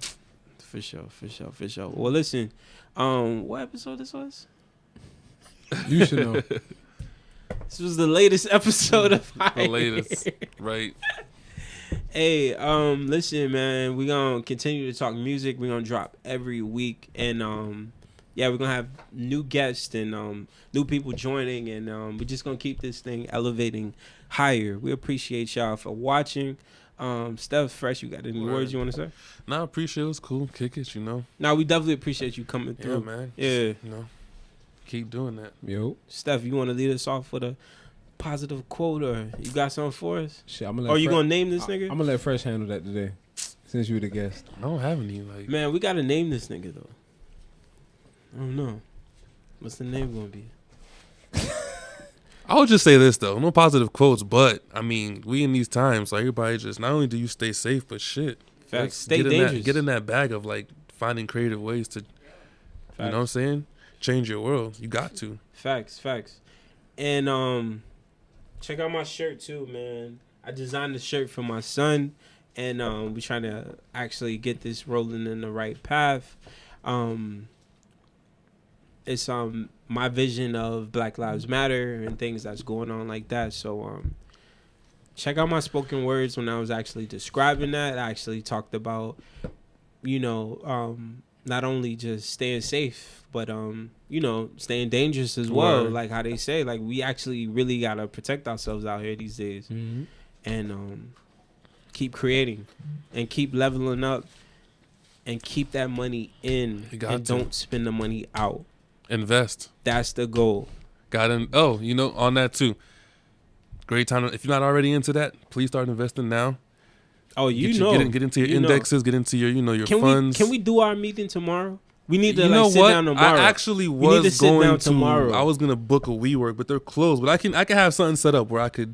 For sure. Well, listen, what episode this was? You should know. This was the latest episode of The latest, right? Hey, listen, man, we're gonna continue to talk music. We're gonna drop every week, and yeah, we're gonna have new guests and new people joining, and we're just gonna keep this thing elevating higher. We appreciate y'all for watching. Steph Fresh, you got any Word. words you want to say? Nah, I appreciate it. It was cool. Kick it, Now we definitely appreciate you coming Yeah, through. man. Yeah. Keep doing that. Yo, Steph, you want to lead us off with a positive quote, or you got something for us? shit, I'm gonna. Or you gonna name this nigga? I'm gonna let Fresh handle that today, since you the guest. I don't have any like. Man, we gotta name this nigga though. I don't know. What's the name gonna be? I would just say this though, no positive quotes, but I mean, we in these times, like everybody just not only do you stay safe, but shit, Facts. like, Stay get dangerous. get in that bag of like finding creative ways to, you know what I'm saying, change your world. You got to. Facts. And check out my shirt too, man. I designed the shirt for my son, and we trying to actually get this rolling in the right path. It's my vision of Black Lives Matter and things that's going on like that. So check out my spoken words. When I was actually describing that, I actually talked about, not only just staying safe, but staying dangerous as well. Word. Like how they say, like we actually really gotta protect ourselves out here these days, and keep creating and keep leveling up and keep that money in, You got and to. don't spend the money out. Invest. That's the goal. Got in. Oh, on that too. Great time. If you're not already into that, please start investing now. Oh, Get into your indexes. Get into your your funds. Can we do our meeting tomorrow? We need to You know sit what? down tomorrow. I actually We need to was sit down going to. tomorrow. I was gonna book a WeWork, but they're closed. But I can have something set up where I could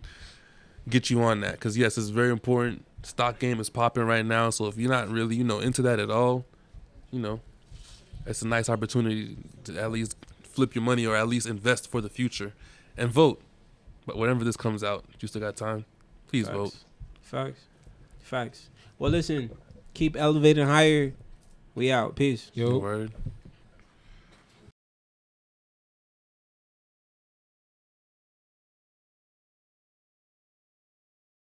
get you on that. Because yes, it's very important. Stock game is popping right now. So if you're not really into that at all, it's a nice opportunity to at least flip your money or at least invest for the future and vote. But whenever this comes out, you still got time. Please vote. Facts. Well, listen, keep elevating higher. We out. Peace. Yo. Word.